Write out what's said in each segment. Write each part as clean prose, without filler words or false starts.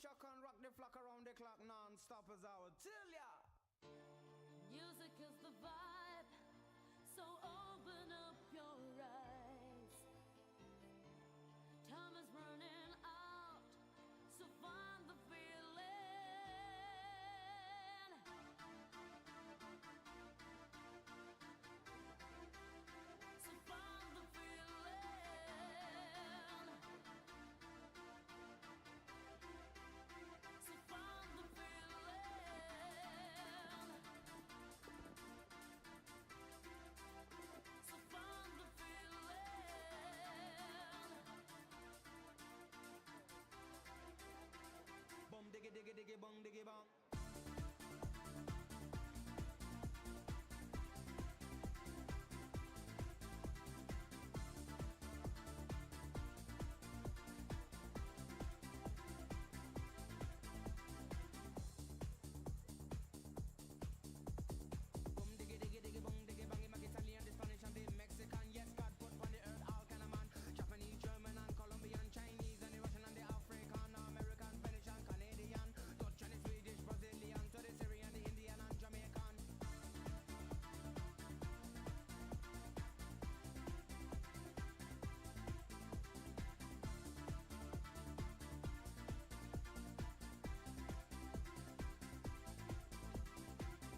shock and rock the flock around the clock non-stop as I would tell ya. Music is the vibe, so open up your eyes. Time is running out, so find the feeling. So find the feeling. So find the feeling. So find the feeling. Bum diggy diggy diggy bong diggy bong. Bum diggy diggy diggy bong diggy bang. Him a Italian, the Spanish and the Mexican. Yes, God put on the earth all kind of man. Japanese, German and Colombian, Chinese and the Russian and the African, American, Spanish and Canadian, Dutch and the Swedish, Brazilian, to the Syrian, the Indian and Jamaican.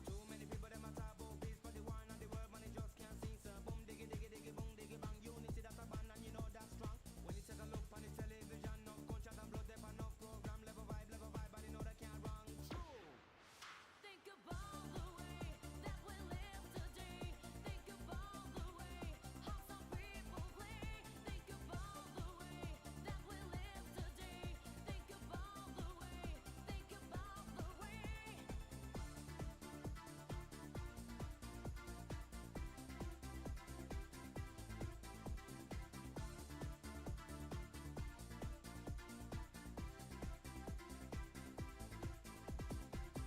Too many people them a talk about peace, but the war and the world money just can't sing. So boom diggy diggy diggy boom diggy bang. Unity that's a band and you know that's strong. When you take a look on the television, no gunshot and blood, there no program. Level vibe, but you know they can't wrong. True. Think about the way that we live today. Think about the way how some people play. Think about the way that we live today. Think about the way. Think about the way.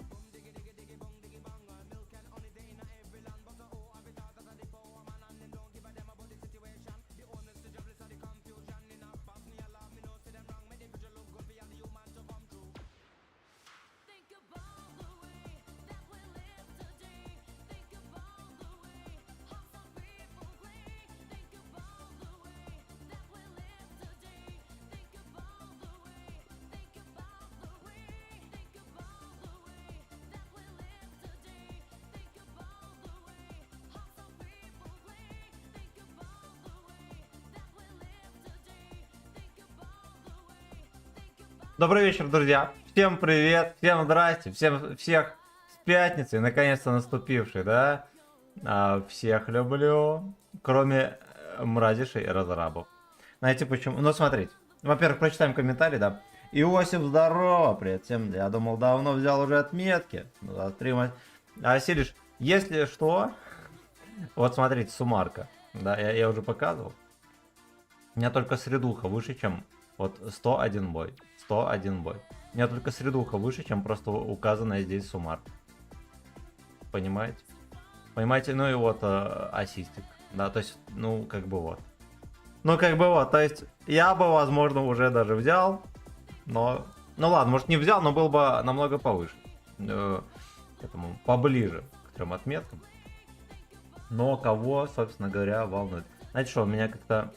Boom diggy diggy diggy bong diggy bang. Milk and honey they in every land, but oh, have it out as a the power man and them don't give a damn about the situation. The honest, the jobless, and the confusion in a pass me alarm. Me know see them wrong. Me the visual look good for all the human to come through. Think about the way that we live today. Think about the way how some people play. Think about the way that we live today. Think about the way. Think about the way. Think about the way that we live today. Think about the way how some people play. Think about the way that we live today. Think about the way. Think about. Добрый вечер, друзья. Всем привет, всем здрасте, всех с пятницей, наконец-то наступившей, да? Всех люблю, кроме мразишей и разрабов. Знаете почему? Ну, смотрите. Во-первых, прочитаем комментарий, да. Иосиф, здорово, привет всем. Я думал, давно взял уже отметки. Ну, за стрима. Силиш, если что, вот смотрите, суммарка. Да, я уже показывал. У меня только средуха выше, чем вот 101 бой. 101 бой. У меня только средуха выше, чем просто указанная здесь суммарка. Понимаете? Понимаете? Ну и вот ассистик. Да, то есть, ну, как бы вот. Ну, как бы вот, то есть, я бы, возможно, уже даже взял. Но, ну ладно, может не взял, но был бы намного повыше. К этому, поближе к 3 отметкам. Но кого, собственно говоря, волнует? Знаете что, у меня как-то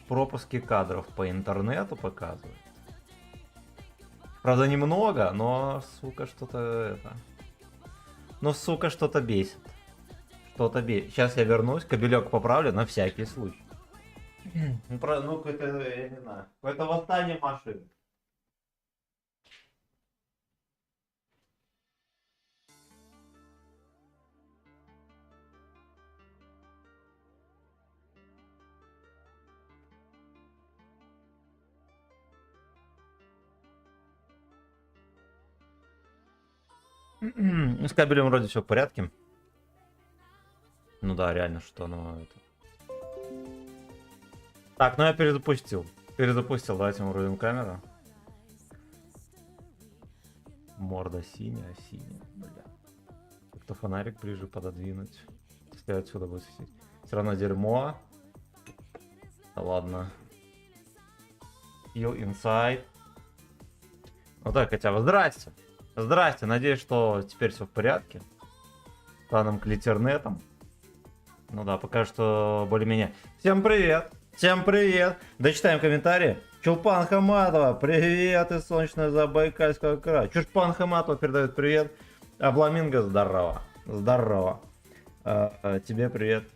пропуски кадров по интернету показывают. Правда, немного, но, сука, что-то это... Ну, сука, что-то бесит. Что-то бесит. Сейчас я вернусь, кабелек поправлю на всякий случай. Ну, какое-то, я не знаю, какое-то восстание машин. С кабелем вроде все в порядке. Ну да, реально, что оно это. Так, ну я перезапустил. Давайте мы врубим камеру. Морда синяя, бля. Как-то фонарик ближе пододвинуть. Если отсюда будет светить. Все равно дерьмо. Да ладно. Heal Inside. Ну так, хотя бы здрасте. Здрасте, надеюсь, что теперь все в порядке. Станом клитернетом. Ну да, пока что более-менее. Всем привет! Всем привет! Дочитаем комментарии. Чулпан Хаматова, привет из солнечного Забайкальского края. Чулпан Хаматова передает привет. А Фламинго, здорово. Здорово. Тебе привет.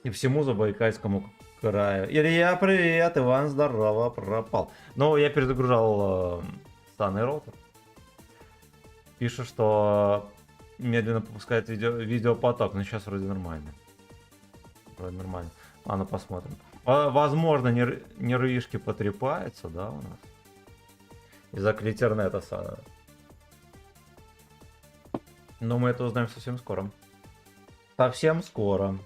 И всему Забайкальскому краю. Илья, привет. Иван, здорово. Пропал. Ну, я перезагружал станный роутер. Пишет, что медленно пропускает видеопоток. Но сейчас вроде нормально. Вроде нормально. Ладно, посмотрим. Возможно, нервишки потрепаются, да, у нас? Из-за клитернета. Но мы это узнаем совсем скоро. Совсем скоро.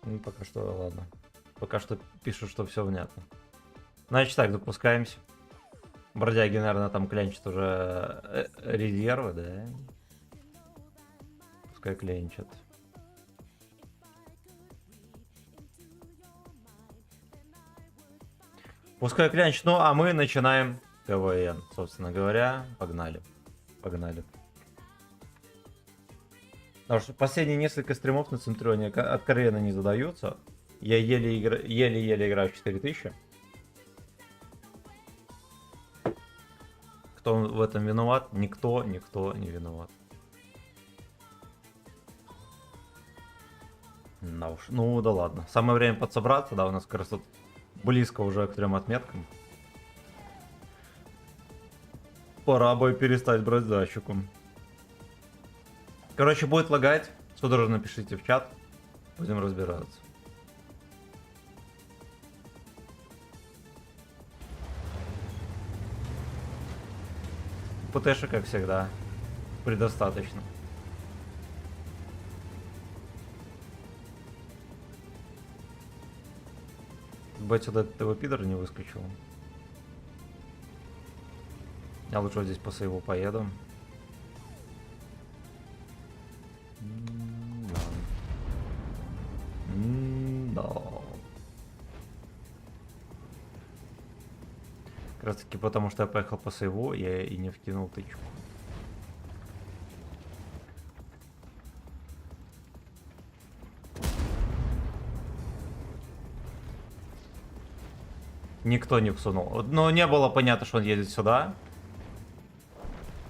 Ну, пока что, ладно. Пока что пишут, что все внятно. Значит так, запускаемся. Бродяги, наверное, там клянчат уже резервы, да? Пускай клянчат. Пускай клянчат. Ну, а мы начинаем КВН, собственно говоря. Погнали. Погнали. Потому что последние несколько стримов на Центрионе откровенно не задаются. Я еле-еле играю в 4000. Кто в этом виноват? Никто не виноват. Да уж. Ну да ладно. Самое время подсобраться, да, у нас как раз тут близко уже к 3 отметкам. Пора бы перестать брать защику. Короче, будет лагать. Судорожно напишите в чат. Будем разбираться. ПТши, как всегда, предостаточно. Быть сюда этого пидора не выскочил. Я лучше вот здесь по сейву поеду. Да. Как раз таки потому, что я поехал по сейву, я и не вкинул тычку. Никто не всунул. Но не было понятно, что он едет сюда.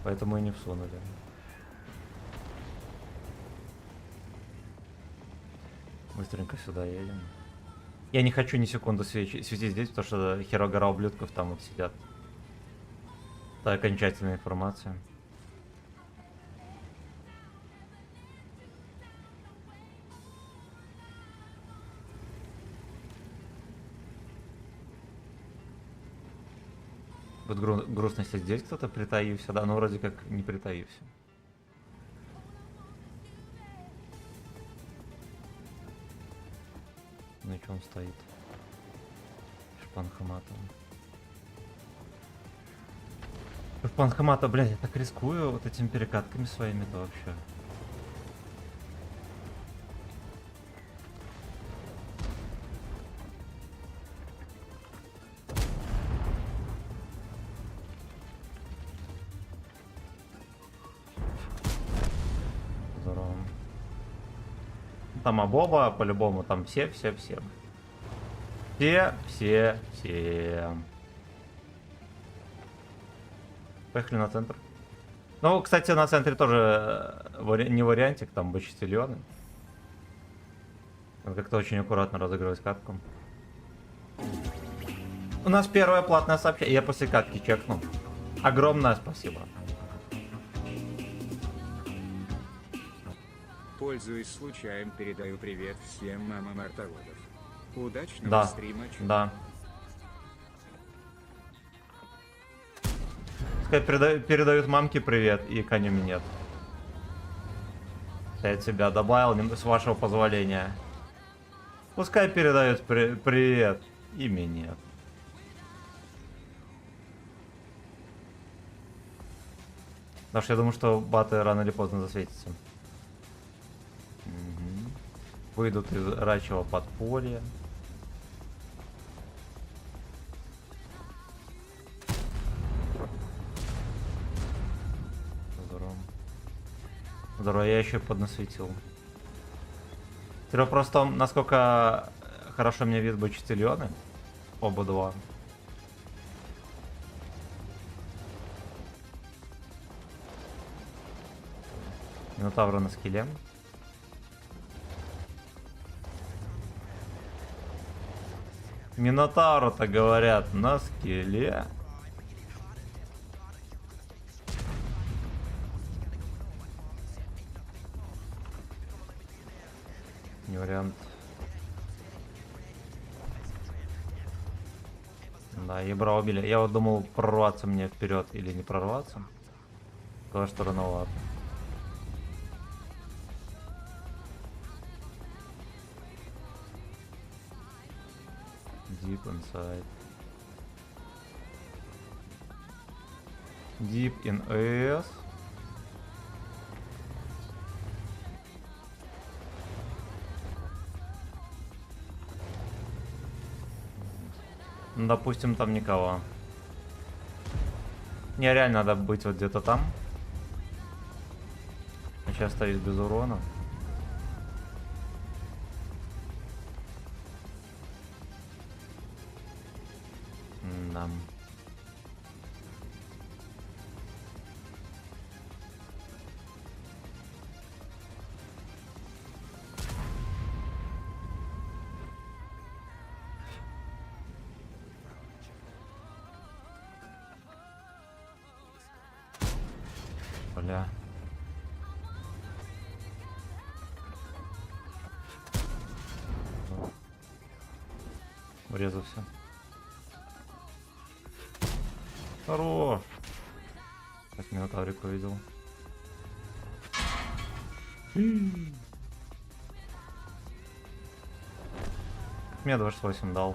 Поэтому и не всунули. Быстренько сюда едем. Я не хочу ни секунды светить здесь, потому что хера гора ублюдков там вот сидят. Это окончательная информация. Вот грустно, если здесь кто-то притаився, да, но вроде как не притаився. Ну и что он стоит? Шпан Хаматова. Шпан Хаматова, блядь, я так рискую вот этими перекатками своими-то вообще. Здорово. Там Абоба, по-любому, там все. Все. Поехали на центр. Ну, кстати, на центре тоже не вариантик, там бочтильоны. Надо как-то очень аккуратно разыгрывать катку. У нас первое платное сообщение. Я после катки чекну. Огромное спасибо. Пользуясь случаем, передаю привет всем мамам артоводов. Удачного стрима. Да. Пускай передают мамке привет, и Канюме нет. Я тебя добавил, с вашего позволения. Пускай передают привет, и мне нет. Потому что я думаю, что баты рано или поздно засветятся. Выйдут из рачьего подполья. Здорово. Здорово, я еще поднасветил. Теперь вопрос в том, насколько хорошо мне вид бочтильоны. Оба два. Минотавра на скилле. Минотавра-то говорят на скилле. Не вариант. Да, ебра убили. Я вот думал, прорваться мне вперед или не прорваться. Сказал, что рановато. Deep inside. Deep in AS. Ну, допустим, там никого. Не, реально надо быть вот где-то там. А сейчас стоит без урона. Да. Бля. Врезался. Хорош. Как минотаврик увидел. Мне 28 дал.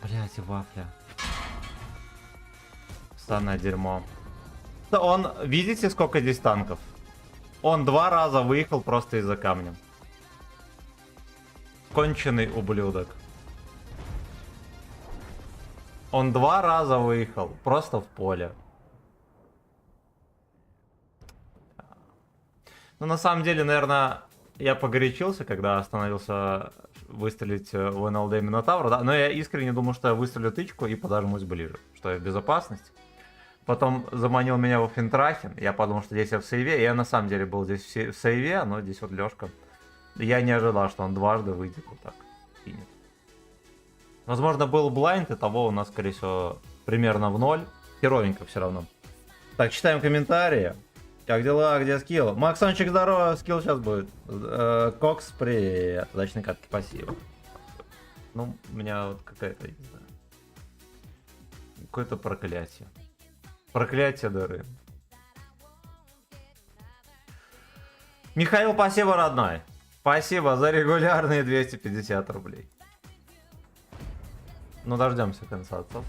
Блять, и вафля. Станное дерьмо. Он, видите, сколько здесь танков? Он 2 раза выехал просто из-за камня. Конченый ублюдок. Он 2 раза выехал просто в поле. Ну, на самом деле, наверное, я погорячился, когда остановился выстрелить в НЛД Минотавра, да? Но я искренне думал, что я выстрелю тычку и подожмусь ближе, что я в безопасности. Потом заманил меня во Финтрахен, я подумал, что здесь я в сейве, я на самом деле был здесь в сейве, но здесь вот Лёшка. Я не ожидал, что он дважды выйдет вот так. Кинет. Возможно, был блайнд, и того у нас, скорее всего, примерно в 0. Херовенько все равно. Так, читаем комментарии. Как дела, где скилл? Максончик, здорово, скилл сейчас будет. Кокс, привет. Удачной катки, спасибо. Ну, у меня вот какая-то, не знаю, какое-то проклятие. Проклятие дыры. Михаил, спасибо, родной. Спасибо за регулярные 250 рублей. Ну, дождемся конца отцов.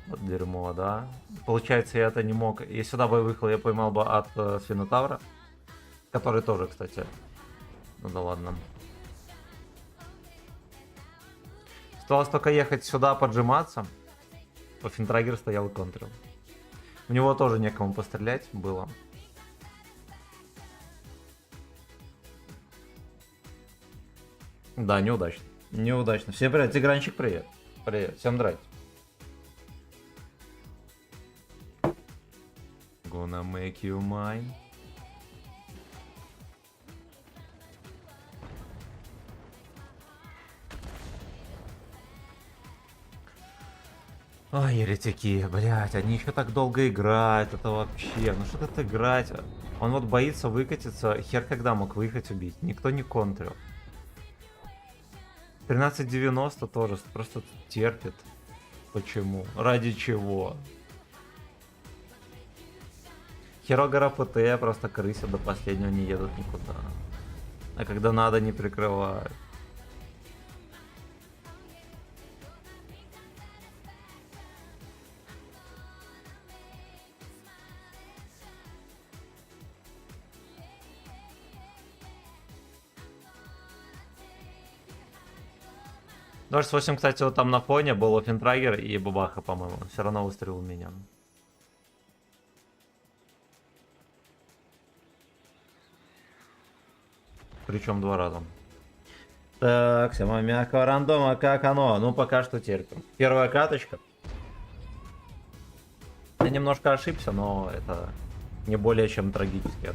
Вот дерьмо, да. Получается, я это не мог. Если сюда бы я выехал, я поймал бы от Свинотавра. Который тоже, кстати. Ну да ладно. Осталось только ехать сюда, поджиматься. Финтрагер стоял и контрил. У него тоже некому пострелять было. Да, неудачно. Неудачно. Всем привет. Тигранчик, привет. Привет. Всем здрасте. Gonna make you mine. Ой, еретики, блять, они еще так долго играют, это вообще, ну что тут играть? Он вот боится выкатиться, хер когда мог выехать убить, никто не контрил. 1390 тоже просто терпит. Почему? Ради чего? Херогара ПТ просто крысят до последнего, не едут никуда. А когда надо, не прикрывают. 28, кстати, вот там на фоне был Оффентрайгер и Бабаха, по-моему. Все равно выстрелил в меня. Причем 2 раза. Так, сама мягкого рандома, как оно? Ну, пока что терпим. Первая каточка. Я немножко ошибся, но это не более чем трагически.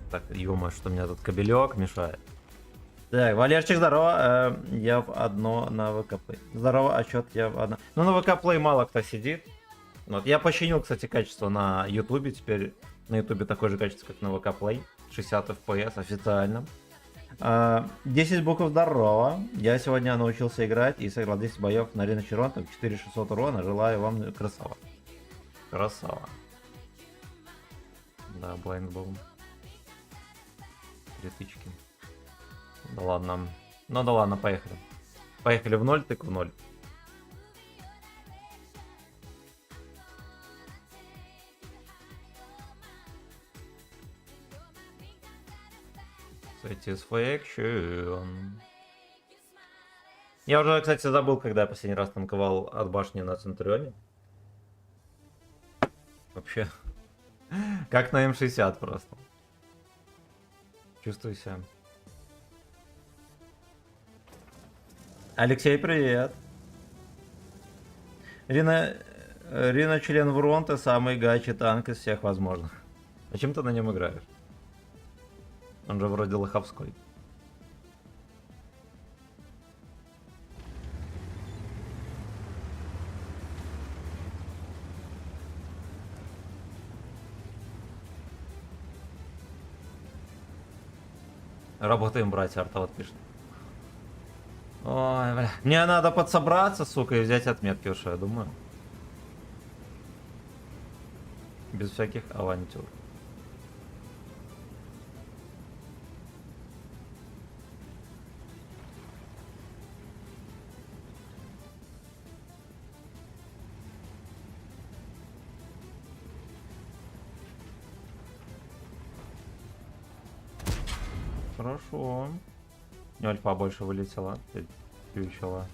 Так, ё-моё, что у меня тут кабелек мешает. Так, Валерчик, здорово. Я в одно на ВК Play. Здорово, а чё я в одно. Ну, на ВК Play мало кто сидит. Вот, я починил, кстати, качество на Ютубе. Теперь на Ютубе такое же качество, как на ВК Play. 60 FPS официально. 10 букв здорово. Я сегодня научился играть и сыграл 10 боев на арене Черонтов. 4600 урона. Желаю вам красава. Красава. Да, блайндбол. 3 тычки. Да ладно. Ну да ладно, поехали. Поехали в 0, тык в 0. Satisfaction. Я уже, кстати, забыл, когда я последний раз танковал от башни на Центурионе. Вообще. Как на М60 просто. Чувствую себя. Алексей, привет. Рина член Вронта, самый гачи танк из всех возможных. Зачем ты на нем играешь? Он же вроде лоховской. Работаем, братья, Арта вот пишет. Ой, бля. Мне надо подсобраться, сука, и взять отметки уж, я думаю. Без всяких авантюр. Хорошо. Не альфа больше вылетела. Включила.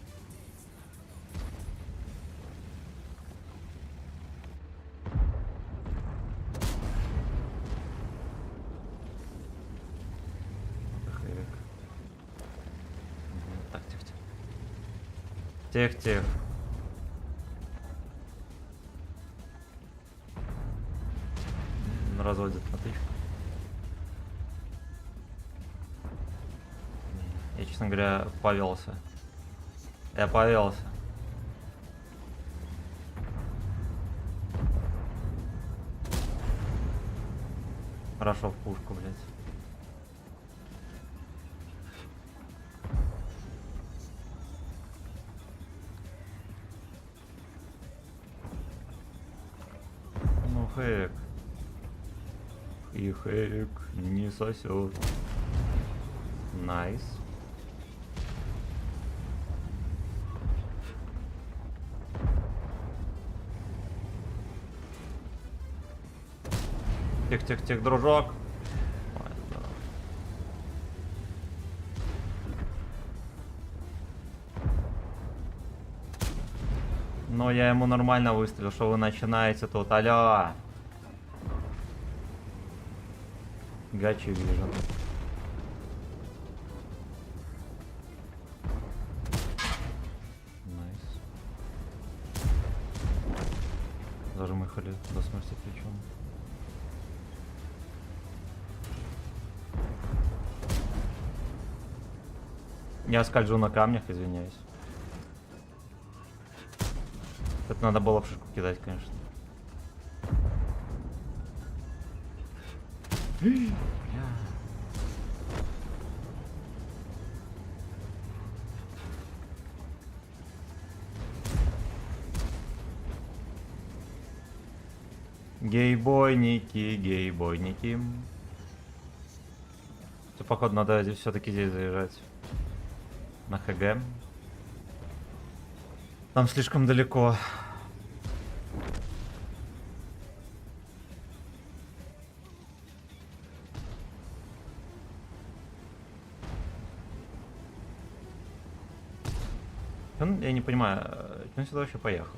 Так, тихо-тихо. Тихо-тихо. Разводит на тычку. Я, честно говоря, повелся. Я повелся. Хорошо, в пушку, блядь. Ну, хэк. И хэк не сосет. Найс. Тихо, дружок. Ой, здорово. Но я ему нормально выстрелил, что вы начинаете тут, алло. Гачи вижу. Найс. Зажимыхали до смерти причем. Я скольжу на камнях, извиняюсь. Это надо было в шишку кидать, конечно. Гейбойники, гейбойники. Походу надо все-таки здесь заезжать. На ХГ. Там слишком далеко. Я не понимаю, он сюда вообще поехал.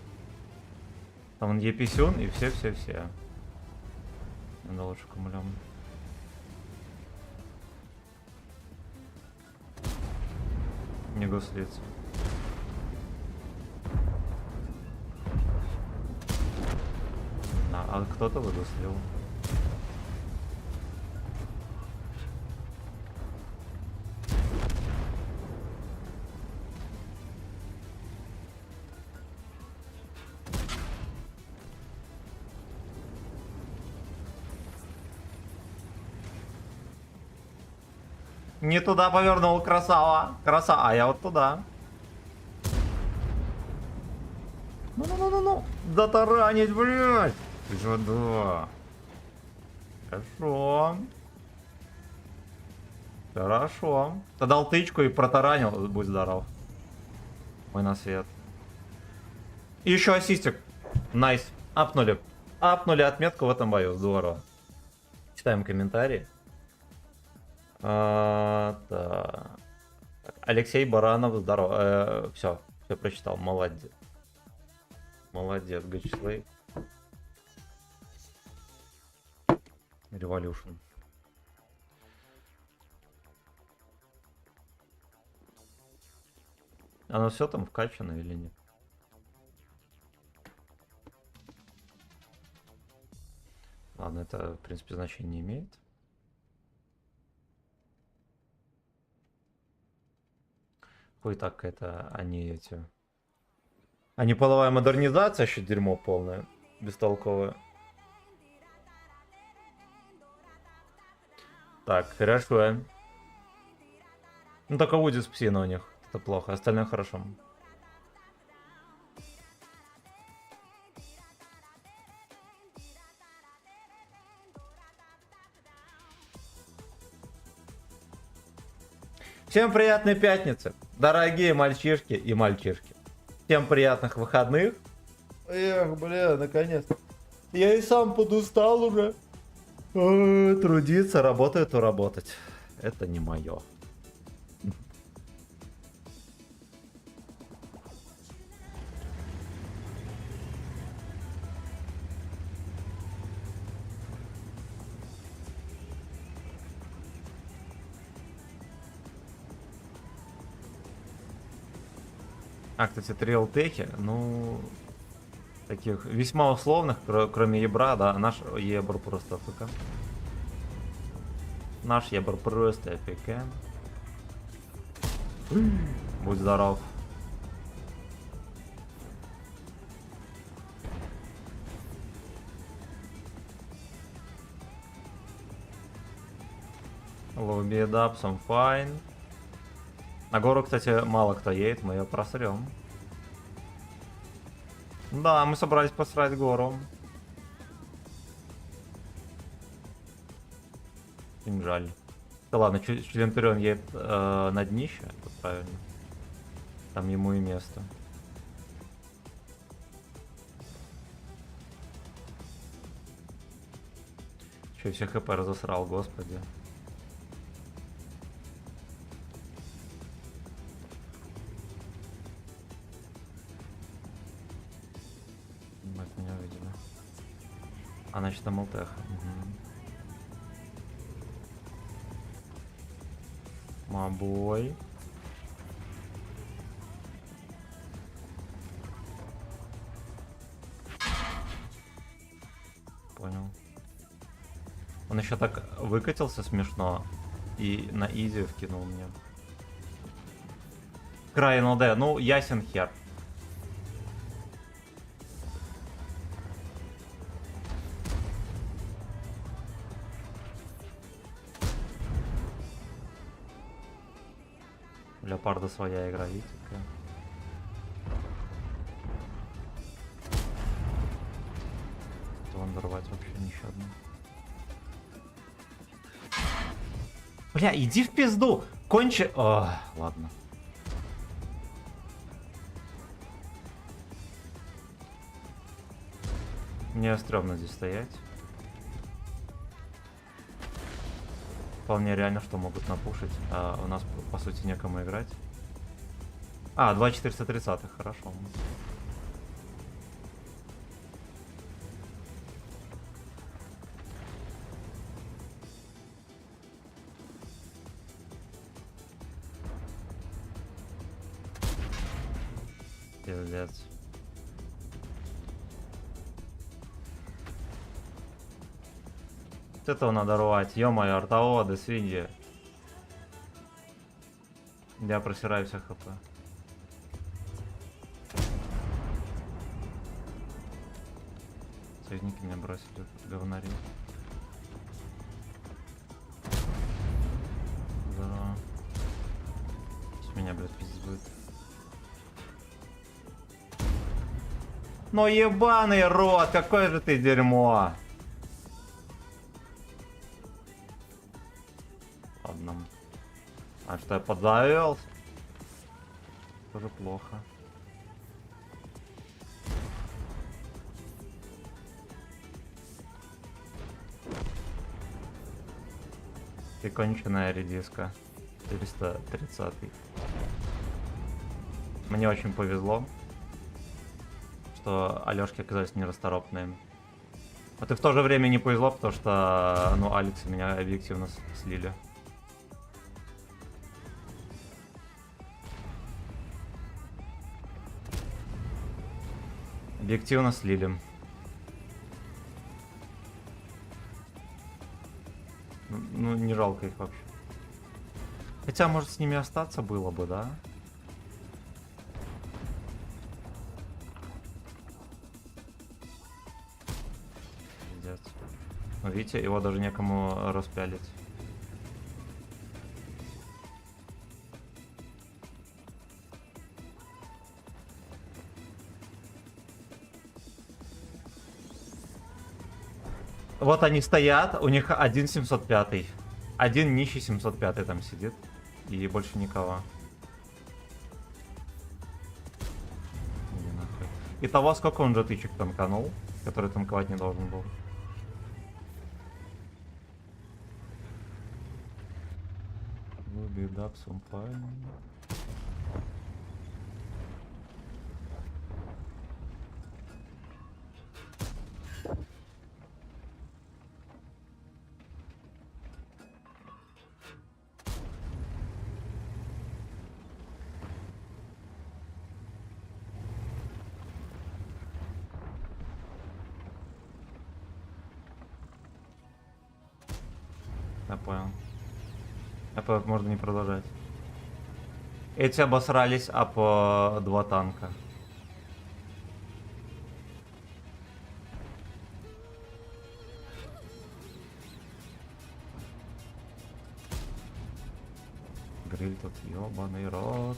Там он Еписюн и все-все-все. Надо лучше кумулем. Не гуслица. А кто-то выгуслил. Не туда повернул, красава. Красава, а я вот туда. Ну. Дотаранить, блядь. Ты же да. Хорошо. Хорошо. Ты дал тычку и протаранил. Будь здоров. Ой, на свет. И еще ассистик. Найс. Апнули. Апнули отметку в этом бою. Здорово. Читаем комментарии. Так. Алексей Баранов, здорово. Все прочитал, молодец. Молодец, Гачслей. Revolution. Оно все там вкачано или нет? Ладно, это в принципе значения не имеет. Хуй так это, они эти... Они половая модернизация, еще дерьмо полное, бестолковое. Так, хорошо. Ну только Удис псина у них, это плохо, остальное хорошо. Всем приятной пятницы, дорогие мальчишки и мальчишки. Всем приятных выходных. Эх, бля, наконец-то. Я и сам подустал уже. Трудиться, работать, то работать. Это не мое. А, кстати, триалтехи, ну, таких весьма условных, кроме ебра, да, наш ебр просто АФК. Наш ебр просто АФК. Будь здоров. Love me up, some fine. На гору, кстати, мало кто едет, мы ее просрем. Да, мы собрались посрать гору. Им жаль. Да ладно, Члентерион едет на днище, это правильно. Там ему и место. Че, все хп разосрал, господи. Меня увидели. А значит там ЛТХ. Угу. Мабой. Понял. Он еще так выкатился смешно и на изи вкинул мне. Край НЛД, ну ясен хер. Леопарда своя игра, видите? Взорвать вообще ничего. Бля, иди в пизду! Кончи... О, ладно. Мне стрёмно здесь стоять. Вполне реально, что могут напушить, а у нас по сути некому играть. А, 2430, хорошо. Пиздец. Вот этого надо рвать. Ё-моё, артоводы, свиньи. Я просираю все хп. Союзники меня бросили, тут говнари. Здорово. С меня, блядь, пиздец будет. Ну ебаный рот, какой же ты дерьмо! Ладно. А что, я подзавелся? Тоже плохо. Ты конченая редиска. 430. Мне очень повезло, что Алёшки оказались нерасторопными. А ты в то же время не повезло, потому что, ну, Алекс меня объективно слили. Объективно слили. Ну, не жалко их вообще. Хотя, может, с ними остаться было бы, да? Пиздец. Ну, видите, его даже некому распялить. Вот они стоят, у них один 705. Один нищий 705 там сидит. И больше никого. Иди нахуй. Итого, сколько он же тычек танканул, который танковать не должен был? Беда, сумпай. Я понял. Я понял, можно не продолжать. Эти обосрались, а по 2 танка. Гриль тут, ёбаный рот.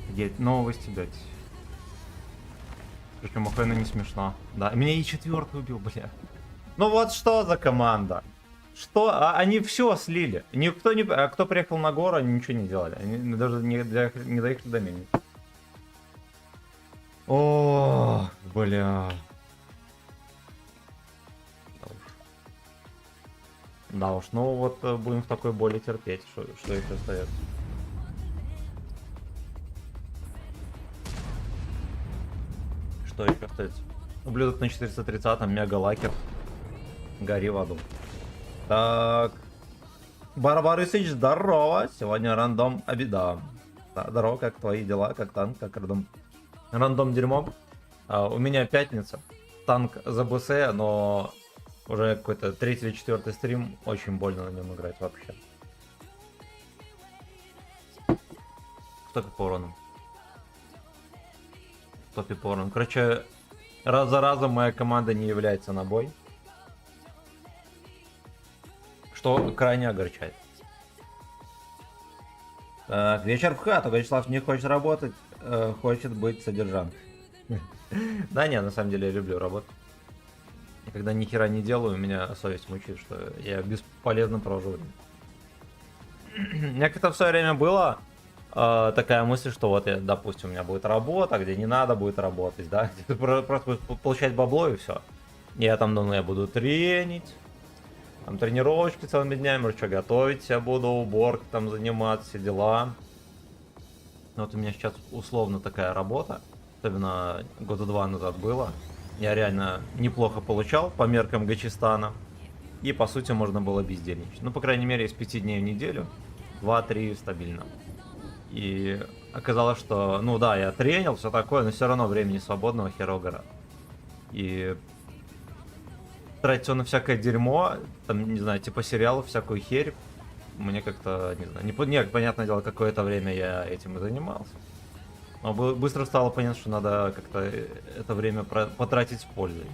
Где новости, блять. Причем охуенно не смешно. Да, меня и 4-й убил, бля. Ну вот что за команда? Что? Они все слили. Никто не... А кто приехал на гору, они ничего не делали. Они даже не доехали до меня. О, бля. Да уж, ну вот будем в такой боли терпеть, что еще остается. Что еще остается? Ублюдок на 430-м, мега лакер. Гори в аду. Так. Барбарысыч, здорово. Сегодня рандом обеда. Да, здорово, как твои дела, как танк, как рандом. Рандом дерьмо. У меня пятница. Танк за БС, но уже какой-то 3-й или 4-й стрим. Очень больно на нем играть вообще. В топе по урону. В топе по урону. Короче, раз за разом моя команда не является на бой. Что крайне огорчает. Так, вечер в хату. Вячеслав не хочет работать, хочет быть содержанкой. Да не, на самом деле я люблю работать. И когда ни хера не делаю, меня совесть мучает, что я бесполезно провожу время. У меня как-то в свое время было такая мысль, что вот, допустим, у меня будет работа, где не надо будет работать, да, где ты просто будешь получать бабло и все. Я там, ну, я буду тренить, Там тренировочки целыми днями, что готовить себя буду, уборкой там заниматься, все дела. Ну, вот у меня сейчас условно такая работа, особенно года 2 назад было. Я реально неплохо получал по меркам Гачистана. И по сути можно было бездельничать. Ну, по крайней мере, из 5 дней в неделю 2-3 стабильно. И оказалось, что, ну да, я тренил, все такое, но все равно времени свободного херово гора. И тратить на всякое дерьмо, там, не знаю, типа сериалов, всякую херь, мне как-то, не знаю, нет, понятное дело, какое-то время я этим и занимался. Но быстро стало понятно, что надо как-то это время потратить с пользой.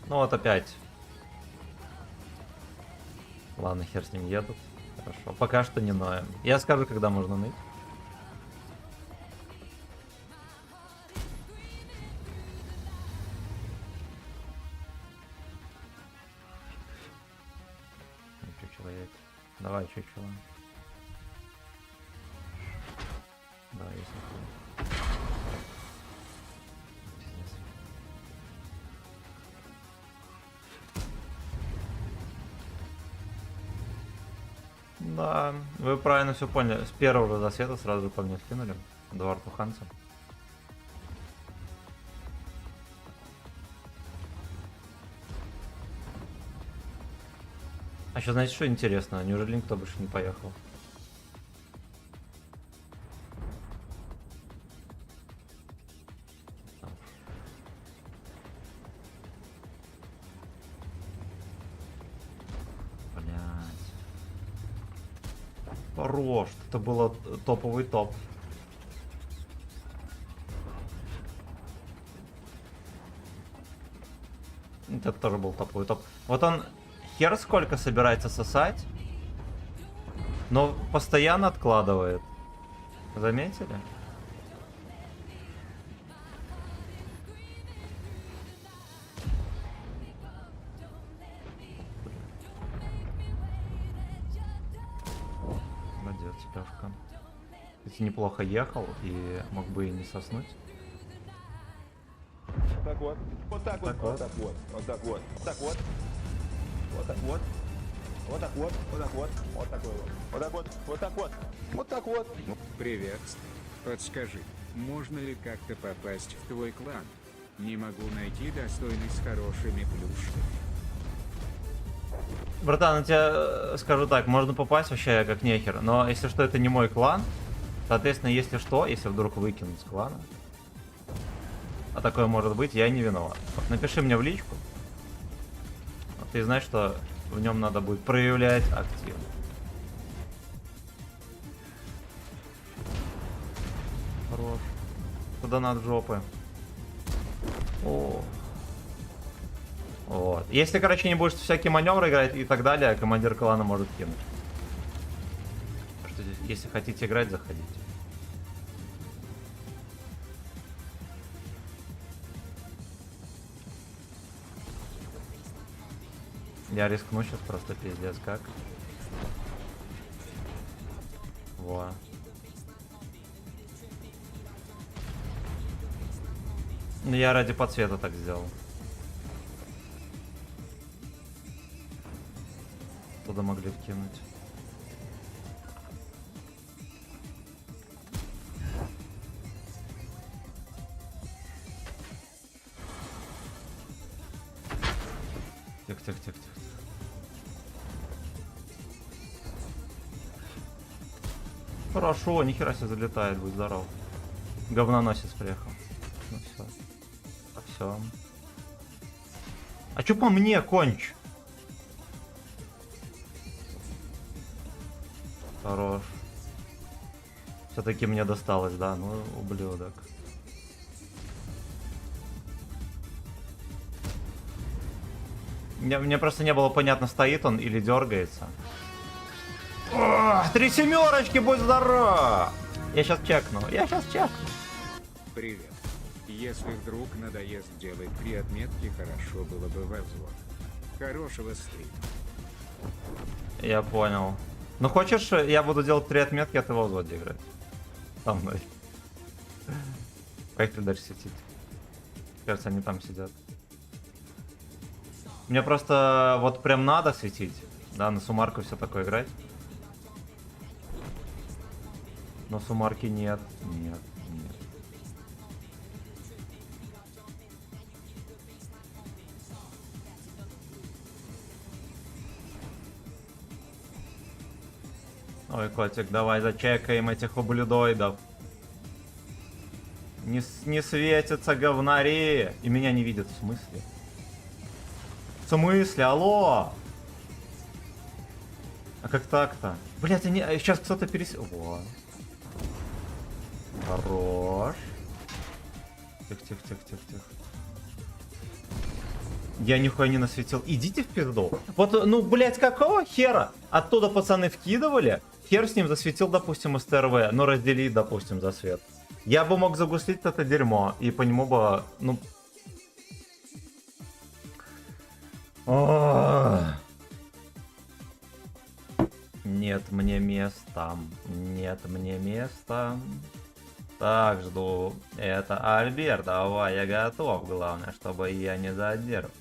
Ну вот опять. Ладно, хер с ним едут. Хорошо. Пока что не ноем. Я скажу, когда можно ныть. Ну чё, человек. Давай, чё. Да, если хуй. Пиздец. Да, вы правильно все поняли. С первого же засвета сразу по мне скинули. Два артуханца. А еще знаете, что интересно? Неужели никто больше не поехал? Хорош, это было топовый топ. Это тоже был топовый топ. Вот он хер сколько собирается сосать, но постоянно откладывает. Заметили? Молодец, Лёшка. Кстати, неплохо ехал и мог бы и не соснуть. Так вот. Вот так вот. Так Вот вот. так вот. Вот так вот. Так вот. Вот так вот. Вот так вот. Вот так вот. Вот такой вот. Вот так вот. Вот так вот. Вот так вот. Привет. Подскажи, можно ли как-то попасть в твой клан? Не могу найти достойный с хорошими плюшками. Братан, я тебе скажу так, можно попасть вообще как нехер, но если что, это не мой клан. Соответственно, если что, если вдруг выкинуть с клана, а такое может быть, я не виноват. Вот, напиши мне в личку. Вот, ты знаешь, что в нем надо будет проявлять активно. Хорош. Туда надо жопы. О. Вот. Если, короче, не будешь всякие маневры играть и так далее, командир клана может кинуть. Так что, если хотите играть, заходите. Я рискну сейчас просто пиздец как. Во. Ну, я ради подсвета так сделал. Туда могли вкинуть. Тихо. Хорошо, нихера себе залетает, будь здоров. Говноносец приехал. Ну все. А все. А чё по мне, конч? Хорош. Все-таки мне досталось, да? Ну, ублюдок. Мне просто не было понятно, стоит он или дергается. О, 3 семерочки, будь здоров! Я сейчас чекну. Привет. Если вдруг надоест делать 3 отметки, хорошо было бы во взвод. Хорошего стрима. Я понял. Ну хочешь, я буду делать 3 отметки, а ты во взводе играть? Со мной. Кайфель даже светит. Кажется, они там сидят. Мне просто вот прям надо светить. Да, на сумарку все такое играть. Но сумарки нет. Нет, нет. Ой, котик, давай зачекаем этих ублюдоидов. Не светятся говнари. И меня не видят, в смысле? В смысле? Алло! А как так-то? Блять, они... Сейчас кто-то Во. Хорош. Тихо. Я нихуя не насветил. Идите в пизду. Вот, ну, блять, какого хера? Оттуда пацаны вкидывали. Хер с ним засветил, допустим, СТРВ. Ну, разделить, допустим, за свет. Я бы мог загуслить это дерьмо. И по нему бы, ну... Нет мне места. Нет мне места. Так, жду. Это Альберт. Давай, я готов. Главное, чтобы я не задержал.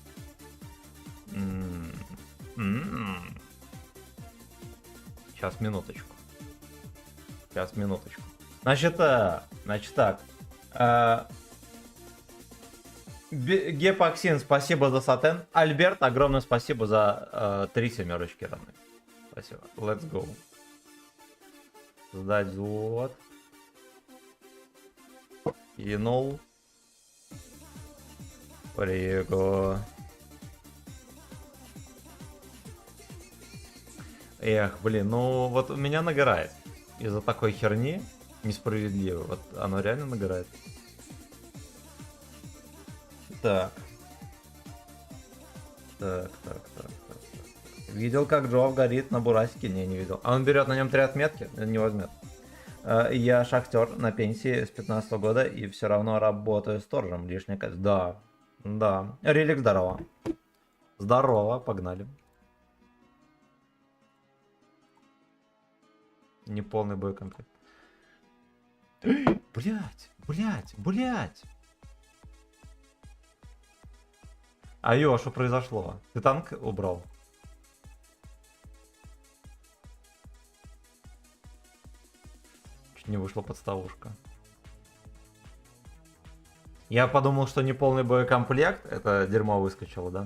Сейчас, минуточку. Значит так. Гепоксин, спасибо за сатен. Альберт, огромное спасибо за 3 семерочки равны. Спасибо. Let's go. Сдать взвод. Кинул. Приго. Эх, блин, ну вот меня нагорает. Из-за такой херни несправедливо. Вот оно реально нагорает. Так. Видел, как Джоав горит на бурасике? Не видел. А он берет на нем 3 отметки? Не возьмет. Я шахтер на пенсии с 15 года и все равно работаю сторожем. Лишняя казнь. Да. Релик, здорово. Здорово, погнали. Неполный боекомплект. Блять. Айо, что произошло? Ты танк убрал? Чуть не вышла подставушка. Я подумал, что неполный боекомплект. Это дерьмо выскочило, да?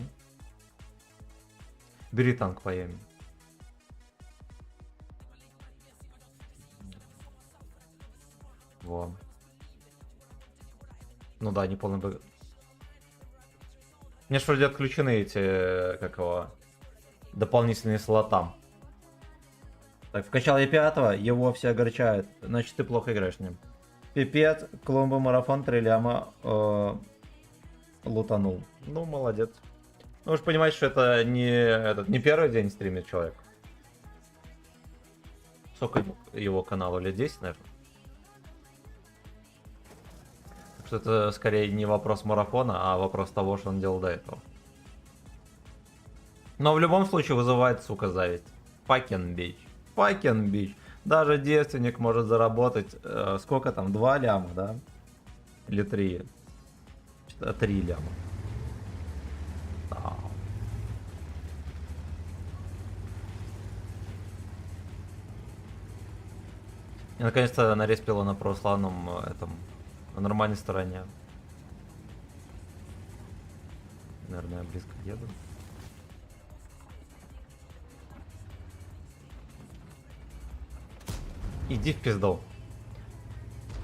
Бери танк, поем. Во. Ну да, неполный боекомплект. Мне ж вроде отключены эти, как его, дополнительные слота. Так, вкачал я 5-го, его все огорчают. Значит, ты плохо играешь с ним. Пипец, клумба, марафон, 3 ляма лутанул. Ну, молодец. Ну, вы же понимаете, что это не первый день стримит человек. Сколько его каналу? Лет 10, наверное? Что это скорее не вопрос марафона, а вопрос того, что он делал до этого. Но в любом случае вызывает, сука, зависть. Fucking bitch. Даже девственник может заработать, сколько там, 2 ляма, да? Или 3? 3 ляма. Да. Я наконец-то нареспила на православном этом... На нормальной стороне. Наверное, я близко еду. Иди в пизду.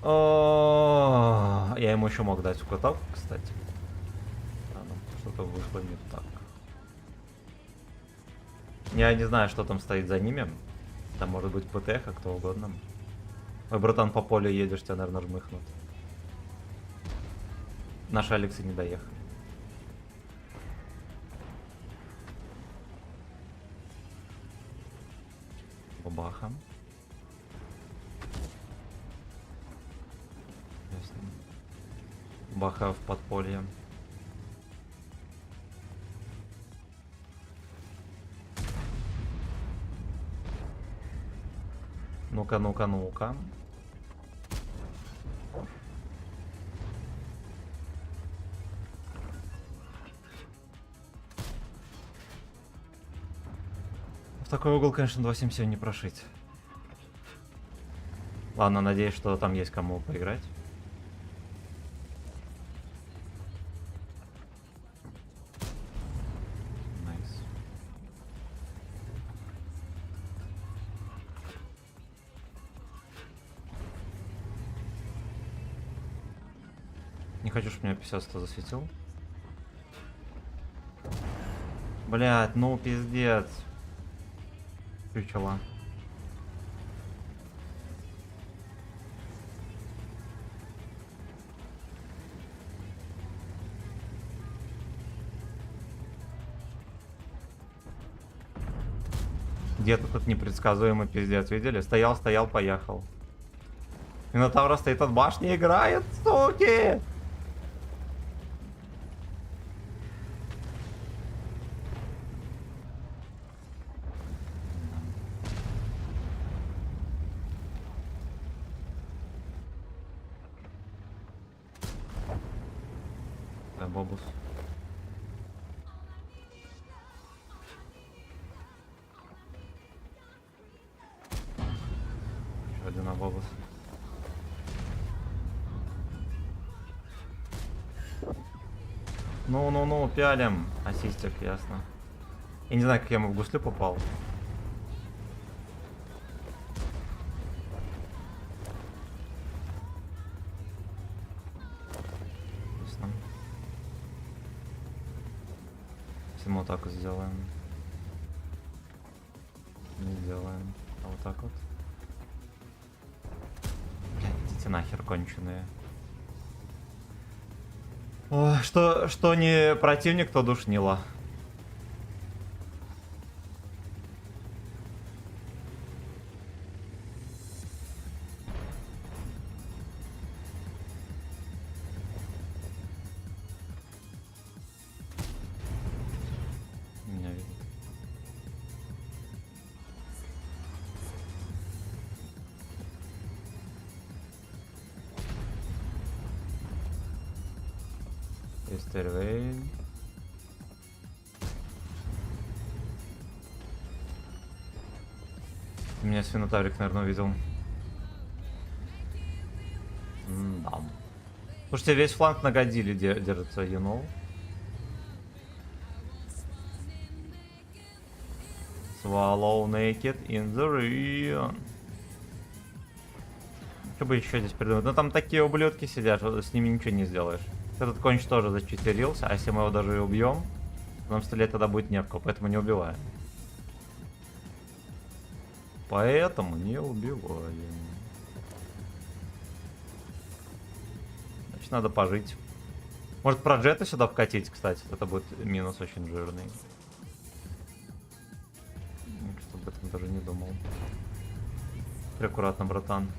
Я ему еще мог дать уготовку, кстати. Что-то вышло не так. Я не знаю, что там стоит за ними. Там может быть ПТХ, кто угодно. Ой, братан, по полю едешь, тебя, наверное, жмыхнут. Наши Алексы не доехали. Бабаха. Ясно. Баха в подполье. Ну-ка. В такой угол, конечно, 277 не прошить. Ладно, надеюсь, что там есть кому поиграть. Найс. Не хочу, чтобы меня 50-100 засветил. Блять, ну пиздец. Чучело. Где-то тут непредсказуемый пиздец, видели? Стоял, стоял, поехал. Минотавра стоит от башни, играет, суки! Да, бобус. Еще один бобус. Ну, пялим. Ассистик, ясно. Я не знаю, как я ему в гуслю попал. Ясно. Всему так вот сделаем. Не сделаем. А вот так вот. Блядь, идите нахер, конченые. О, что не противник, то душнило. Меня видит. Эстервейн. Меня свинотаврик, наверное, увидел. Да. Слушайте, весь фланг на Годзилле держится, you know. Swallow naked in the rain. Что бы еще здесь придумать? Ну там такие ублюдки сидят, что с ними ничего не сделаешь. Этот конч тоже зачитерился, а если мы его даже и убьем, нам стрелять тогда будет не в кого, поэтому не убиваем. Поэтому не убиваем. Значит, надо пожить. Может, про джета сюда вкатить, кстати. Это будет минус очень жирный. Что об этом даже не думал. Аккуратно, братан.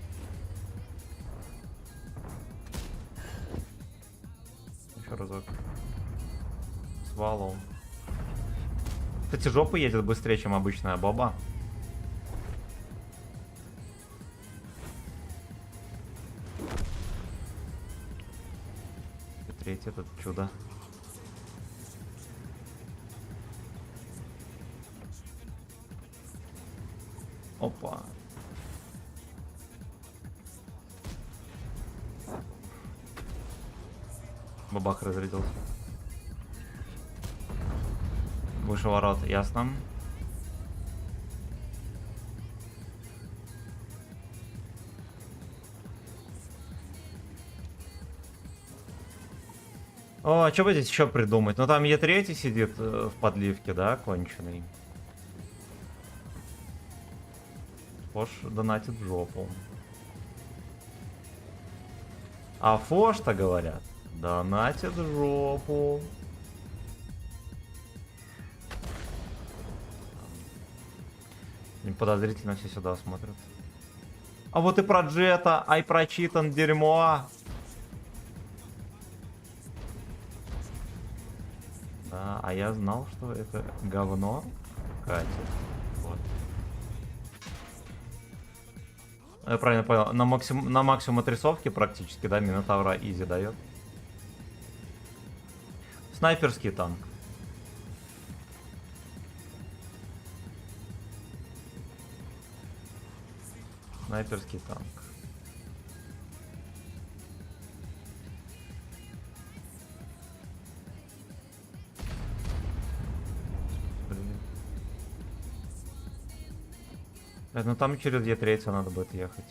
Еще разок. Свалом. Кстати, жопа едет быстрее, чем обычная боба. И третий этот чудо. Опа. Бабах разрядился. Выше ворот, ясно. О, а что бы здесь еще придумать? Ну там Е3 сидит в подливке, да, конченый. Фош донатит в жопу. А Фош-то говорят, донатит в жопу. Подозрительно все сюда смотрят. А вот и про Джета, ай прочитан дерьмо. Да, а я знал, что это говно катит. Вот. Я правильно понял, на максимум отрисовки практически, да, Минотавра изи дает. Снайперский танк. Снайперский танк. Блин. Ну там через Е3 надо будет ехать.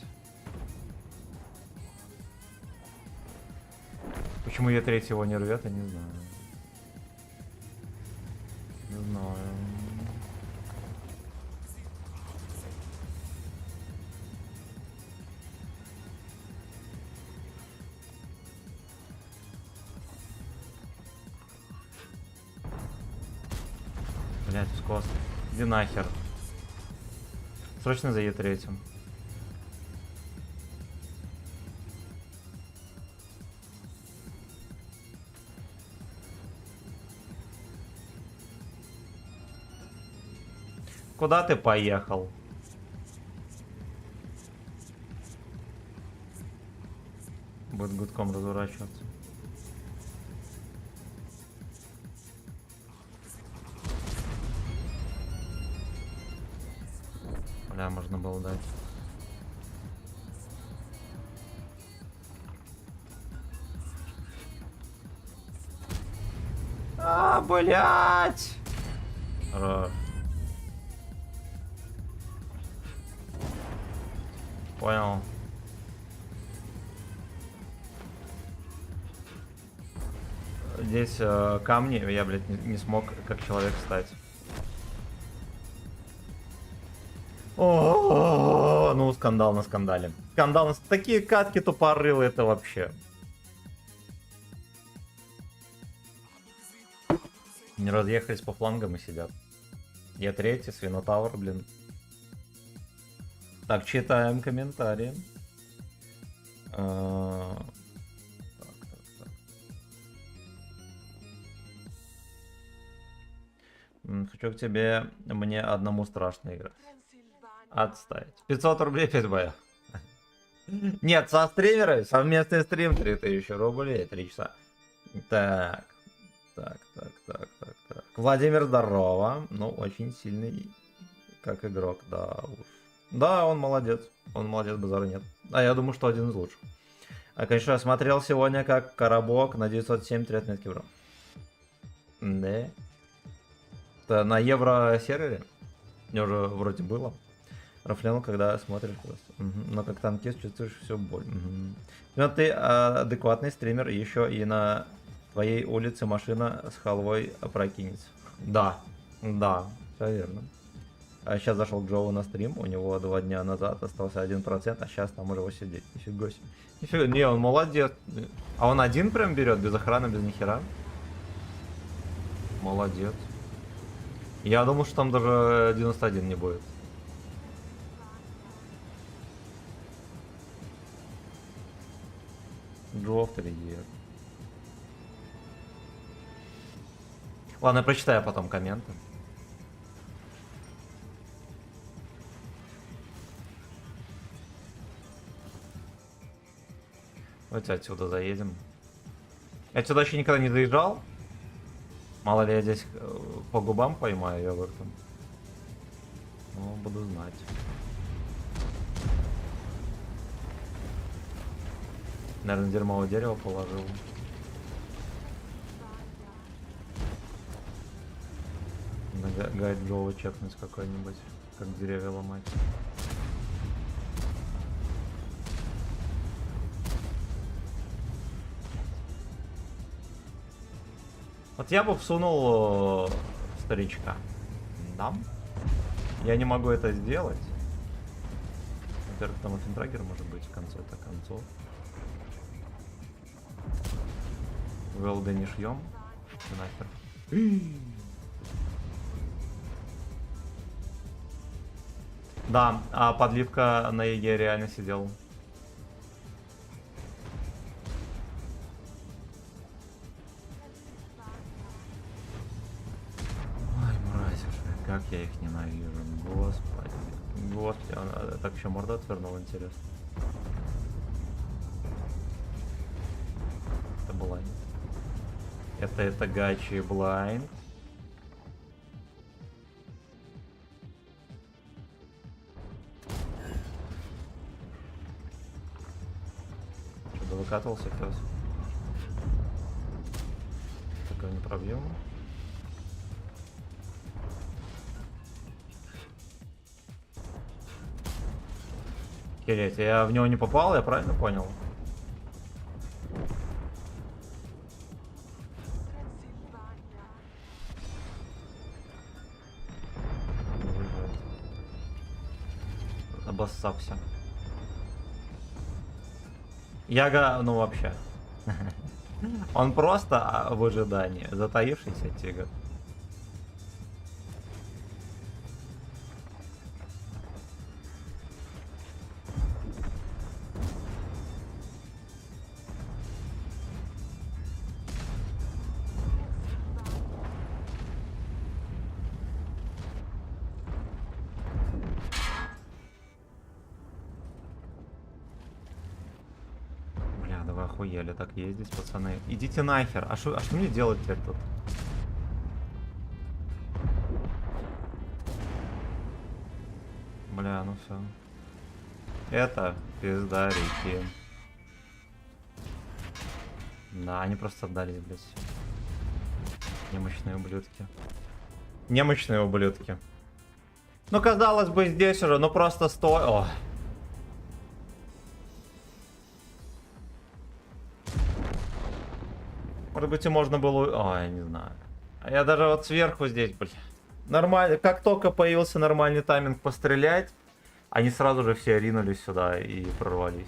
Почему Е3 его не рвет, я не знаю. Не знаю. Блять, скос. Иди нахер. Срочно за Е3. Куда ты поехал? Будет гудком разворачиваться. Бля, можно было дать. А, блять! Хорош. Понял. Здесь камни, я, блядь, не смог как человек встать. О, ну скандал на скандале. Скандал на такие катки тупорылые, это вообще. Не разъехались по флангам и сидят. Я третий, Свинотавр, блин. Так, читаем комментарии. Так. Хочу к тебе, мне одному страшно играть. Отставить. 500 рублей 5 боев. Нет, со стримерами, совместный стрим 3000 рублей, 3 часа. Так. Владимир, здорово. Ну, очень сильный, как игрок, да уж. Да, он молодец, базара нет. А я думаю, что один из лучших. А, конечно, я смотрел сегодня, как Коробок на 907 3 отметки брал. Да. Это на евро-сервере. Мне уже вроде было. Рафлен, когда смотришь просто. Угу. Но как танкист чувствуешь всю боль. Угу. Но ты адекватный стример, еще и на твоей улице машина с халвой опрокинется. Да, все верно. А сейчас зашел к Джоу на стрим, у него 2 дня назад остался 1%, а сейчас там уже 89. Нифига себе. Нифига, не, он молодец. А он один прям берет, без охраны, без нихера? Молодец. Я думал, что там даже 91 не будет. Джоу привет. Ладно, я прочитаю потом комменты. Давайте отсюда заедем. Я сюда еще никогда не заезжал. Мало ли я здесь по губам поймаю йогуртом. Ну, буду знать. Наверное, дерьмовое дерево положил. На гайд Джоу чекнуть какой-нибудь, как деревья ломать. Вот я бы всунул старичка. Да? Я не могу это сделать. Во-первых, там Финтрагер может быть в конце-то концов. ВЛД не шьем. Нахер. Да, а подливка на ЕГЭ реально сидел. Ой, мразь уже, как я их ненавижу, господи. Господи, он так еще морда отвернул, интересно. Это блайнд. Это гачи блайнд. выкатывался пес. Такого не пробьем. Охереть, я в него не попал, я правильно понял? Обоссался. Яга, ну вообще. Он просто в ожидании. Затаившийся тигр. Бля, да вы охуели так ездить, пацаны. Идите нахер. А что мне делать теперь тут? Бля, ну все. Это пизда реки. Да, они просто отдались, блядь. Немощные ублюдки. Немощные ублюдки. Ну, казалось бы, здесь уже, ну просто стой. О. Может быть, и можно было... Ой, я не знаю. А я даже вот сверху здесь, блин. Нормально. Как только появился нормальный тайминг пострелять, они сразу же все ринулись сюда и прорвались.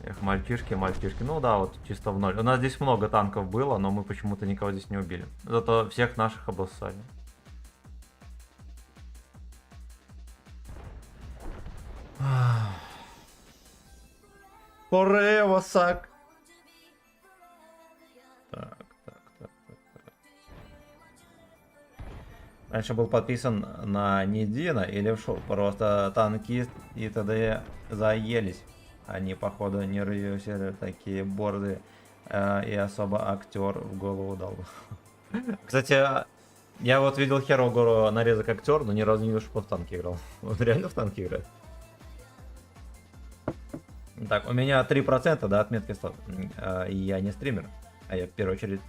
Эх, мальчишки, мальчишки. Ну да, вот чисто в ноль. У нас здесь много танков было, но мы почему-то никого здесь не убили. Зато всех наших обоссали. Forever suck. Так. Раньше был подписан на Нидина и Левшу. Просто танкист и т.д. заелись. Они, походу, не ревьюсили такие борды. И особо актер в голову дал. Кстати, я вот видел Херогору нарезок актер, но ни разу не видел, что в танке играл. Он реально в танке играет? Так, у меня 3%, да, отметки стоп. И я не стример. А я в первую очередь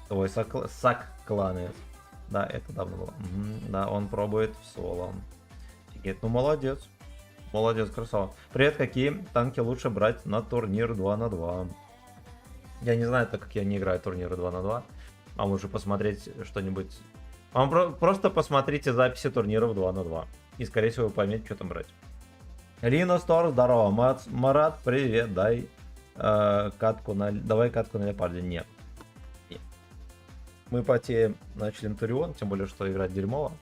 твой сак кланец. Да, это давно было. Да, он пробует в соло. Офигеть, ну молодец. Молодец, красава. Привет, какие танки лучше брать на турнир 2 на 2? Я не знаю, так как я не играю турниры 2 на 2. А лучше посмотреть что-нибудь. Просто посмотрите записи турниров 2 на 2. И скорее всего вы поймете, что там брать. Лина Стор, здорово. Марат, привет, дай катку на... Давай катку на Леопарде. Нет. Мы потеем на Челентурион, тем более, что играть дерьмово.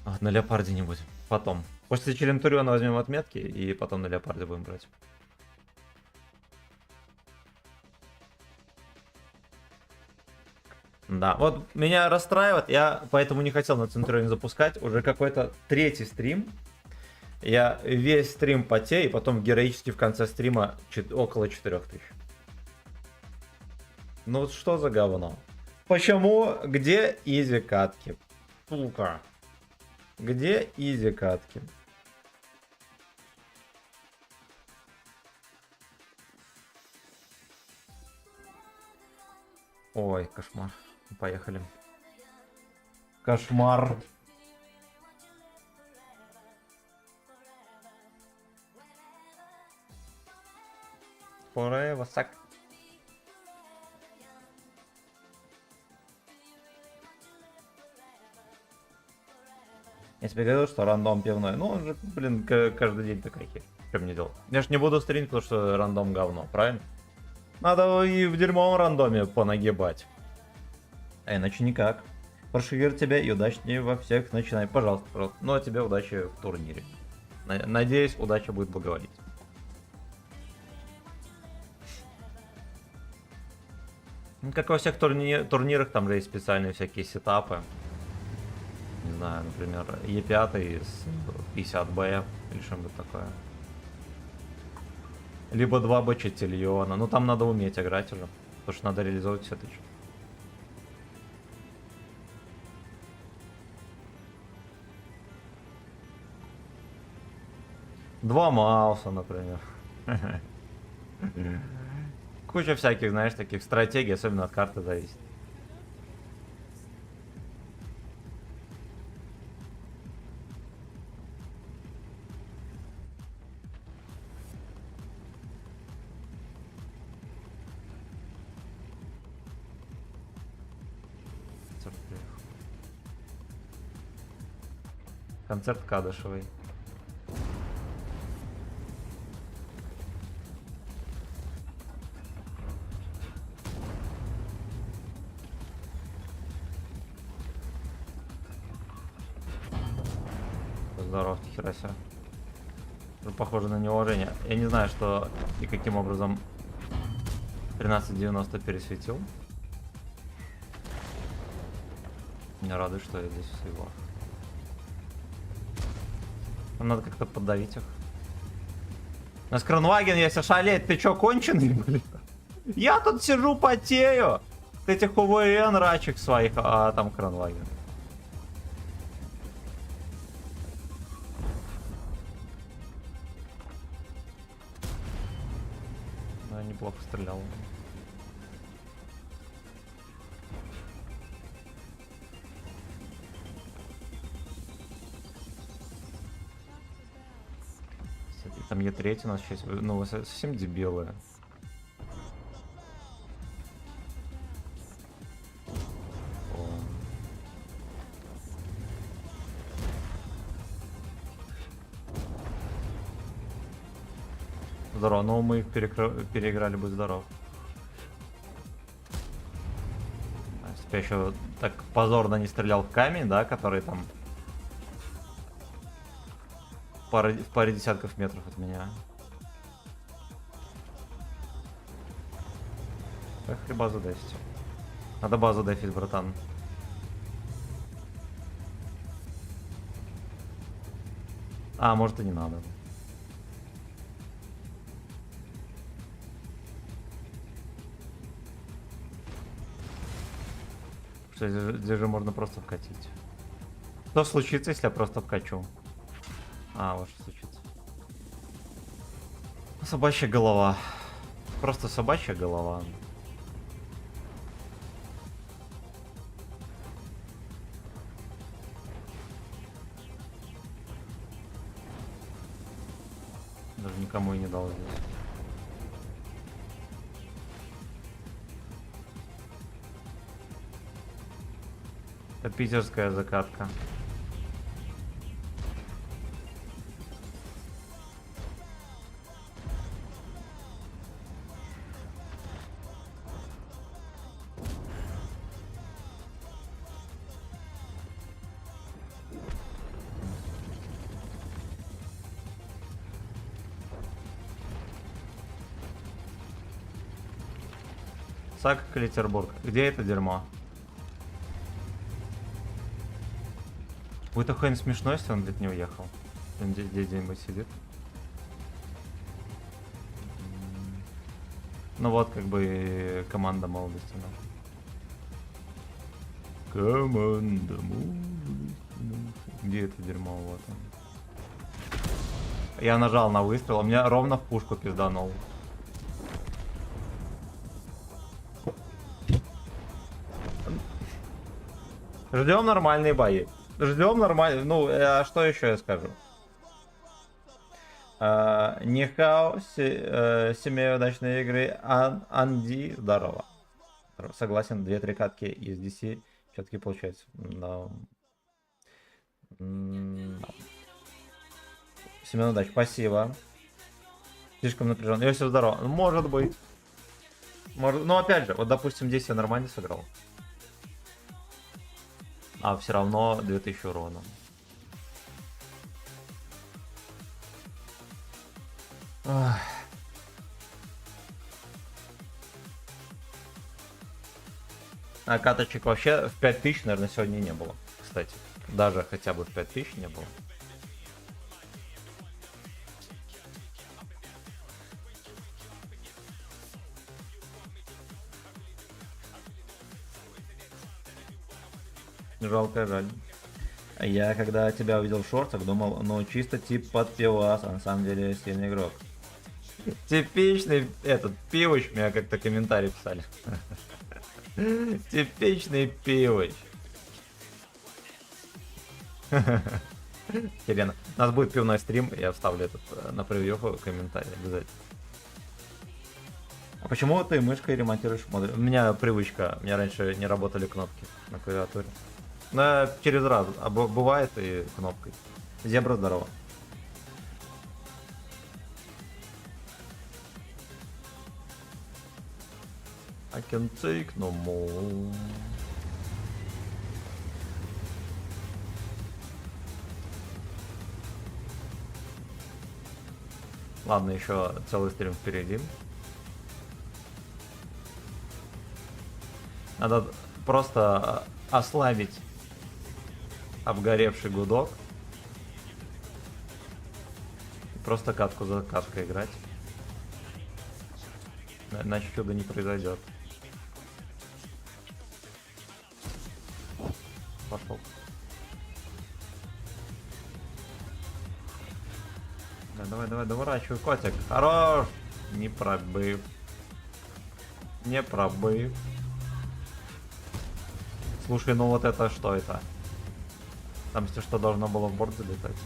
А, на Леопарде не будем. Потом. После Челентуриона возьмем отметки и потом на Леопарде будем брать. Да, вот меня расстраивает, я поэтому не хотел на Центурионе запускать. Уже какой-то третий стрим. Я весь стрим потею, и потом героически в конце стрима около 4000. Ну вот что за говно? Почему? Где изи катки? Сука. Где изи катки? Ой, кошмар. Поехали. Кошмар. Forever suck. Я тебе говорил, что рандом пивной. Ну, он же, блин, каждый день такая херь. Что мне делать? Я ж не буду стримить, потому что рандом говно, правильно? Надо и в дерьмовом рандоме понагибать. А иначе никак. Прошу верить тебя и удачнее во всех начинай. Пожалуйста, пожалуйста. Ну, а тебе удачи в турнире. Надеюсь, удача будет благоволить. Ну, как во всех турнирах, там же есть специальные всякие сетапы. Не знаю, например, Е5 с 50Б или что-нибудь такое. Либо 2 Б-4. Ну, там надо уметь играть уже. Потому что надо реализовывать все это. 2 Мауса, например. Куча всяких, знаешь, таких стратегий, особенно от карты зависит. Концерт приехал. Концерт Кадышевой. Здорово, хера себе. Похоже на неуважение. Я не знаю, что и каким образом 1390 пересветил. Меня радует, что я здесь в сейвах. Нам надо как-то поддавить их. У нас Кронваген есть, ошалеть. Ты чё, конченый, блин? Я тут сижу, потею. С этих УВН рачек своих, а там Кронваген. Да, неплохо стрелял. Кстати, там Е3 у нас сейчас, ну, вы совсем дебилы. О. Здорово, но мы их переиграли, будь здоров. Если бы я еще так позорно не стрелял в камень, да, который там в паре десятков метров от меня. Эх, и базу дефить. Надо базу дефить, братан. А, может и не надо. Что здесь же можно просто вкатить. Что случится, если я просто вкачу? А, вот что случится. Собачья голова. Просто собачья голова. Даже никому и не дал здесь. Это питерская закатка. Санкт-Петербург. Где это дерьмо? Будет такой смешной, если он где-то не уехал. Он здесь где-нибудь сидит. Ну вот, как бы команда молодости. Да. Команда молодости. Где это дерьмо? Вот он. Я нажал на выстрел, а меня ровно в пушку пизданул. Ждем нормальные бои. Ждем нормально. Ну, а что еще я скажу? Нихао, семья удачной игры. Анди, здорово. Согласен, 2-3 катки из DC все-таки получается. Но... Семен удач, спасибо. Слишком напряжен. Йосиф, здорово. Может быть. Может... Ну, опять же, вот, допустим, здесь я нормально сыграл. А все равно 2000 урона. Ах. А каточек вообще в 5000, наверное, сегодня не было. Кстати, даже хотя бы в 5000 не было. Жалко, жаль. Я когда тебя увидел в шортах, думал, ну чисто тип под пивас, а на самом деле сильный игрок. Типичный этот пивоч, меня как-то комментарий писали. Типичный пивоч. Хелена. У нас будет пивной стрим, я вставлю этот на превьюху комментарий обязательно. А почему ты мышкой ремонтируешь моды? У меня привычка, у меня раньше не работали кнопки на клавиатуре. Но я через раз, а бывает и кнопкой. Зебра, здорово. I can take no more. Ладно, еще целый стрим впереди. Надо просто ослабить обгоревший гудок. Просто катку за каткой играть. Иначе чудо не произойдет. Пошел. Давай, давай, доворачивай, котик. Хорош! Не пробыв. Не пробыв. Слушай, ну вот это что это? Там все что должно было в борт залетать.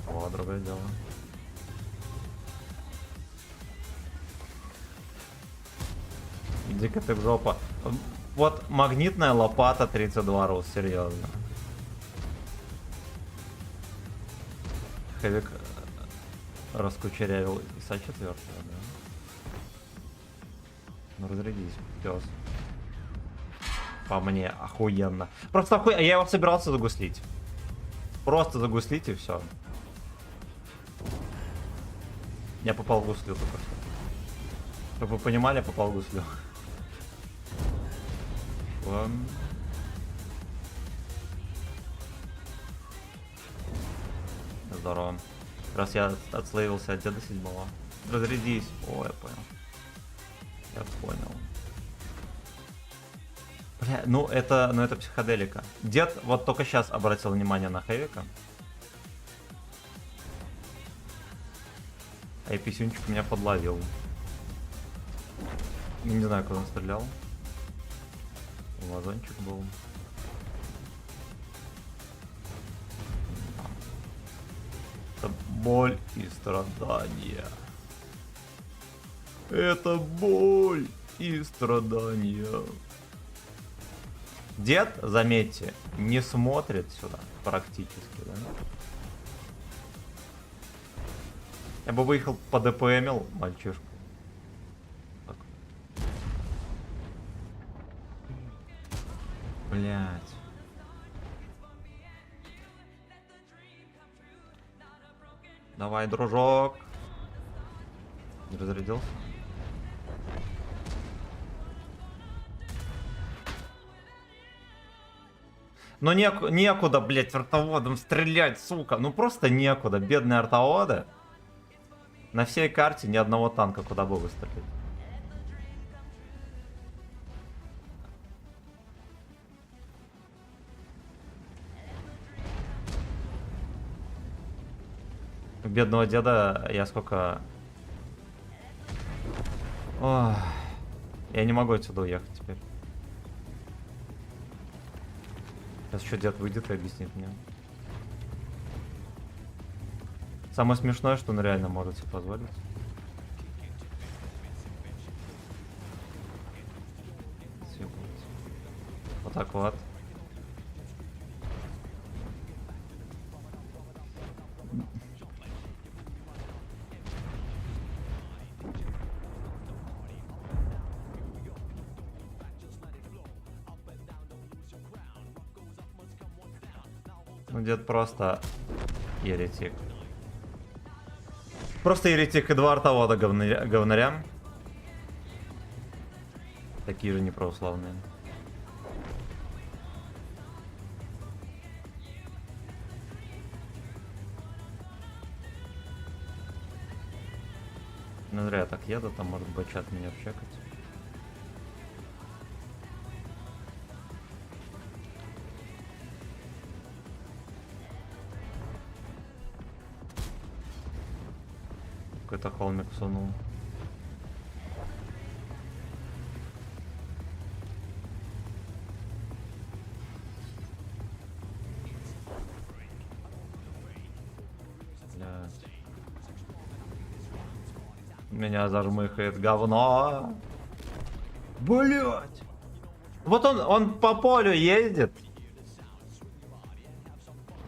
О, другое дело. Иди-ка ты в жопу. Вот магнитная лопата 32 рус, серьезно. Хэвик раскучерявил ИСа 4, да? Ну разрядись, пес. По мне, охуенно. Просто охуенно. Я его собирался загуслить. Просто загуслить и все. Я попал в гуслю только что. Чтобы вы понимали, я попал в гуслю. Здорово. Раз я отслоился от деда 7-го. Разрядись. О, я понял. Я понял. Бля, ну это психоделика. Дед вот только сейчас обратил внимание на Хэвика. А и писюнчик меня подловил. Я не знаю, куда он стрелял. Вазончик был. Это боль и страдания. Это боль и страдания. Дед, заметьте, не смотрит сюда практически, да? Я бы выехал по ДПМил мальчишку. Так. Блять. Давай, дружок. Не разрядился? Но некуда, блять, артоводом стрелять, сука. Ну просто некуда, бедные артоводы. На всей карте ни одного танка, куда бы выстрелить. У бедного деда я сколько... Ох, я не могу отсюда уехать теперь. Сейчас еще дед выйдет и объяснит мне. Самое смешное, что он реально может себе позволить. Вот так вот. Ну, дед просто еретик. Просто еретик и два артовода говнаря. Такие же неправославные. Ну зря я так еду, там может быть чат меня вчекать. какой-то холмик сунул. Блядь. Меня зажмыхает говно. Блять. Вот он по полю ездит.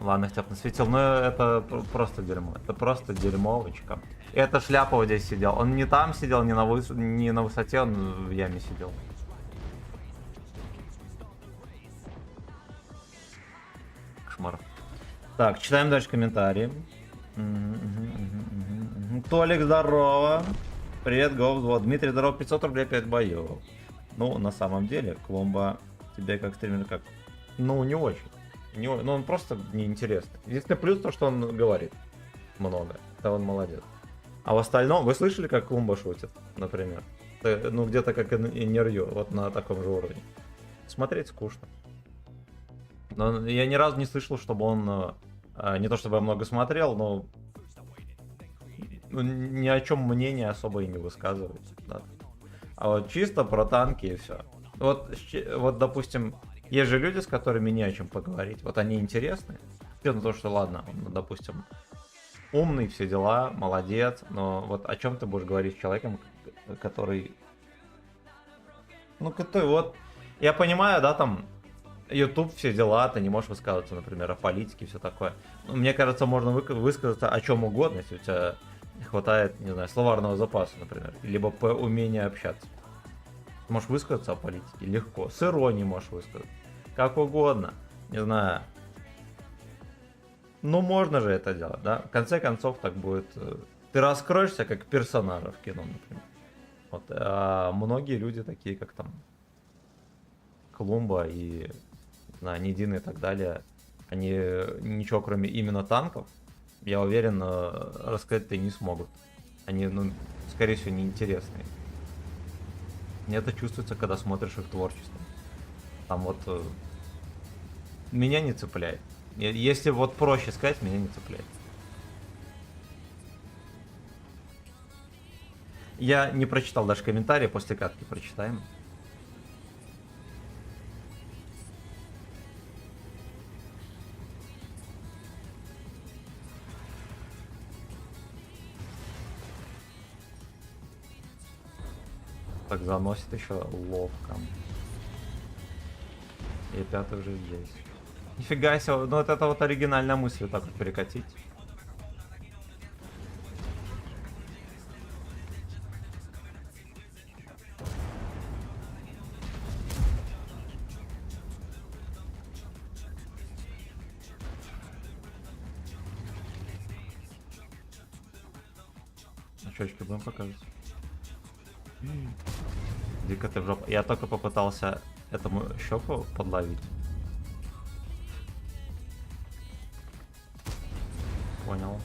Ладно, хотя бы насветил, но это просто дерьмо. Это просто дерьмовочка. И эта шляпа вот здесь сидел. Он не там сидел, не на высоте, он в яме сидел. Кошмар. Так, читаем дальше комментарии. Толик, здорово. Привет, Говзвод. Дмитрий, здорово, 500 рублей, 5 боев. Ну, на самом деле, Кломба тебе как стример как... Ну, не очень. Ну, он просто неинтересный. Единственный плюс то, что он говорит много. Да, он молодец. А в остальном, вы слышали, как Клумба шутит, например? Ну, где-то как и Нерью, вот на таком же уровне. Смотреть скучно. Но я ни разу не слышал, чтобы он... Не то чтобы я много смотрел, но... Ни о чем мнение особо и не высказывает. Да. А вот чисто про танки и все. Вот, допустим, есть же люди, с которыми не о чем поговорить. Вот они интересны. Ну, то, что ладно, он, допустим, умный, все дела, молодец. Но вот о чем ты будешь говорить с человеком, который... Ну, который вот... Я понимаю, да, там... YouTube, все дела, ты не можешь высказываться, например, о политике и все такое. Но мне кажется, можно высказаться о чем угодно, если у тебя не хватает, не знаю, словарного запаса, например, либо по умению общаться. Ты можешь высказаться о политике легко, с иронией можешь высказать, как угодно, не знаю. Ну, можно же это делать, да? В конце концов, так будет... Ты раскроешься как персонажа в кино, например. Вот, а многие люди такие, как там Клумба и... на Нидин и так далее, они ничего кроме именно танков, я уверен, рассказать-то и не смогут. Они, ну, скорее всего, неинтересные. Мне это чувствуется, когда смотришь их творчество. Там вот... Меня не цепляет. Если вот проще сказать, меня не цепляет. Я не прочитал даже комментарии, после катки прочитаем. Так заносит еще ловко. И пятый уже здесь. Нифига себе, ну вот это вот оригинальная мысль, так вот перекатить. Очечки будем показывать. Дико ты в жопу. Я только попытался этому щеку подловить. Понял.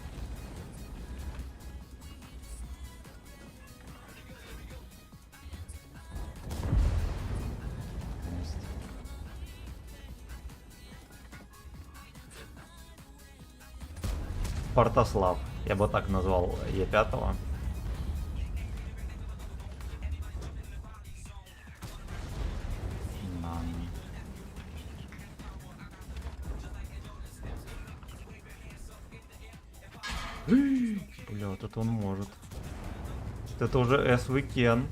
Спартослав. Я бы так назвал Е5. Бля, вот это он может. Это уже СВКен.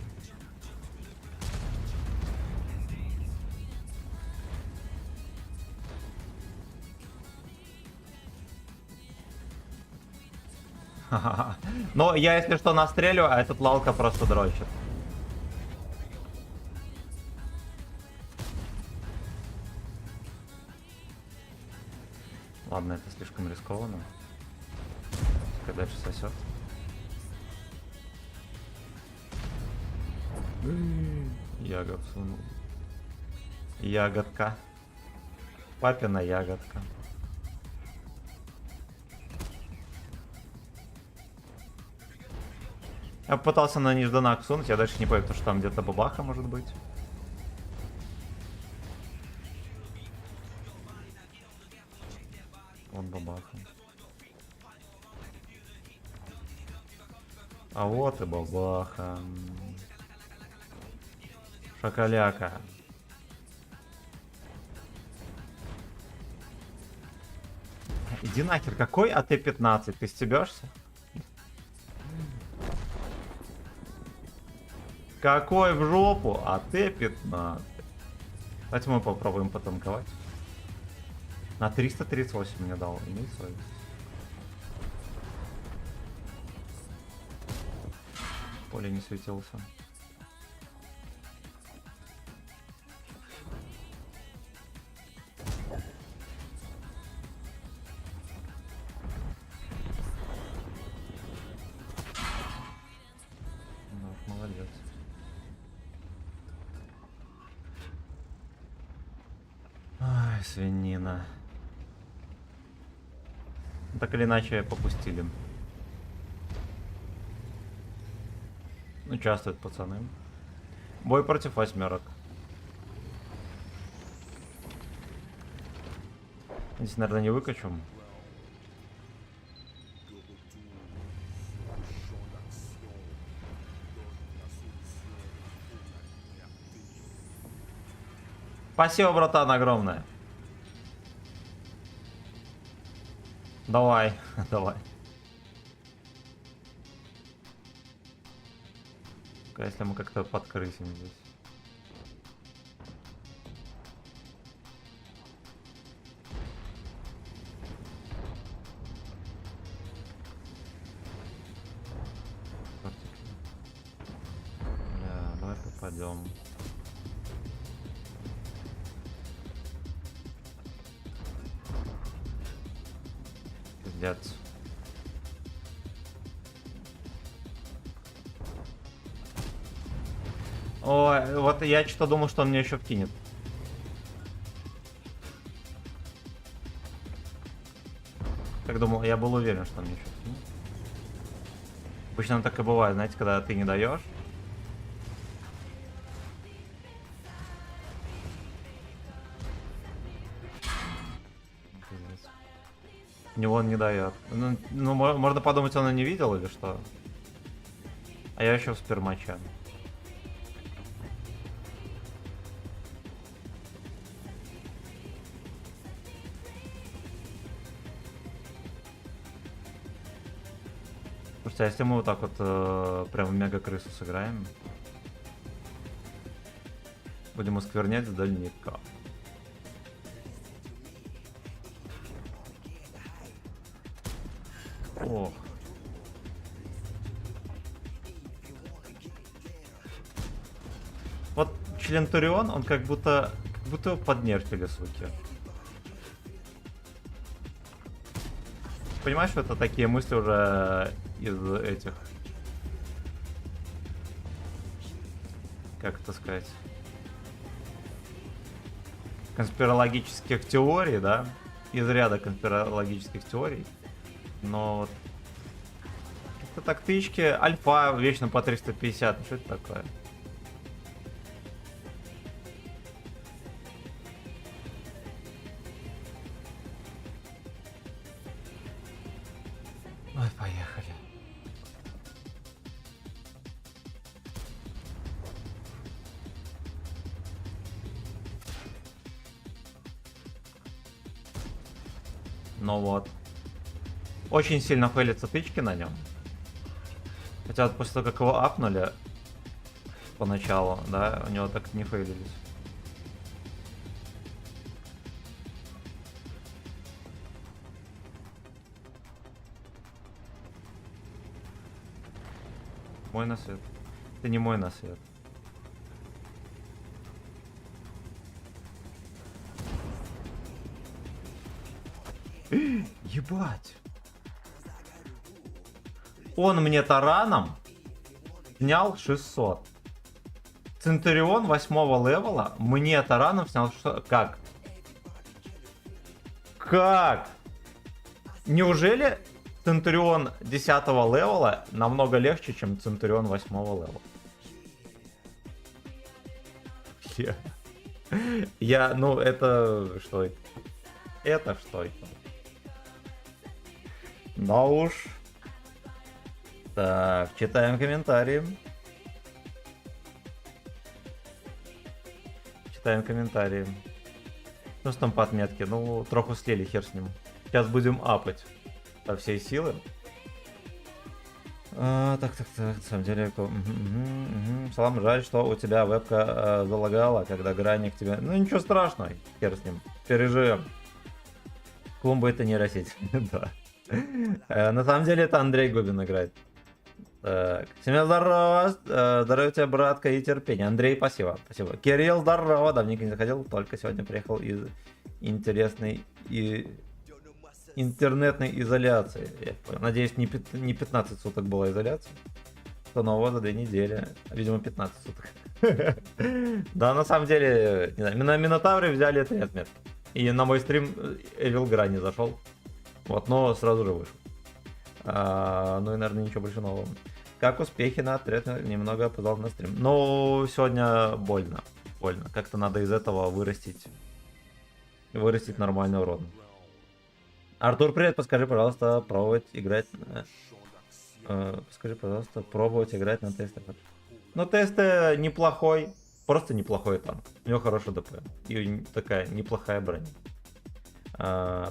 Но я, если что, настрелю, а этот лалка просто дрочит. Ладно, это слишком рискованно. Пускай дальше сосет. Ягод сунул. Ягодка. Папина ягодка. Я попытался на нежданак сунуть, я дальше не понял, потому что там где-то бабаха может быть. Вон бабаха. А вот и бабаха. Шоколяка. Иди нахер, какой АТ-15? Ты стебешься? Какой в жопу АТ-15? Давайте мы попробуем потанковать. На 338 мне дал. Имей совесть. Поле не светился. Ну, молодец. Ай, свинина. Так или иначе попустили. Участвуют пацаны. Бой против восьмерок. Здесь, наверное, не выкачу. Спасибо, братан, огромное. Давай, давай. Если мы как-то подкрысим здесь. Бля, давай попадем. Пиздец. Ой, вот я что-то думал, что он мне еще вкинет. Как думал, я был уверен, что он мне еще вкинет. Обычно так и бывает, знаете, когда ты не даешь. У него он не дает. Ну, можно подумать, он и не видел или что. А я еще в спермаче. Слушайте, а если мы вот так вот прям мега-крысу сыграем? Будем осквернять с дальника. Ох. Вот член Турион, он как будто его поднерфили, суки. Понимаешь, что это такие мысли уже из этих... Как это сказать? Конспирологических теорий, да? Из ряда конспирологических теорий. Но вот... Это тактички. Альфа вечно по 350. Что это такое? Ой, поехали. Ну вот. Очень сильно фейлятся тычки на нем. Хотя вот после того, как его апнули поначалу, да, у него так не фейлились. Мой на свет. Это не мой на свет. Ебать. Он мне тараном снял 600. Центурион 8 левела мне тараном снял 600. Как? Как? Неужели Центурион 10 левела намного легче, чем Центурион 8 левела? Я, ну, это что? Это что? Да уж. Так, читаем комментарии. Читаем комментарии. Ну, что там по отметке? Ну, троху слили, хер с ним. Сейчас будем апать со всей силы. Так, на самом деле, Салам, жаль, что у тебя вебка залагала, когда граник тебе... Ну, ничего страшного, хер с ним, переживем. Клумба это нейросеть, да. На самом деле, это Андрей Губин играет. Так, всем здорово, здоровья тебе, братка, и терпения. Андрей, спасибо, спасибо. Кирилл, здорово, давненько не заходил, только сегодня приехал из интересной и... интернетной изоляции. Я понял. Надеюсь, не 15 суток была изоляция. До Нового за 2 недели. Видимо, 15 суток. Да, на самом деле, не знаю, на Минотавре взяли 3 отметки. И на мой стрим Evil Granny зашел. Вот, но сразу же вышел. Ну и, наверное, ничего больше нового. Как успехи на отряд? Немного опоздал на стрим. Но сегодня больно. Больно. Как-то надо из этого вырастить нормальный урон. Артур, привет, подскажи, пожалуйста, пробовать играть на тестах. Ну, тесты неплохой, просто неплохой танк. У него хороший ДП и такая неплохая броня.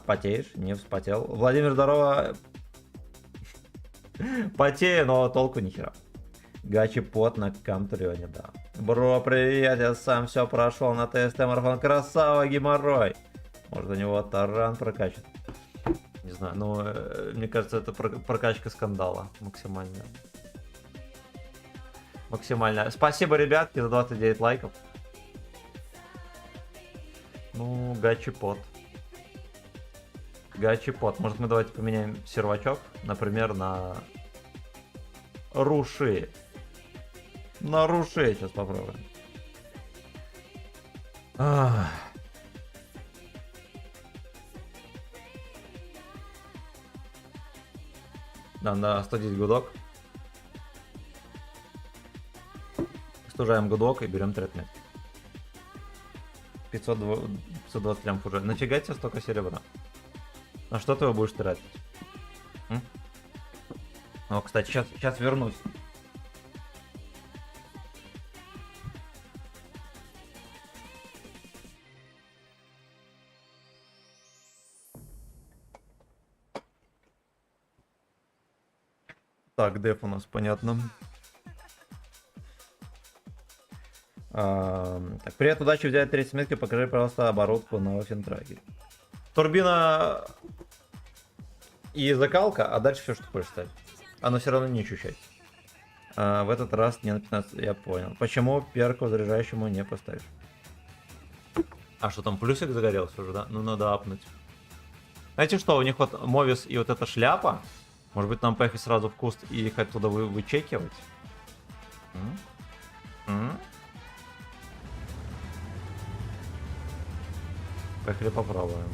Потеешь? Не вспотел. Владимир, здорово. Потею, но толку ни хера. Гачи пот на Камтурионе, да. Бро, привет, я сам все прошел на ТСТ марафон. Красава, геморрой. Может, у него таран прокачан. Не знаю, но мне кажется, это прокачка скандала максимальная. Максимальная. Спасибо, ребятки, за 29 лайков. Ну, гачи-пот. Гачи-пот. Может, мы давайте поменяем сервачок, например, на Руши. На Руши сейчас попробуем. Да, на 110 гудок. Стужаем гудок и берем третмет. 520 лямов уже. Нафига тебе столько серебра? На что ты его будешь тратить? О, кстати, сейчас вернусь. Так, деф у нас, понятно. Так, привет, удачи взять 30 метки, покажи, пожалуйста, оборудку на финтрагере. Турбина и закалка, а дальше все, что хочешь ставить. Оно все равно не ощущать. В этот раз не на 15, я понял. Почему перку заряжающему не поставишь? А что там, плюсик загорелся уже, да? Ну, надо апнуть. Знаете что, у них вот Мовис и вот эта шляпа. Может быть, нам поехать сразу в куст и их оттуда вычекивать? Поехали попробуем.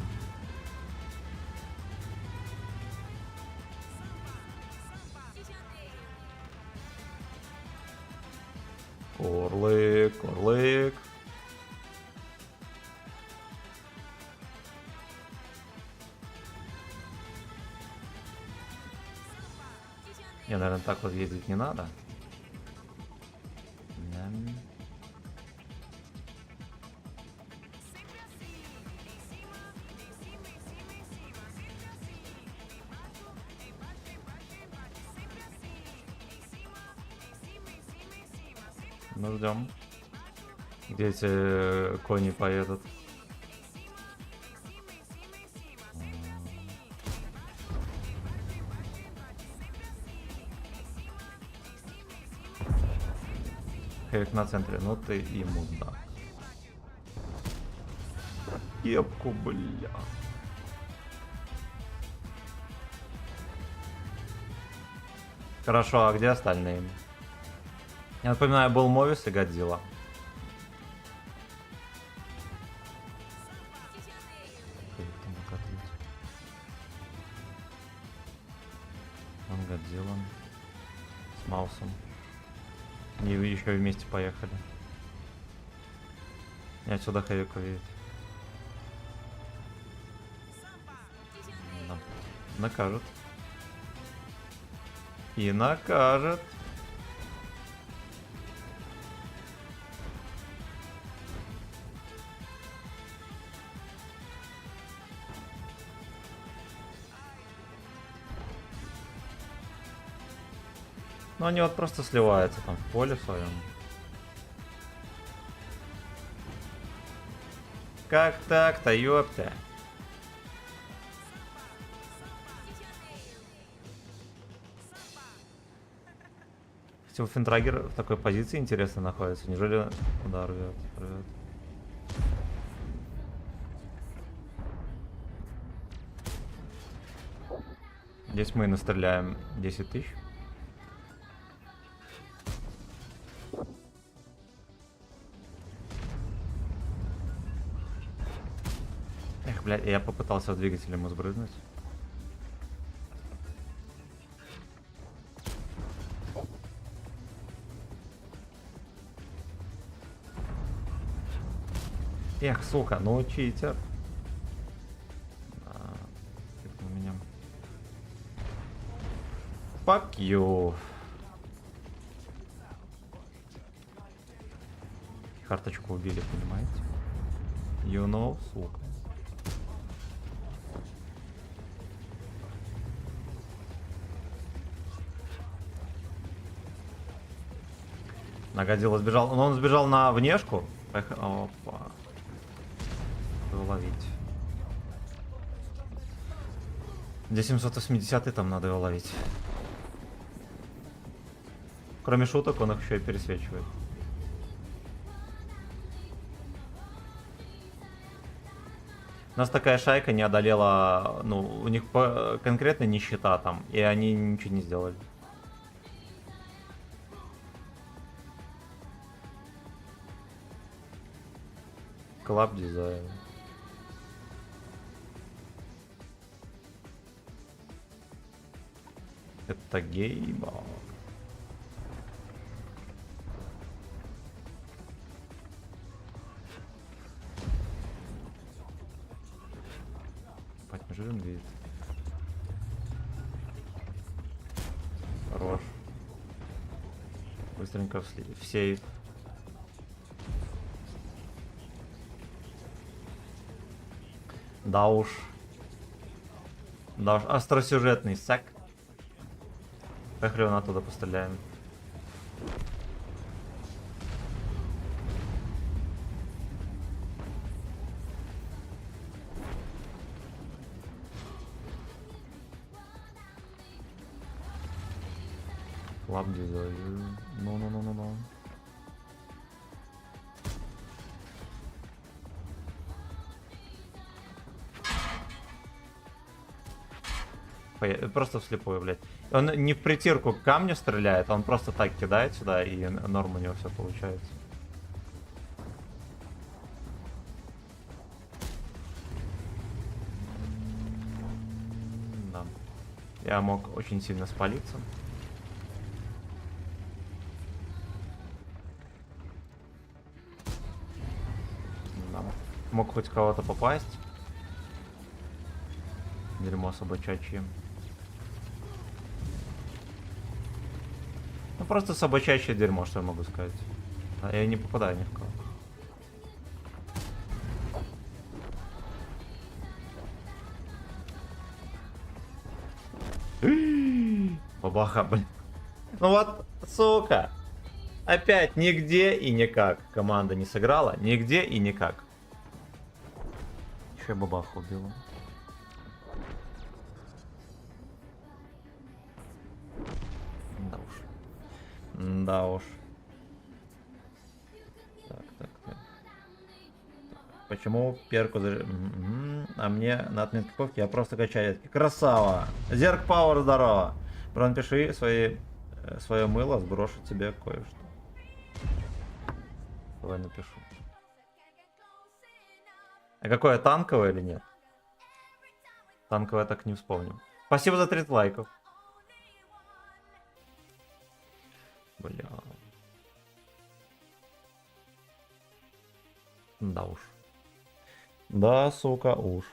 Курлык, курлык. Не, наверное, так вот ездить не надо. Ну, ждем. Где эти кони поедут? Хевик на центре, ну ты и мудак. Кепку, бля. Хорошо, а где остальные? Я напоминаю, был Мовис и Годзилла. Он Годзилла с Маусом. И еще вместе поехали. И отсюда Хэвик увидит. Да. Накажут. И накажет. Ну они вот просто сливаются там в поле своем. Как так-то, ёпта? Кстати, Фентрагер в такой позиции интересно находится. Неужели куда рвет? Здесь мы настреляем 10 тысяч. Эх, блядь, я попытался в двигатель ему сбрызнуть. Эх, сука, ну читер. На меня. Fuck you. Карточку убили, понимаете? You know, сука. Нагодило, сбежал. Но он сбежал на внешку. Опа. Ловить. Где 780 там надо его ловить. Кроме шуток, он их еще и пересвечивает. У нас такая шайка не одолела, ну, у них конкретно нищета там, и они ничего не сделали. Клаб дизайн. Это гейбал. Жирен вид. Хорош. Быстренько в сейф. Да уж. Да уж. Остросюжетный сак. Поехали вон оттуда постреляем. Лап дизайн. Ну. Просто вслепую, блядь. Он не в притирку к камню стреляет, он просто так кидает сюда, и норм у него все получается. Да. Я мог очень сильно спалиться. Да. Мог хоть кого-то попасть. Дерьмо собачачье. Ну просто собачачье дерьмо, что я могу сказать. А я не попадаю ни в кого. Бабаха, блин. Ну вот, сука. Опять нигде и никак. Команда не сыграла. Нигде и никак. Еще бабаху убила. Да уж. Да уж. Так. Почему перку а мне на отметке ковки я просто качаю. Красава! Зерк Пауэр, здорово! Брон, пиши свое мыло, сброшу тебе кое-что. Давай напишу. А какое, танковое или нет? Танковое так не вспомню. Спасибо за 30 лайков. Бля. Да уж. Да, сука, уж.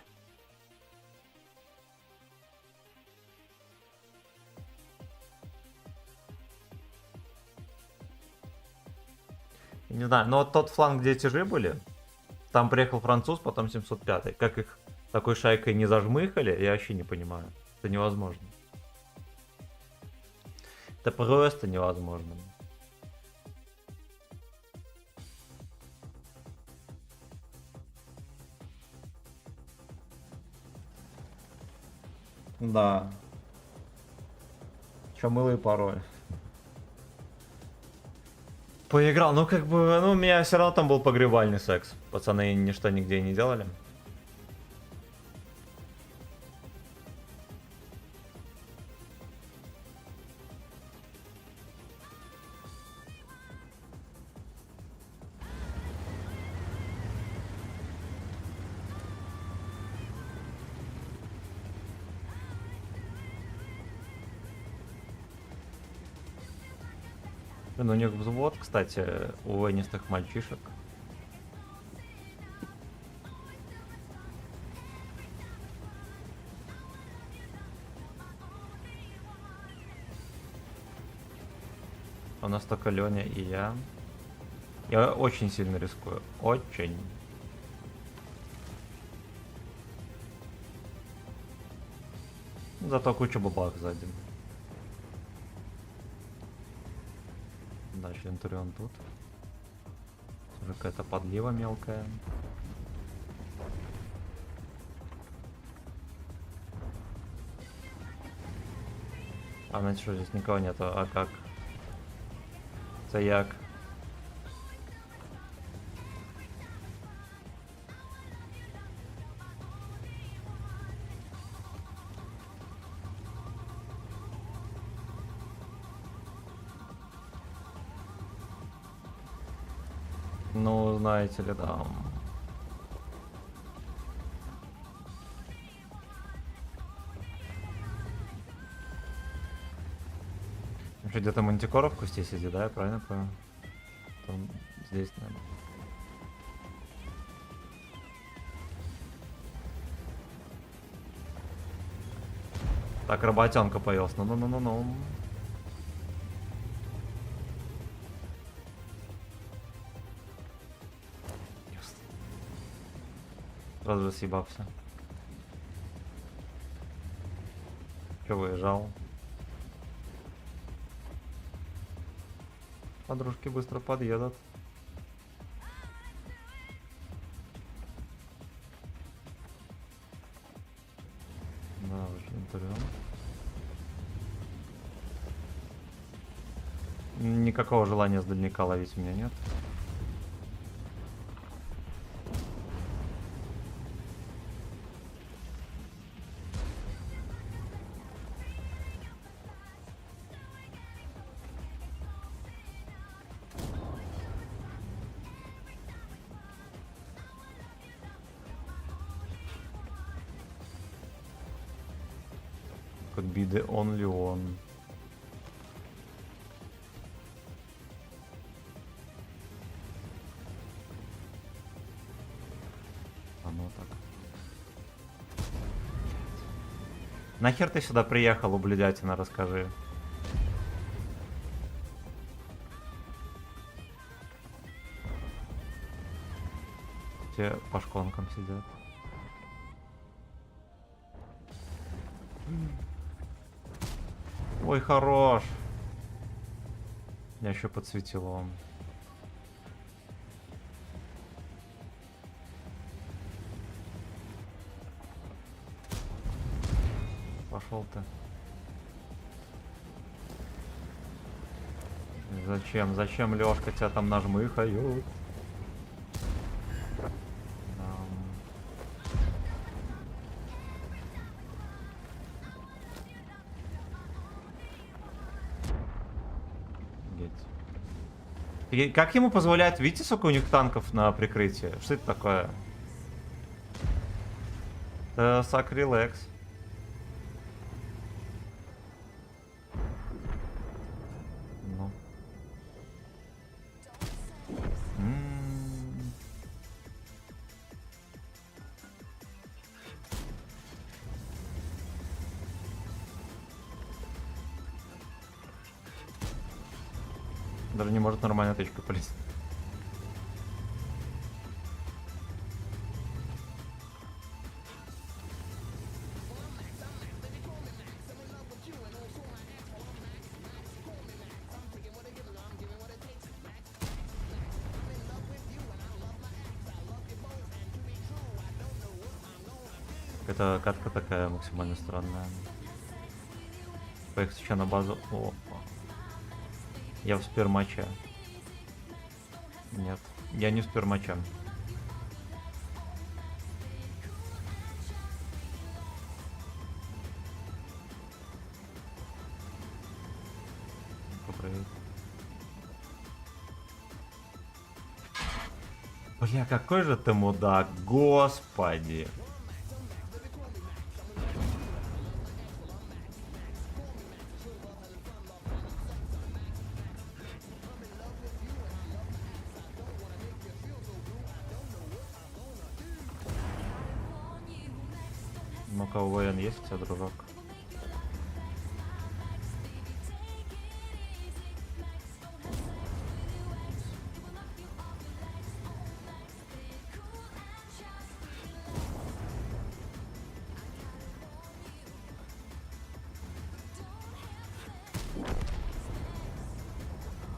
Не знаю, но вот тот фланг, где тяжи были, там приехал француз, потом 705. Как их такой шайкой не зажмыхали, я вообще не понимаю. Это невозможно. Это просто невозможно. Да. Чё, мылый пароль. Поиграл, ну как бы, ну у меня все равно там был погребальный секс. Пацаны ничто нигде не делали. Блин, у них взвод, кстати, у венистых мальчишек. У нас только Леня и я. Я очень сильно рискую. Очень. Зато куча бабах сзади. Дальше Интурион тут. Уже какая-то подлива мелкая. А значит, что здесь никого нету, а как? Це як? Ну, знаете ли, да. Еще где-то Мантикора в кусте сидит, да, я правильно понял? Там здесь, наверное. Так, работенка появилась. Ну-ну-ну-ну-ну. Сразу же съебался. Че выезжал? Подружки быстро подъедут. Да, очень Интурион. Никакого желания с дальника ловить у меня нет. Could be the only one. А ну так. Нахер ты сюда приехал, ублюдятина, расскажи. Те по шконкам сидят. Ой, хорош. Я еще подсветил он. Пошел ты. Зачем? Зачем, Лёшка, тебя там нажмыхают? И как ему позволяет, видите, сколько у них танков на прикрытии? Что это такое? Это Сакрилекс. Ну. Даже не может нормально тычкой полезть. Эта катка такая максимально странная. Поехать еще на базу. Опа. Я в спермаче. Нет, я не в спермаче. Бля, какой же ты мудак, господи. Ну-ка, УВН есть у тебя, дружок?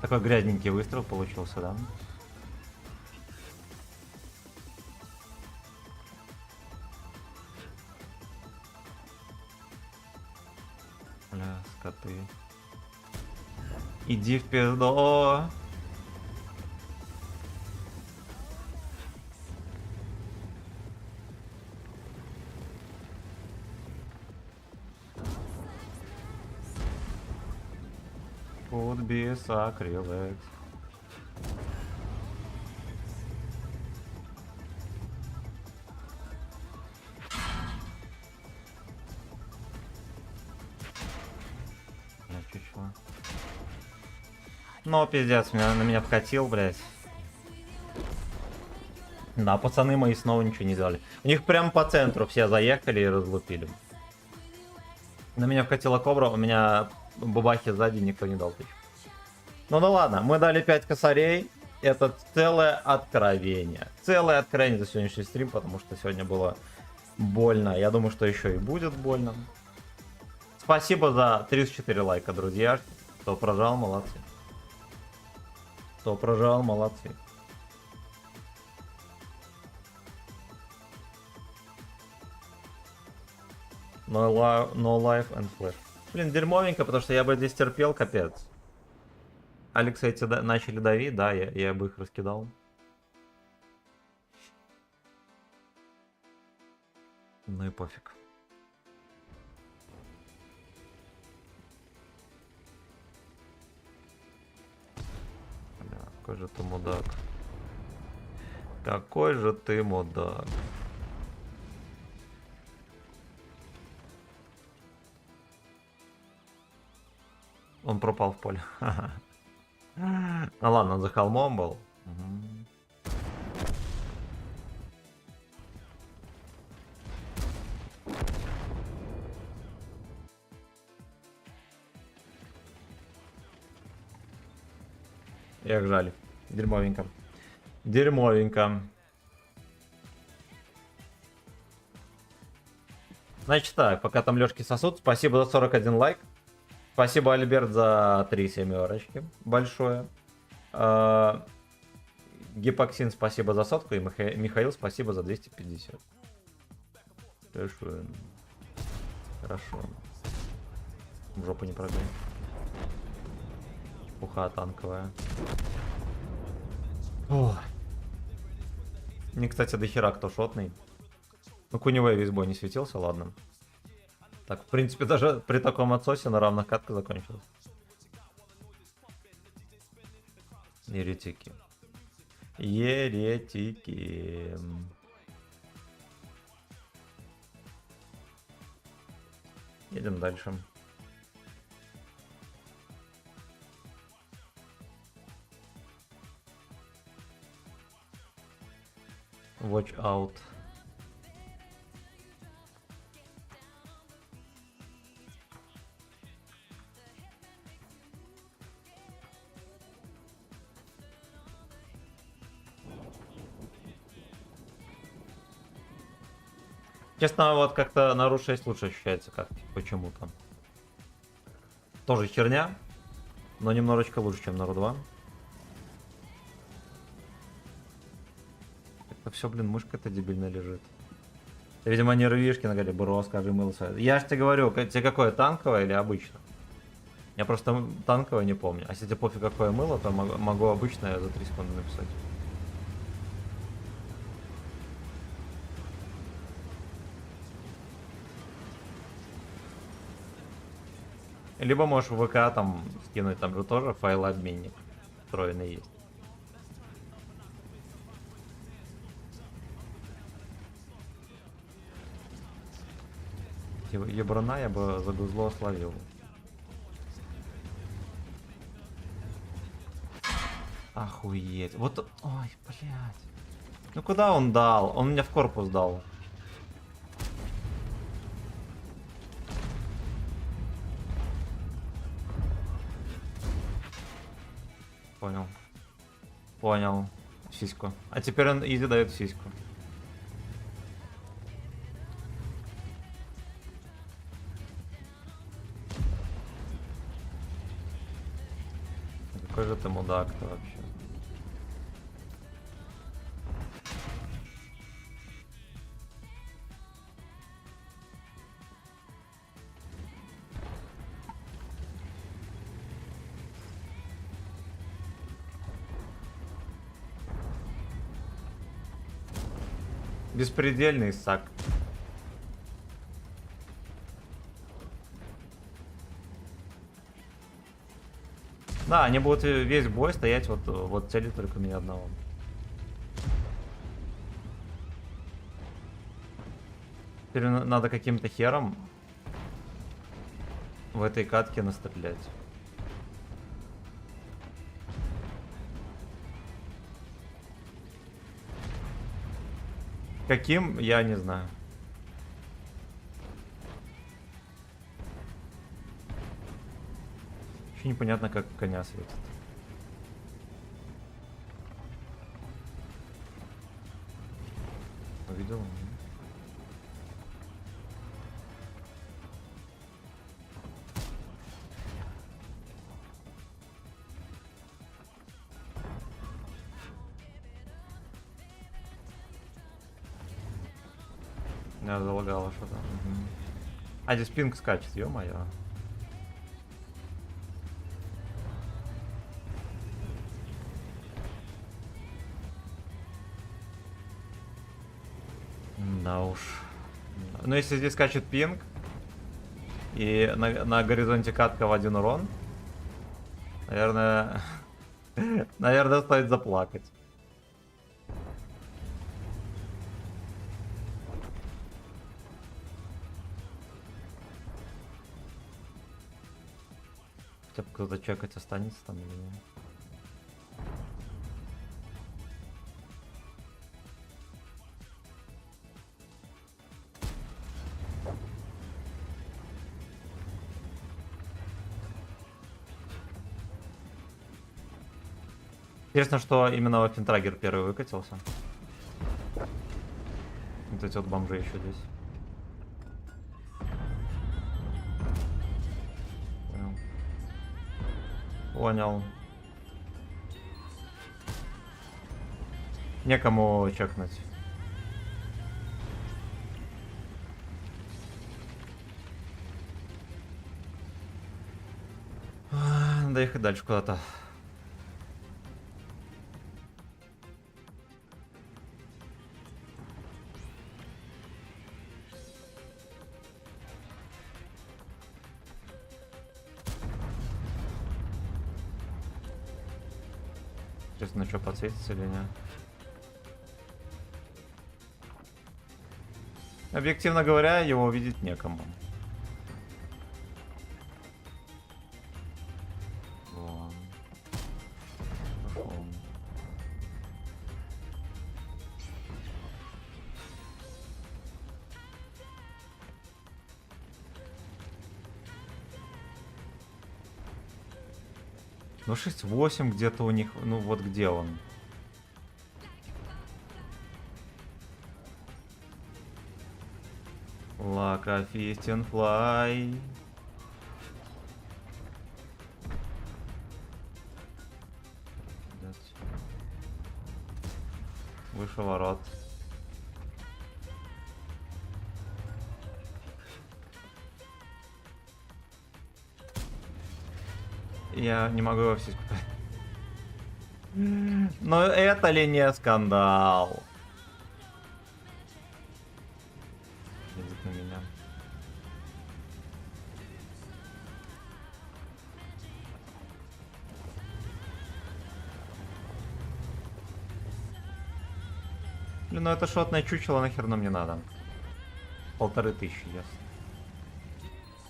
Такой грязненький выстрел получился, да? Бля, скоты. Иди в пизду. Would be sacrilege. Ну, пиздец, на меня вкатил, блядь. Да, пацаны мои снова ничего не сделали. У них прям по центру все заехали и разлупили. На меня вкатила кобра, у меня бабахи сзади никто не дал тысячу. Ну да ладно, мы дали 5 косарей. Это целое откровение. Целое откровение за сегодняшний стрим, потому что сегодня было больно. Я думаю, что еще и будет больно. Спасибо за 34 лайка, друзья. Кто прожал, молодцы. Кто прожал, молодцы. No life and flash. Блин, дерьмовенько, потому что я бы здесь терпел, капец. Алекса эти начали давить, да, я бы их раскидал. Ну и пофиг. Бля, какой же ты мудак. Какой же ты мудак. Он пропал в поле. Ну ладно, он за холмом был. Эх, жаль. Дерьмовенько. Дерьмовенько. Значит так, пока там Лёшки сосут, спасибо за 41 лайк. Спасибо, Альберт, за 3 семерочки. Большое. Гипоксин, спасибо за сотку. И Михаил, спасибо за 250. Хорошо. Хорошо. В жопу не прыгай. Пуха танковая. О. Не, кстати, дохера кто шотный. Ну, Куневой весь бой не светился, ладно. Так, в принципе, даже при таком отсосе на равных катка закончилась. Еретики. Еретики. Едем дальше. Watch out. Честно, вот как-то на Ру 6 лучше ощущается как почему-то. Тоже херня, но немножечко лучше, чем на Ру 2. Это все, блин, мышка-то дебильно лежит. Видимо, нервишки нагали, бро, скажи мыло свое. Я же тебе говорю, тебе какое, танковое или обычное? Я просто танковое не помню. А если тебе пофиг какое мыло, то могу обычное за 3 секунды написать. Либо можешь в ВК там скинуть, там же тоже файлообменник встроенный есть. Ебрана я бы за гузло словил. Охуеть. Вот, ой, блядь. Ну куда он дал? Он меня в корпус дал. Понял. Понял. Сиську. А теперь он изи дает сиську. Какой же ты мудак-то вообще? Беспредельный сак. Да, они будут весь бой стоять вот цели только меня одного. Теперь надо каким-то хером в этой катке настрелять. Каким, я не знаю. Еще непонятно, как коня светит. Увидел? Я залагало что-то. Угу. А здесь пинг скачет, ё-моё. Да уж. Но если здесь скачет пинг и на горизонте катка в 1 урон, наверное, наверное, стоит заплакать. Хотя бы кто-то чекать останется там или нет. Интересно, что именно Ваффентрагер первый выкатился. Вот эти вот бомжи еще здесь. Понял. Некому чекнуть. Надо ехать дальше куда-то. Интересно, что подсветится или нет. Объективно говоря, его увидеть некому. Вон. Пошел. Ну 6-8 где-то у них, ну вот где он? Лака Фистин Флай. Выше ворот. Я не могу его все купить. Но это ли не скандал? Едет на меня. Блин, ну это шотное чучело, нахер нам не надо. 1500, ясно.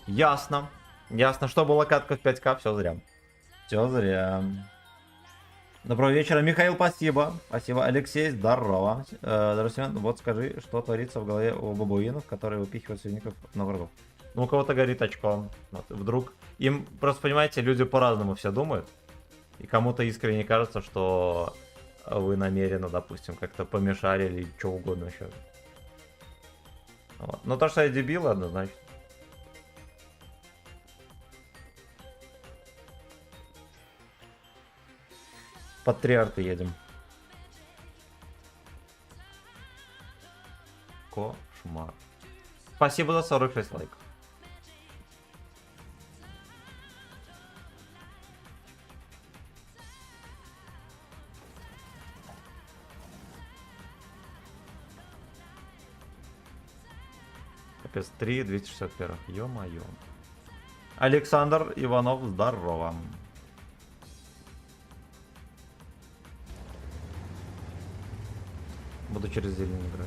Ясно. Ясно, что была катка в 5К, все зря. Все зря. Доброго вечера, Михаил, спасибо. Спасибо, Алексей, здорово. Здравствуйте, вот скажи, что творится в голове у бабуинов, которые выпихивают союзников на врагов. Ну, у кого-то горит очко. Вот, вдруг. Им, просто понимаете, люди по-разному все думают. И кому-то искренне кажется, что вы намеренно, допустим, как-то помешали или что угодно еще. Вот. Но то, что я дебил, однозначно. Под 3 арты едем. Кошмар. Спасибо за 46 лайков. Капец, 3, 261. Ё-моё. Александр Иванов, здорово. Буду через зелень играть.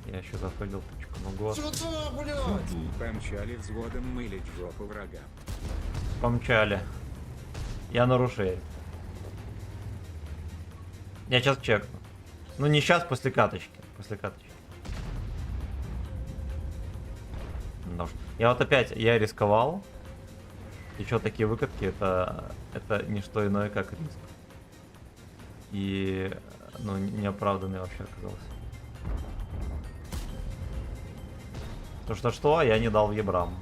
Я еще заходил точку. Ну господи. Помчали взводом мылить жопу врага. Помчали. Я нарушил. Я сейчас чекну. Ну не сейчас, после каточки. После каточки. Ну, я вот опять, я рисковал. И что, такие выкатки, это не что иное, как риск. И, ну, неоправданный вообще оказался. То что, я не дал ебрам.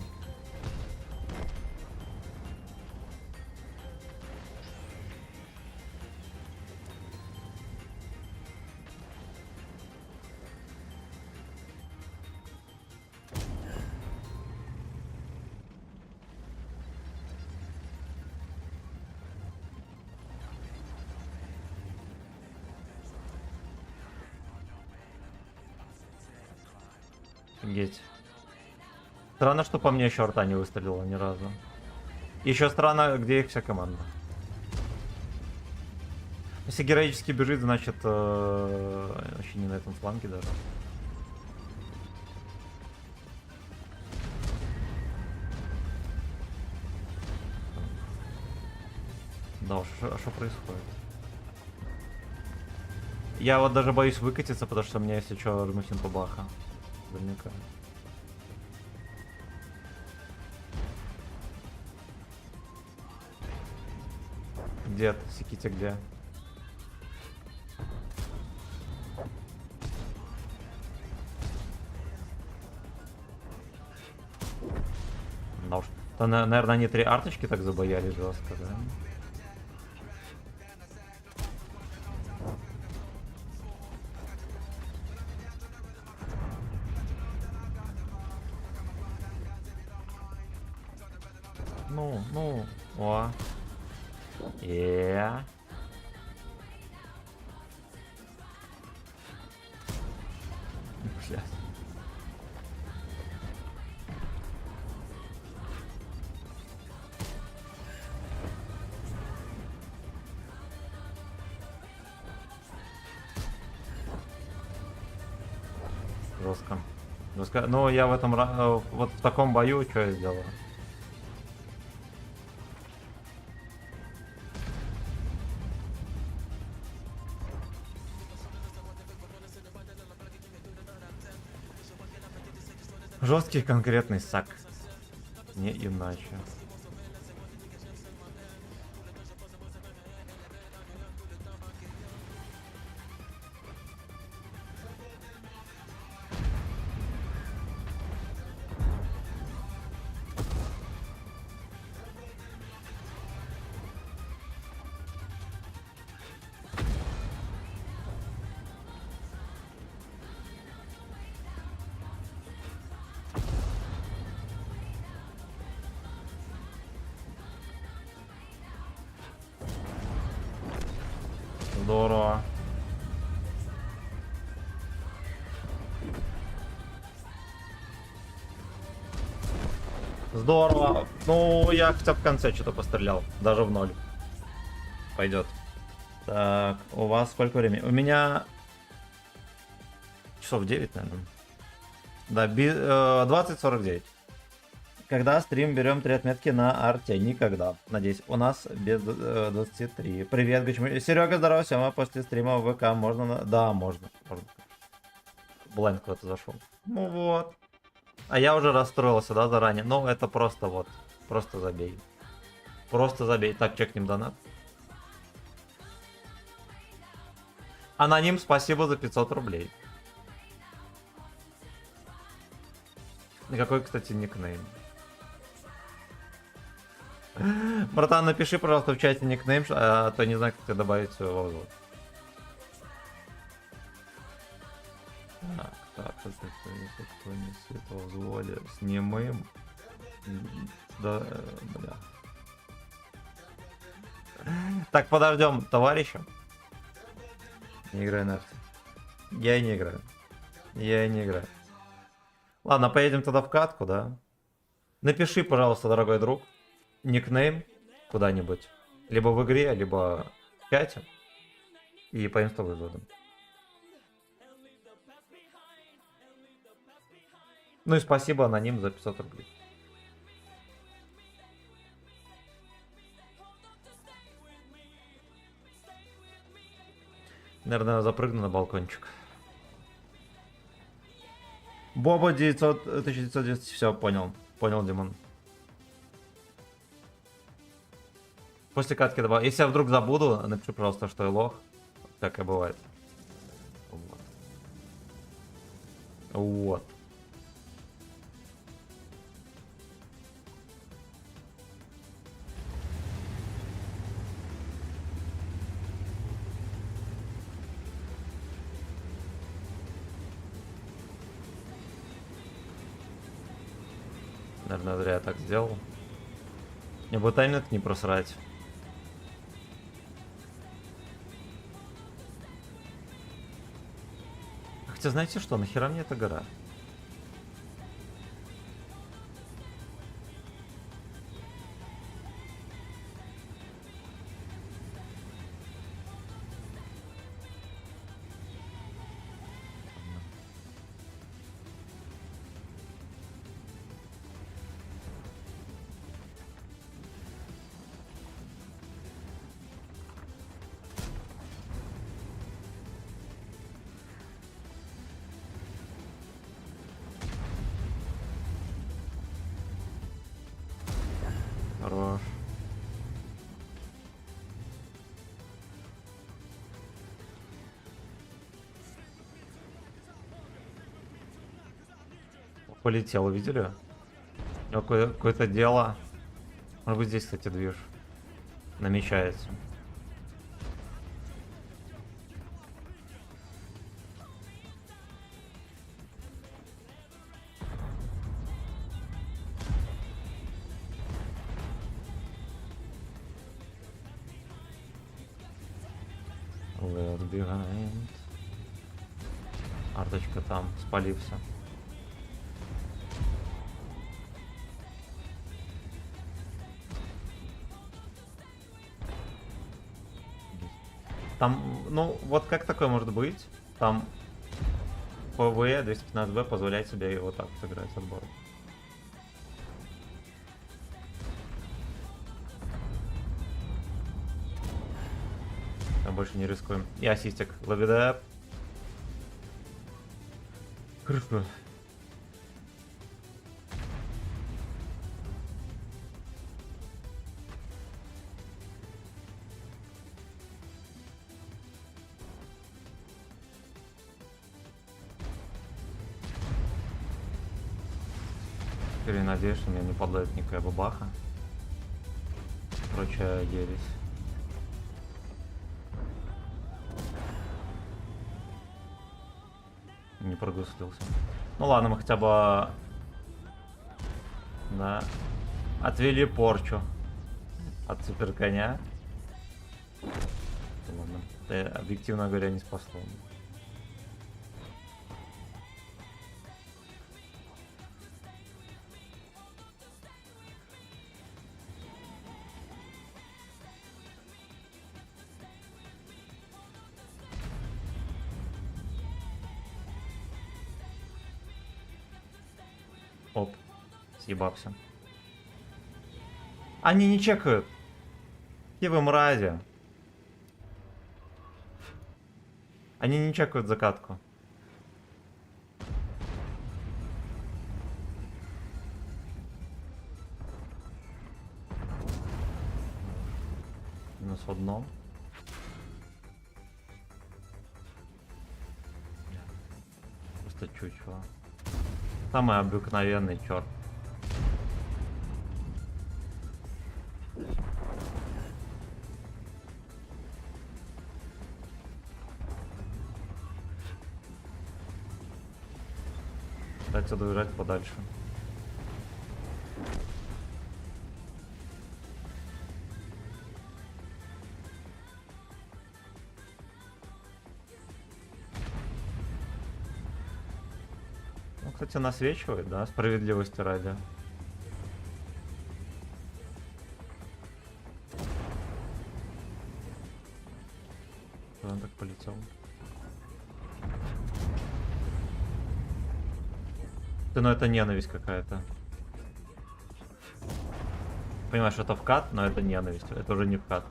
Офигеть. Странно, что по мне еще арта не выстрелила ни разу. Еще странно, где их вся команда. Если героически бежит, значит вообще не на этом фланге даже. Да уж, а что происходит? Я вот даже боюсь выкатиться, потому что мне, если что, Рмусин побаха. Наверняка. Где? Секите где? Да уж. То, наверное, они 3 арточки так забояли жестко, да? Ну, о. Блядь. Жестко. Жестко. Ну, я в этом вот в таком бою что я сделаю? Жесткий конкретный сак. Не иначе. Здорово. Ну, я хотя бы в конце что-то пострелял. Даже в ноль. Пойдет. Так, у вас сколько времени? У меня часов 9, наверное. Да, 20:49. Когда стрим берем 3 отметки на арте? Никогда. Надеюсь, у нас без 23. Привет, Гачму. Серега, здорово, Сема. После стрима в ВК можно... Да, можно. Блайнд куда-то зашел. Ну вот. А я уже расстроился, да, заранее. Ну, это просто вот. Просто забей. Просто забей. Так, чекнем донат. Аноним, спасибо за 500 рублей. И какой, кстати, никнейм? Братан, напиши, пожалуйста, в чате никнейм, а то не знаю, как тебе добавить своего взвода. Так, кто не светло в взводе с немым. Да, бля. Так, подождем товарища. Не играю на арте. Я и не играю. Я и не играю. Ладно, поедем тогда в катку, да? Напиши, пожалуйста, дорогой друг, никнейм куда-нибудь. Либо в игре, либо в чате. И поедем с тобой взводом. Ну и спасибо, аноним, за 500 рублей. Наверное, запрыгну на балкончик. Боба 1910, все, понял. Понял, Димон. После катки добавил. Если я вдруг забуду, напиши, пожалуйста, что я лох. Так и бывает. Вот. Вот. Наверное, зря я так сделал. Мне бы тайминг не просрать. Хотя знаете что, нахера мне эта гора? Хорош. Полетел, видели? У него какое-то дело. Может быть, здесь, кстати, движ намечается. Left behind. Арточка там, спалився. Там, ну, вот как такое может быть? Там ПВ 215Б позволяет себе вот так сыграть с отбором. Больше не рискуем. И ассистик. Ловидеп. Хорошо. Теперь надеюсь, что мне не подловит никакая бабаха. Прочая ересь. Не прогуслился. Ну ладно, мы хотя бы... Да. Отвели порчу. От суперконя. Ладно. Это, объективно говоря, не спасло. Оп, съебался. Они не чекают. Какие вы мрази. Они не чекают закатку. Минус в одном. Просто чучело. Самый обыкновенный черт. Дайте доезжать подальше. Ну, кстати, насвечивает, да, справедливости ради. Куда он так полетел? Да, ну это ненависть какая-то. Понимаешь, это вкат, но это ненависть. Это уже не вкат.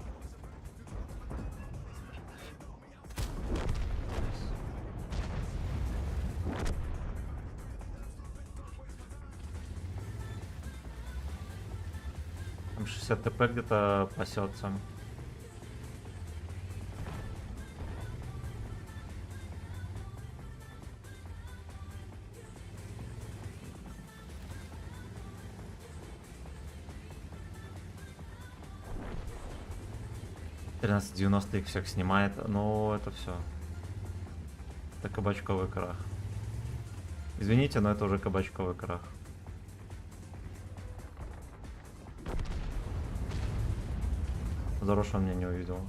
Там 60 ТП где-то пасется. $13.90 их всех снимает, но это все. Это кабачковый крах. Извините, но это уже кабачковый крах. Здорово, что он меня не увидел.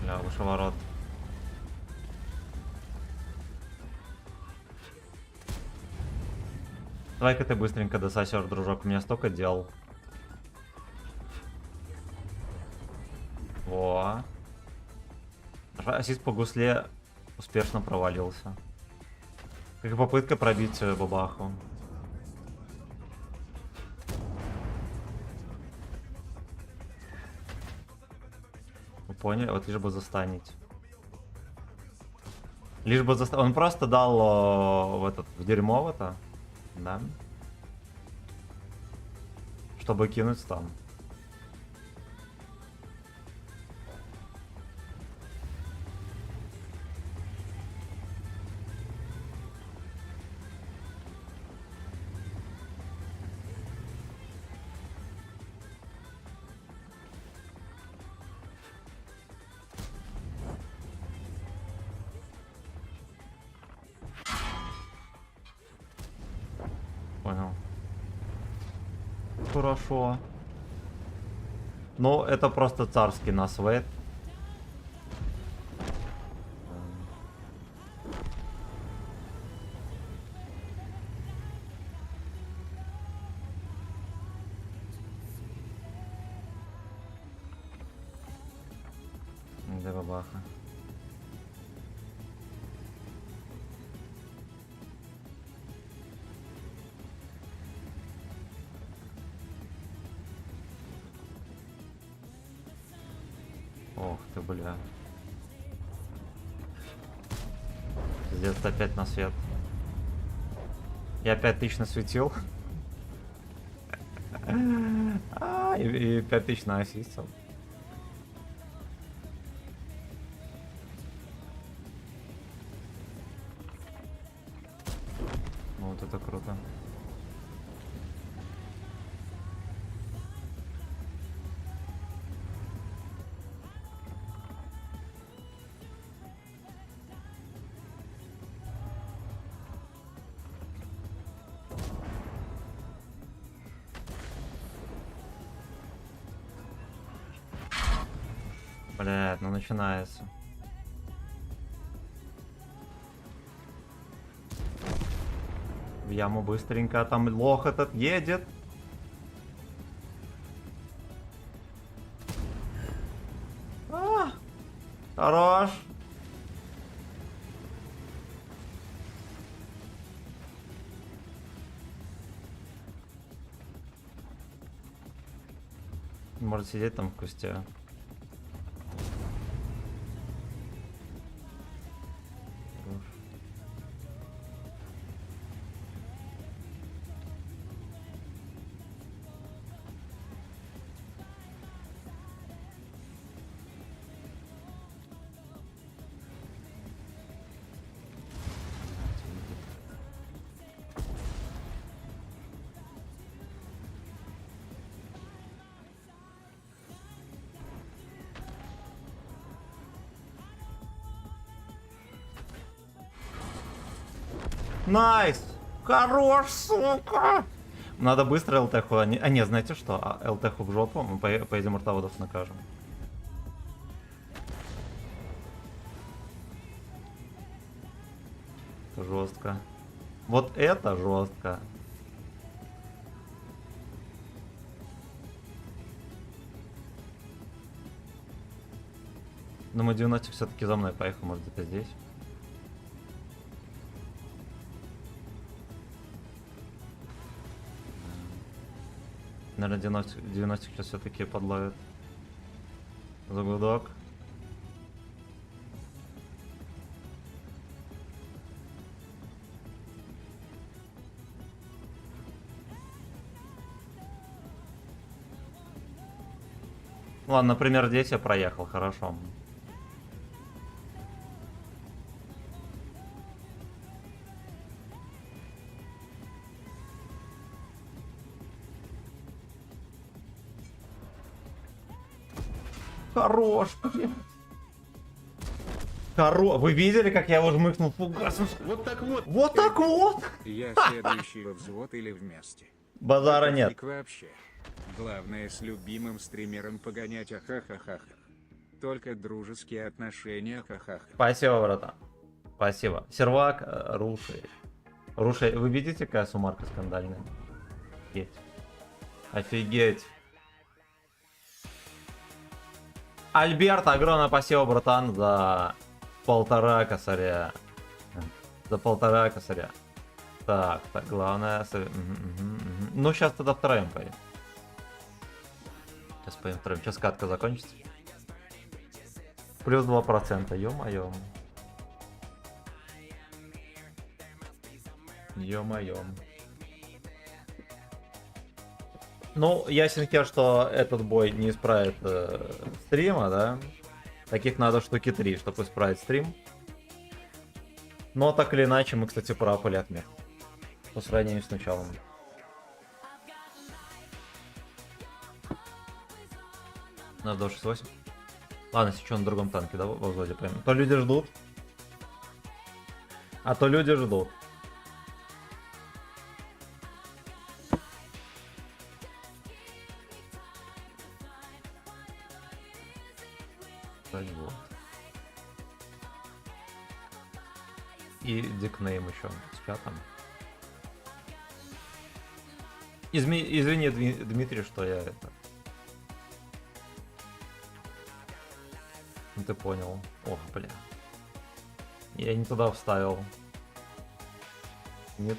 Бля, выше ворот. Давай-ка ты быстренько досасер, дружок, у меня столько дел. Во. Ассист по гусле успешно провалился. Как и попытка пробить бабаху. Вы поняли? Вот лишь бы застанить. Лишь бы застанить. Он просто дал в дерьмо в это. Да. Чтобы кинуть там. Понял. Хорошо. Ну, это просто царский нас вейт. Где бабаха? Ох ты, бля. Пиздец, опять на свет. Я 5000 насветил. И 5000 на ассистил. Ну вот это круто. Блядь, ну начинается. яму быстренько, а там лох этот едет. Хорош. Может сидеть там в кусте. Хорош. Найс! Хорош, сука! Надо быстро ЛТХу. А не, знаете что? ЛТХу в жопу. Мы поедем ртоводов накажем. Это жестко. Вот это жестко. Думаю, 90 все-таки за мной поехал, может где-то здесь. Наверное, 90 сейчас все-таки подловит. За гудок. Ладно, например, здесь я проехал, хорошо. Хорош, блин. Вы видели, как я его жмыкнул фугасом? Вот так вот. Вот так вот! Я следующий во взвод или вместе. Базара нет. Фиг вообще. Главное с любимым стримером погонять, ахахахаха. Только дружеские отношения, ахахаха. Спасибо, братан. Спасибо. Сервак, Руши. Руши, вы видите, какая сумарка скандальная? Офигеть. Офигеть. Альберт, огромное спасибо, братан, за 1,5 косаря. За 1,5 косаря. Так, главное... Ну, сейчас тогда втроем поедем. Сейчас поедем втроем. Сейчас катка закончится. Плюс 2%, ё-моё. Ё-моё. Ну, ясен хер, что этот бой не исправит стрима, да? Таких надо штуки 3, чтобы исправить стрим. Но так или иначе, мы, кстати, проапали отмет. По сравнению с началом. На 268. Ладно, если что, на другом танке, да, во взводе поймем. То люди ждут. А то люди ждут. Вот. И дикнейм еще с пятым. Извини, Дмитрий, что я это... Ну ты понял. Ох, бля. Я не туда вставил. Нет.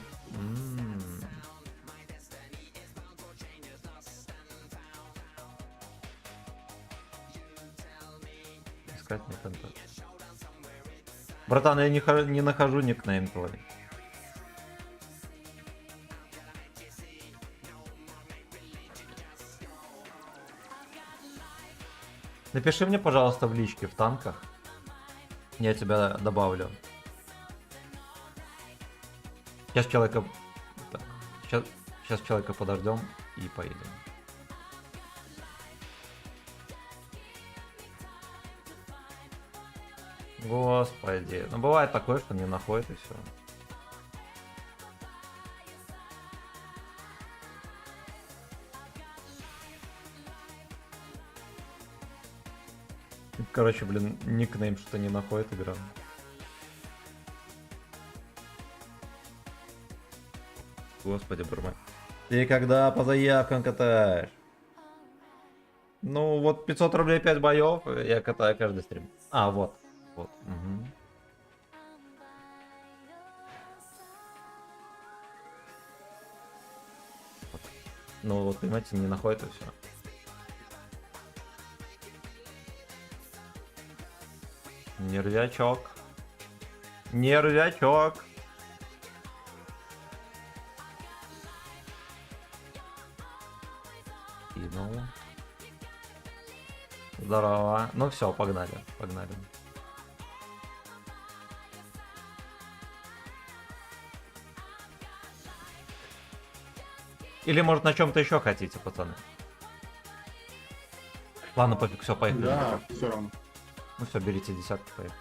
Искать не контакт. Братан, я не нахожу никнейм твой. Напиши мне, пожалуйста, в личке в танках. Я тебя добавлю. Сейчас человека... Так, сейчас человека подождем и поедем. Господи. Ну бывает такое, что не находит и все. Короче, блин, никнейм что-то не находит игра. Господи, боже. Ты когда по заявкам катаешь? Ну, вот 500 рублей 5 боев, я катаю каждый стрим. А, вот. Вот. Угу. Ну, вот, понимаете, не находит и все. Нервячок. Нервячок. Кинул. Здорово. Ну все, погнали. Погнали. Или может на чем-то еще хотите, пацаны? Ладно, пофиг, все, поехали. Да, все равно. Ну все, берите десятку, поехали.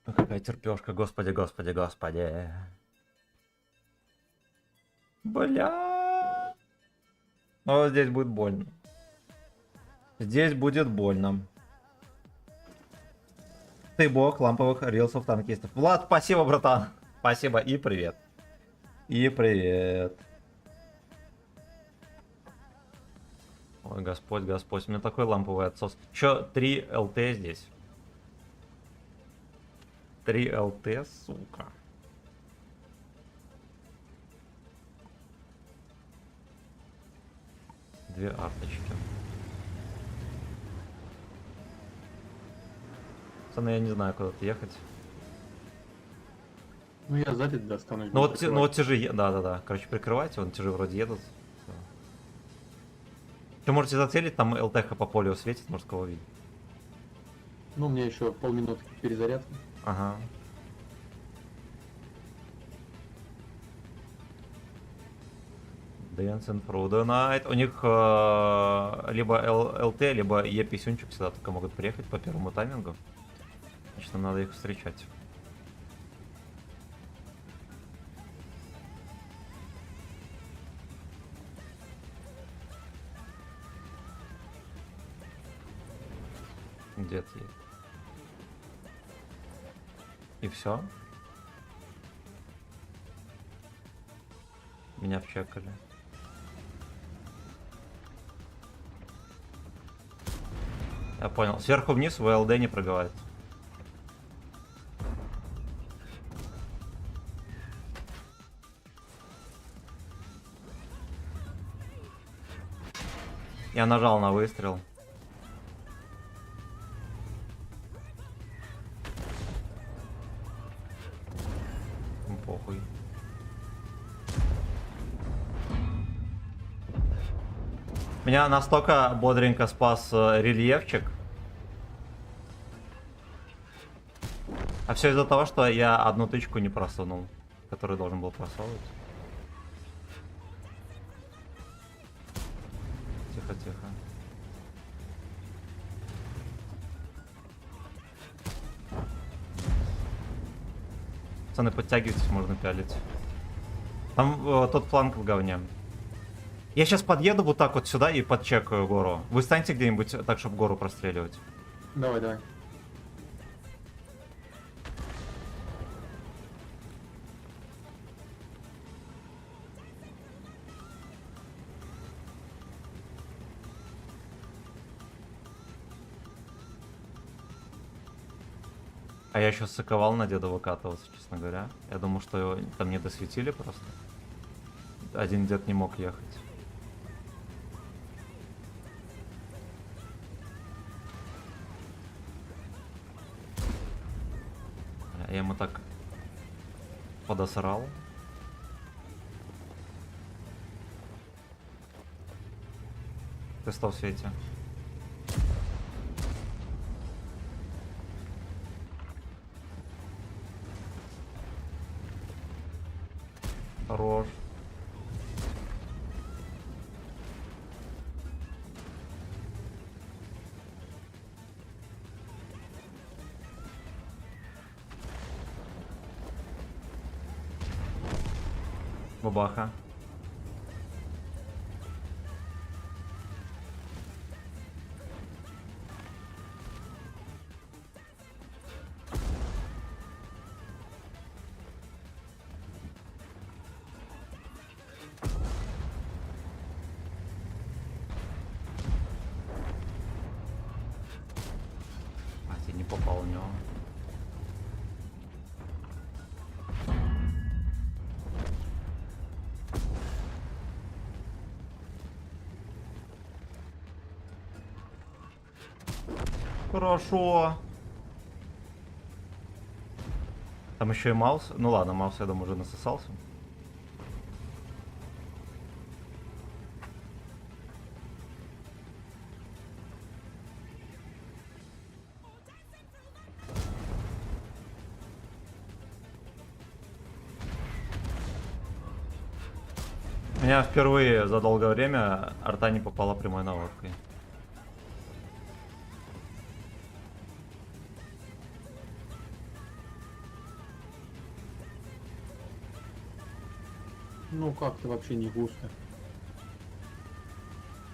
Ну, какая терпешка, господи, господи, господи. Бля. Ну, здесь будет больно. Здесь будет больно. Ты бог ламповых рилсов танкистов. Влад, спасибо, братан. Спасибо и привет. И привет. Ой, Господь, Господь. У меня такой ламповый отсос. Чё, 3 ЛТ здесь? 3 ЛТ, сука. Две арточки. Пацаны, я не знаю, куда-то ехать. Ну я сзади достану. Ну вот тяжи, да. Короче, прикрывайте, вон тяжи вроде едут. Вы можете зацелить, там ЛТХ по полю светит, может кого видеть. Ну, у меня еще полминутки перезарядки. Ага. Dancing through the night. У них либо ЛТ, либо Е-писюнчик всегда только могут приехать по первому таймингу. Значит, нам надо их встречать. Где ты? И все? Меня вчекали. Я понял. Сверху вниз ВЛД не пробивает. Я нажал на выстрел. Похуй. Меня настолько бодренько спас рельефчик. А все из-за того, что я одну тычку не просунул, которую должен был просовывать. Тихо, тихо. Пацаны, подтягивайтесь, можно пялить. Там тот фланг в говне. Я сейчас подъеду вот так вот сюда и подчекаю гору. Вы станьте где-нибудь так, чтобы гору простреливать. Давай, давай. А я еще сыковал на деда выкатываться, честно говоря. Я думал, что его там не досветили просто. Один дед не мог ехать. Я ему так подосрал. Ты стал в свете. Хорош. Бабаха. попал у него. Хорошо. Там еще и Маус. Ну ладно, Маус, я думаю, уже насосался. У меня впервые за долгое время арта не попала прямой наводкой. Ну как-то вообще не густо.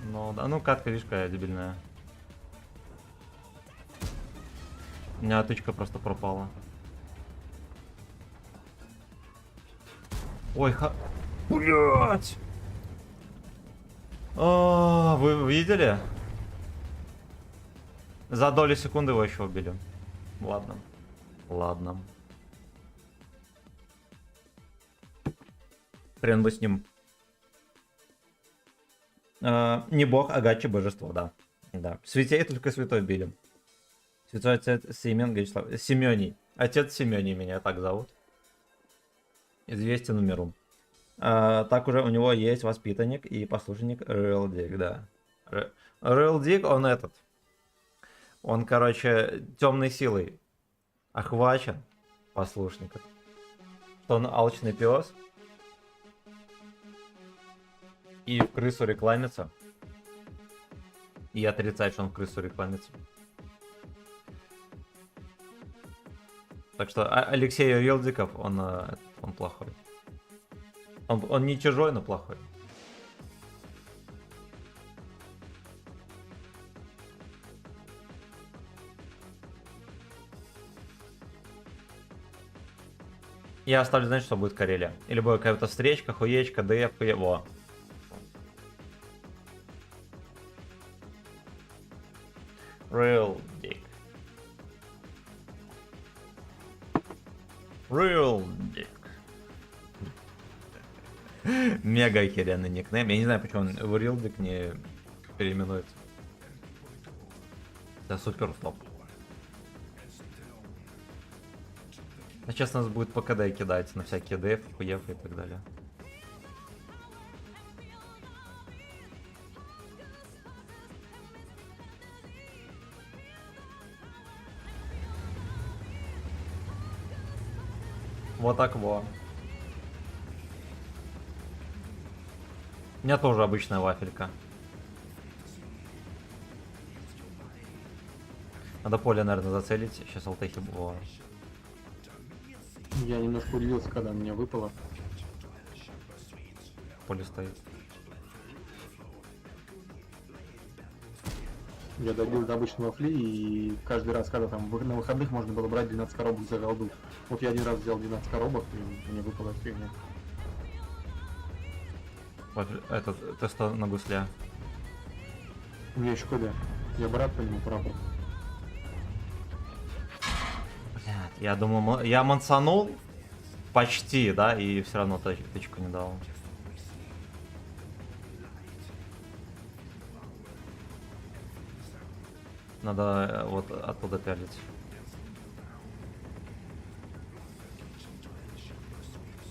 Ну да, ну катка, видишь, какая дебильная. У меня тычка просто пропала. Ой, Блять! Вы видели? За доли секунды его еще убили. Ладно. Ладно. Хрен бы с ним. Не бог, а гачи божество, да. Да. Святей только святой били. Святой отец Семен Гречеслав. Семений. Отец Семений меня так зовут. Известен в миру. Так уже у него есть воспитанник и послушник Релдик, да. Релдик, он этот. Он, короче, темной силой охвачен, послушник. Что он алчный пес. И в крысу рекламится. И отрицает, что он в крысу рекламится. Так что Алексей Релдиков, он плохой. Он не чужой, но плохой. Я оставлю, знаешь, что будет Карелия. Или будет какая-то встречка, хуечка, ДФ, во. Real dick. Real dick. Мега охеренный никнейм. Я не знаю, почему он в Real dick не переименуется. Это супер топ. А сейчас нас будет по КД кидать на всякие ДФ, хуев и так далее. Вот так вот. У меня тоже обычная вафелька. Надо поле, наверное, зацелить. Сейчас алтехи было. Я немножко удивился, когда меня выпало. Поле стоит. Я добил до обычного фли, и каждый раз, когда там на выходных можно было брать 12 коробок за голду. Вот я один раз взял 12 коробок, и мне выпала фигня. Этот теста на гусля. У меня еще КД. Я брат по нему прапор. Блядь, я думал, я мансанул почти, да, и все равно тычку не дал. Надо вот оттуда пялить.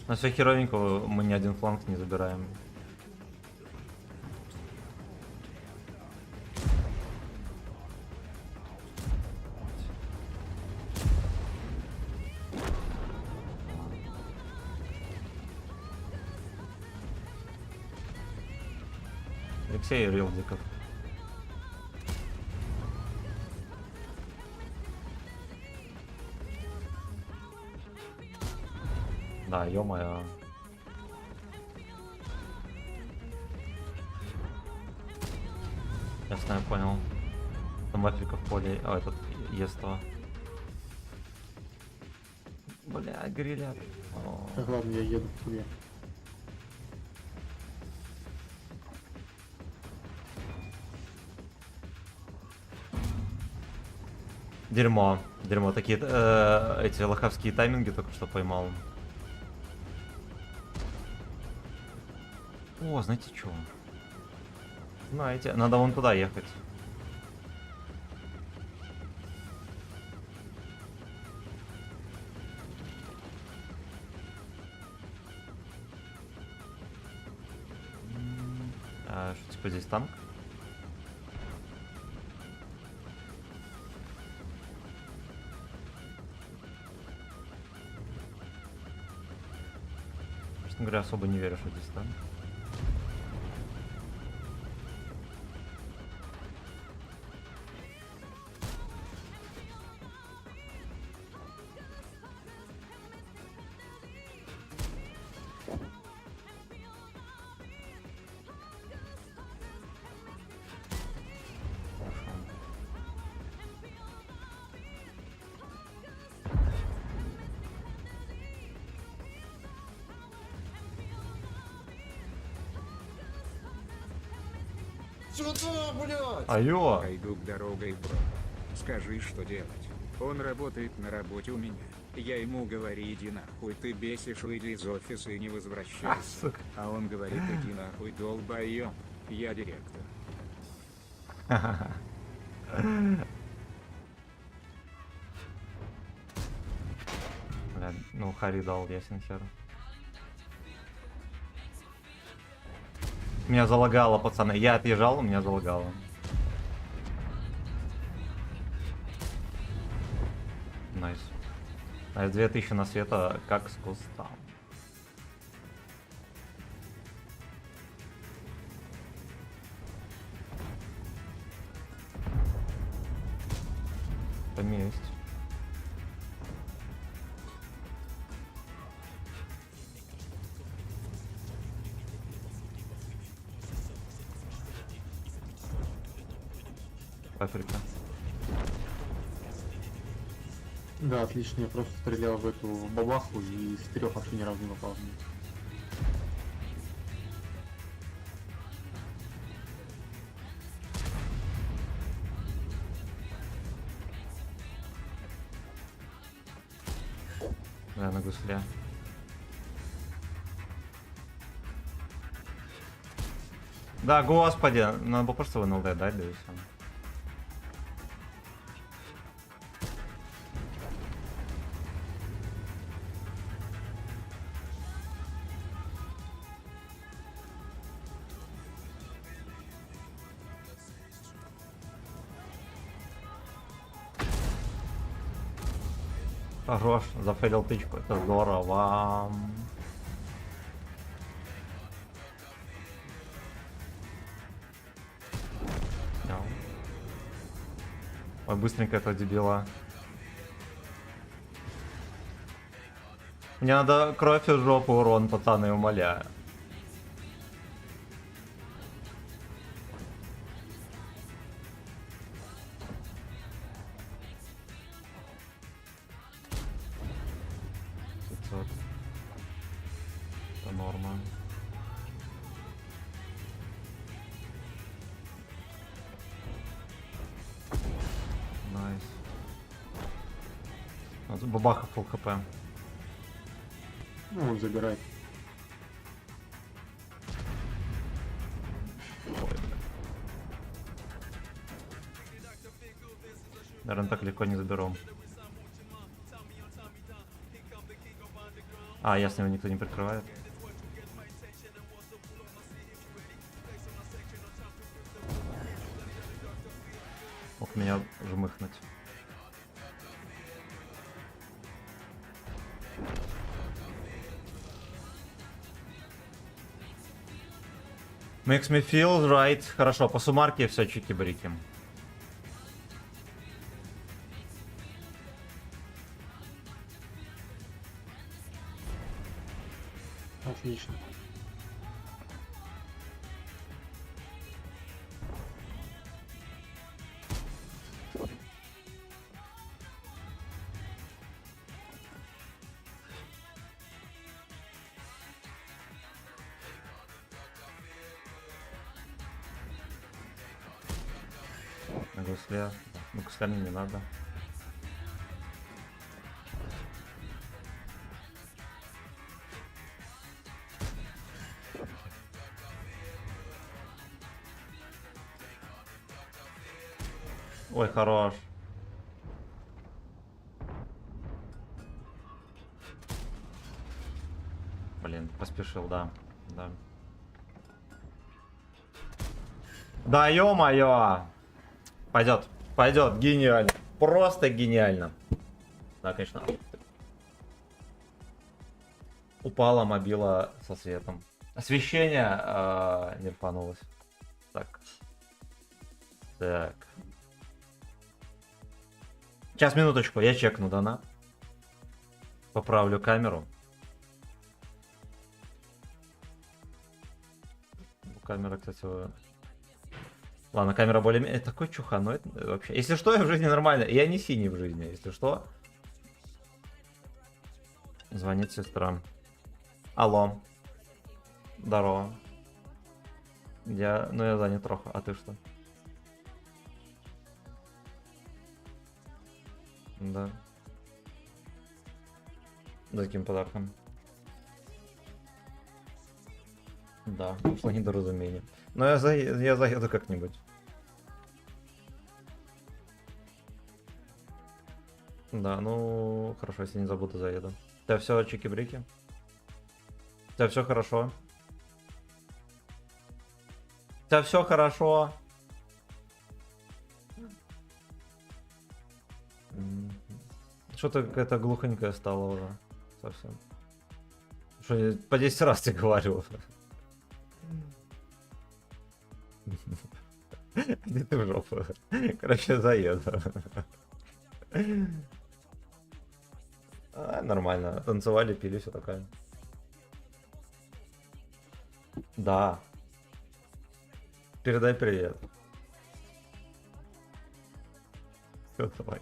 Но все херовенько, мы ни один фланг не забираем. Алексей Рилдиков. Да, ё-моё. Ясно, я понял. Там вафелька в поле, а этот ество. Бля, грилят. Так, ладно, я еду к тебе. Дерьмо. Дерьмо. Такие эти лоховские тайминги только что поймал. О, знаете что? Знаете, надо вон туда ехать. А, что, типа здесь танк? Честно говоря, особо не верю, что здесь танк. Алло! Пойду к дорогой, бро. Скажи, что делать. Он работает на работе у меня. Я ему говорю, иди нахуй, ты бесишь, выйди из офиса и не возвращайся. сука. А он говорит, иди нахуй, долбоёб. Я директор. Бля, ну Хари дал, ясен хер. Меня залагало, пацаны. Я отъезжал, меня залагало. Найс. Найс, 2000 на света, как с куста. Там есть. Африка. Да, отлично, я просто стрелял в эту бабаху и с 3 вообще ни разу не попал в неё. Да, на гусле. Да, господи, надо было просто в НЛД дать, да и все. Хорош, зафейлил тычку, это здорово. Мяу. Ой, быстренько этого дебила. Мне надо кровь из жопы, урон, пацаны, умоляю. Это норма. Найс. Вот бабаха фул хп. Ну, он забирает. Ой, бля. Наверное, так легко не заберу. А, ясно, его никто не прикрывает. Мог меня жмыхнуть. Makes me feel right. Хорошо, по суммарке все чики-брики. Отлично. На гусле. На гусле мне не надо. Ой, хорош. Блин, поспешил, да. Да. Да ё-моё! Пойдет, пойдет, гениально. Просто гениально. Да, конечно. Упала мобила со светом. Освещение нерфанулось. Так. Так. Сейчас, минуточку, я чекну дона. Поправлю камеру. Камера, кстати, ладно, камера более... Такой чухан, но это вообще... Если что, я в жизни нормально. Я не синий в жизни, если что. Звонит сестра. Алло. Здорово. Я занят трохи, а ты что? Да. За каким подарком? Да, вышло недоразумение. Но я заеду как-нибудь. Да, ну хорошо, если не забуду, заеду. У тебя все чики-брики? У тебя все хорошо? У тебя все хорошо? Что-то какая-то глухонькая стала уже. Совсем. Что я по 10 раз тебе говорю. Иди ты в жопу. Короче, заеду. Нормально. Танцевали, пили, все такое. Да. Передай привет. Все, давай.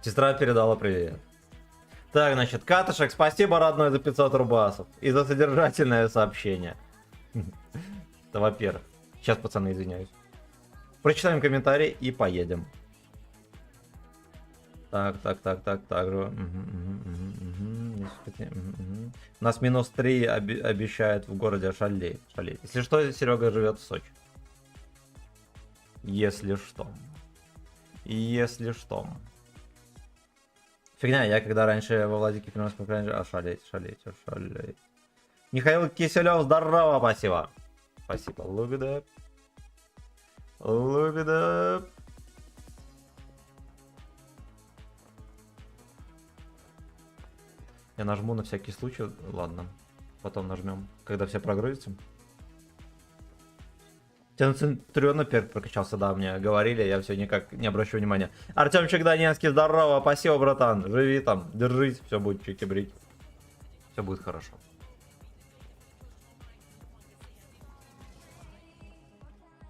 Сестра передала привет. Так, значит, Катышек, спасибо, родной, за 500 рубасов. И за содержательное сообщение. Это во-первых. Сейчас, пацаны, извиняюсь. Прочитаем комментарий и поедем. Так. У нас минус 3 обещают в городе шалеть. Если что, Серега живет в Сочи. Если что. Фигня, я когда раньше во Владике принес по крайней мере, шалеть. Михаил Киселев, здорово, спасибо. Спасибо, look it up. Я нажму на всякий случай, ладно, потом нажмем, когда все прогрузится. Тебя на Центуриона перк прокачался, да, мне говорили, я все никак не обращу внимания. Артемчик Донецкий, здорово, спасибо, братан, живи там, держись, все будет чики-брики. Все будет хорошо.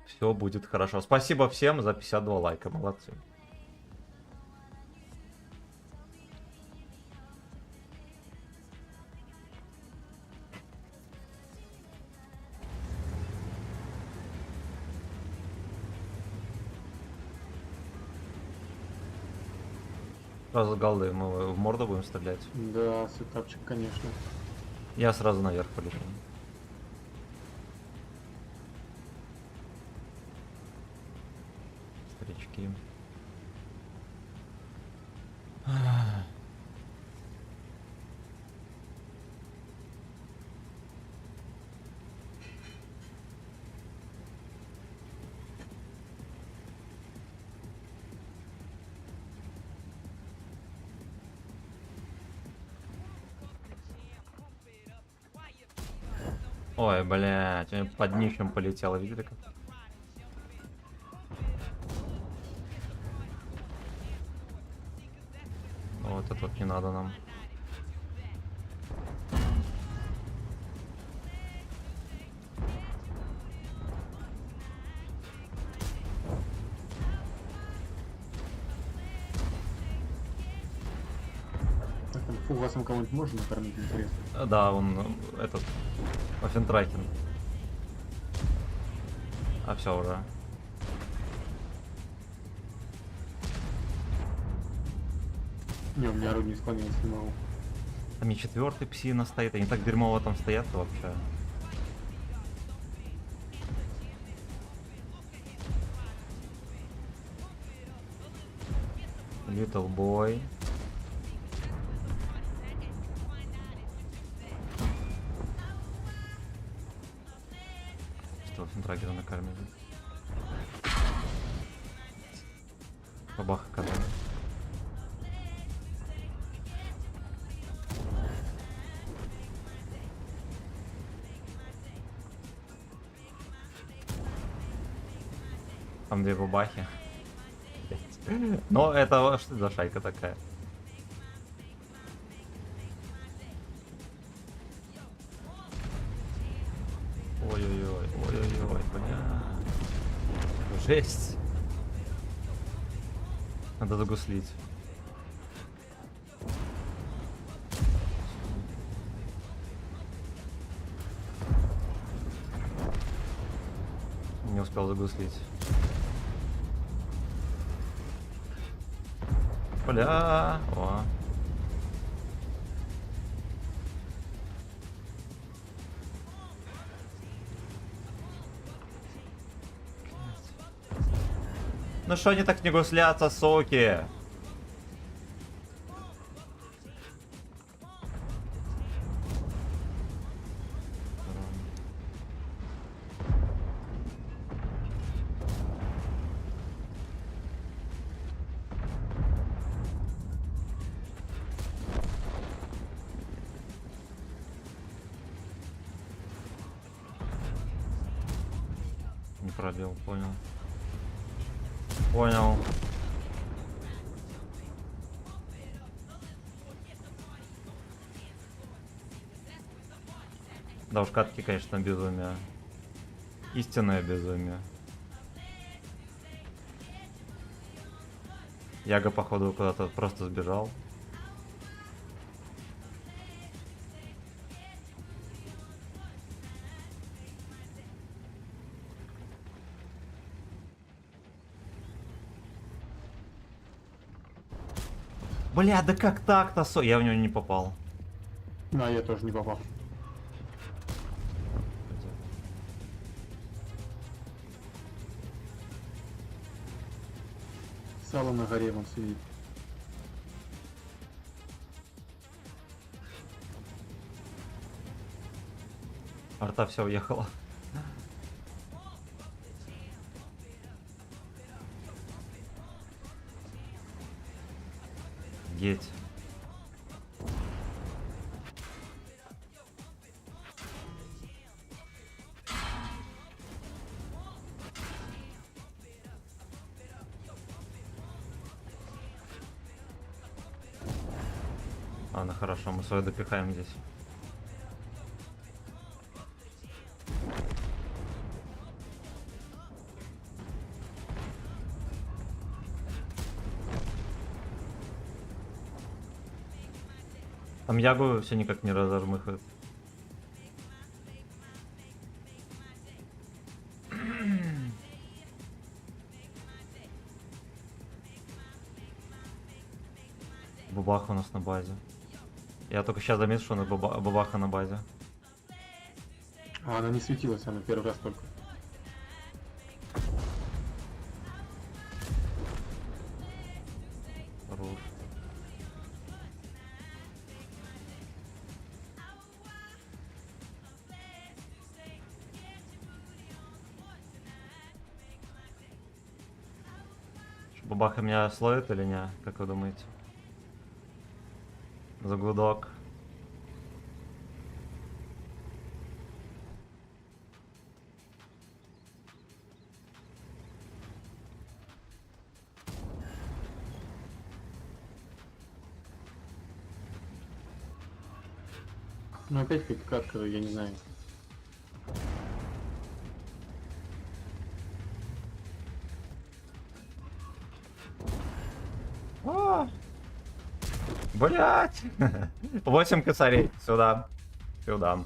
Все будет хорошо. Спасибо всем за 52 лайка, молодцы. Сразу голды мы в морду будем стрелять. Да, сетапчик, конечно. Я сразу наверх полечу. Старички. Ой, блядь, у меня под днищем полетело, видели как? Вот это вот не надо нам. Так, там фугасом кого-нибудь можно накормить, интересно? Да, он этот Офентрайкен. А все уже. Не, у меня орудие не склонялось, не могу. Там и 4-й псина стоит, они так дерьмово там стоят вообще. Little boy. Что, финтрагера накармливает? Бабаха кота. Там две бабахи. Но это что за шайка такая? Ой-ой-ой, ой-ой-ой, бля. Жесть. Надо загуслить. Не успел загуслить. Бля. О. Ну что они так не гуслятся, соки? Не пробил, понял. Понял. Да уж катки, конечно, безумие. Истинное безумие. Яга, походу, куда-то просто сбежал. Бля, да как так-то? Я в него не попал. А я тоже не попал. Сало на горе вон сидит. Арта все уехала. Геть. Ладно, хорошо, мы свое допихаем здесь. Там Ягу все никак не разожмыхают. Бабаха у нас на базе. Я только сейчас заметил, что у нас бабаха на базе. А она не светилась, она первый раз только. Хорош. Бабаха меня словит или не? Как вы думаете? За гудок. Ну опять как катка, я не знаю. Блять! 8 косарей. Сюда. Сюда.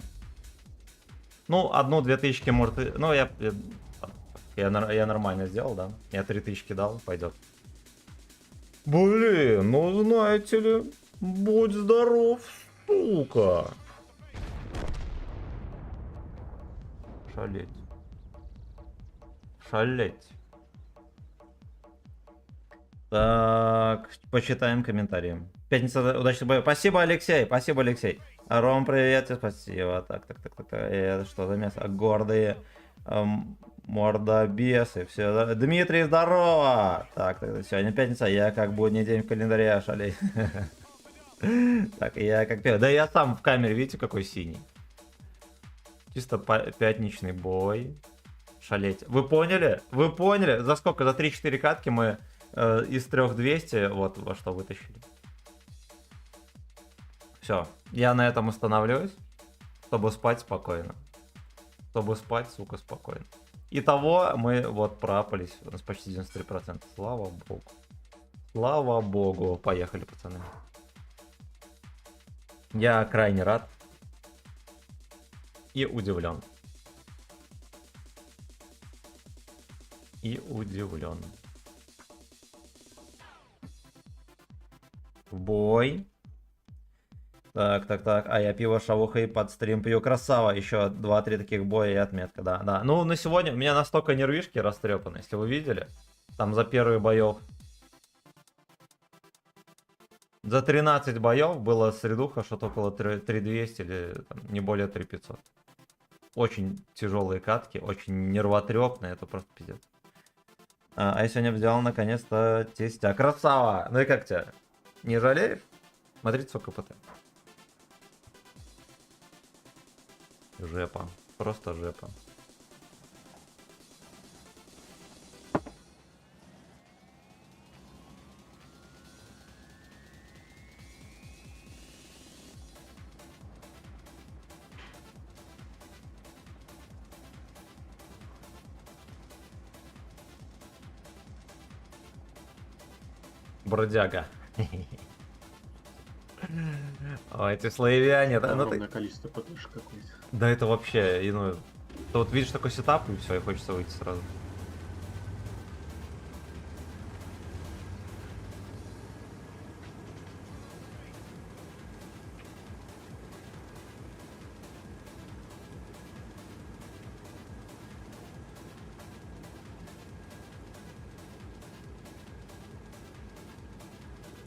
Ну, 1-2 тысячи может... Ну, я нормально сделал, да? Я 3000 дал, пойдет. Блин, ну знаете ли, будь здоров, сука. Шалеть. Шалеть. Так, почитаем комментарии. Пятница, удачных боев. Спасибо, Алексей, спасибо, Алексей. Ром, привет, тебе спасибо. Так. Это что за мясо? Гордые мордобесы. Все. Дмитрий, здорово. Так, сегодня пятница, я как будний день в календаре, шалей. Так, я как... Да я сам в камере, видите, какой синий? Чисто пятничный бой. Шалеть. Вы поняли? Вы поняли? За сколько? За 3-4 катки мы из 3200 вот во что вытащили. Все. Я на этом остановлюсь, чтобы спать спокойно. Чтобы спать, сука, спокойно. Итого мы вот пропались. У нас почти 93%. Слава богу. Слава богу. Поехали, пацаны. Я крайне рад. И удивлен. И удивлен. В бой. Так. А я пиво шавуха и под стрим пью. Красава. Еще 2-3 таких боя и отметка. Да. Ну, на сегодня у меня настолько нервишки растрепаны, если вы видели. Там за первые боев. За 13 боев было средуха что-то около 3200 или там, не более 3500. Очень тяжелые катки, очень нервотрепные, это просто пиздец. А я сегодня взял наконец-то тестя. Красава! Ну и как тебя? Не жалеешь? Смотрите, сколько КПТ. Жепа. Просто жепа. Бродяга. Ой, эти славяне. Огромное количество ПТшек какое-то. Да это вообще, ты вот видишь такой сетап, и все, и хочется выйти сразу.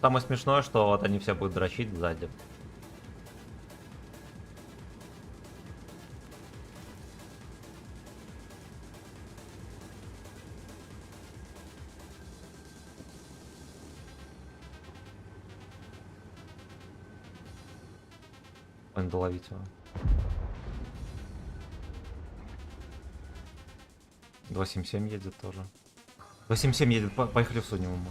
Самое смешное, что вот они все будут дрочить сзади. Надо ловить его. 277 едет тоже. 277 едет, поехали в суднем ему.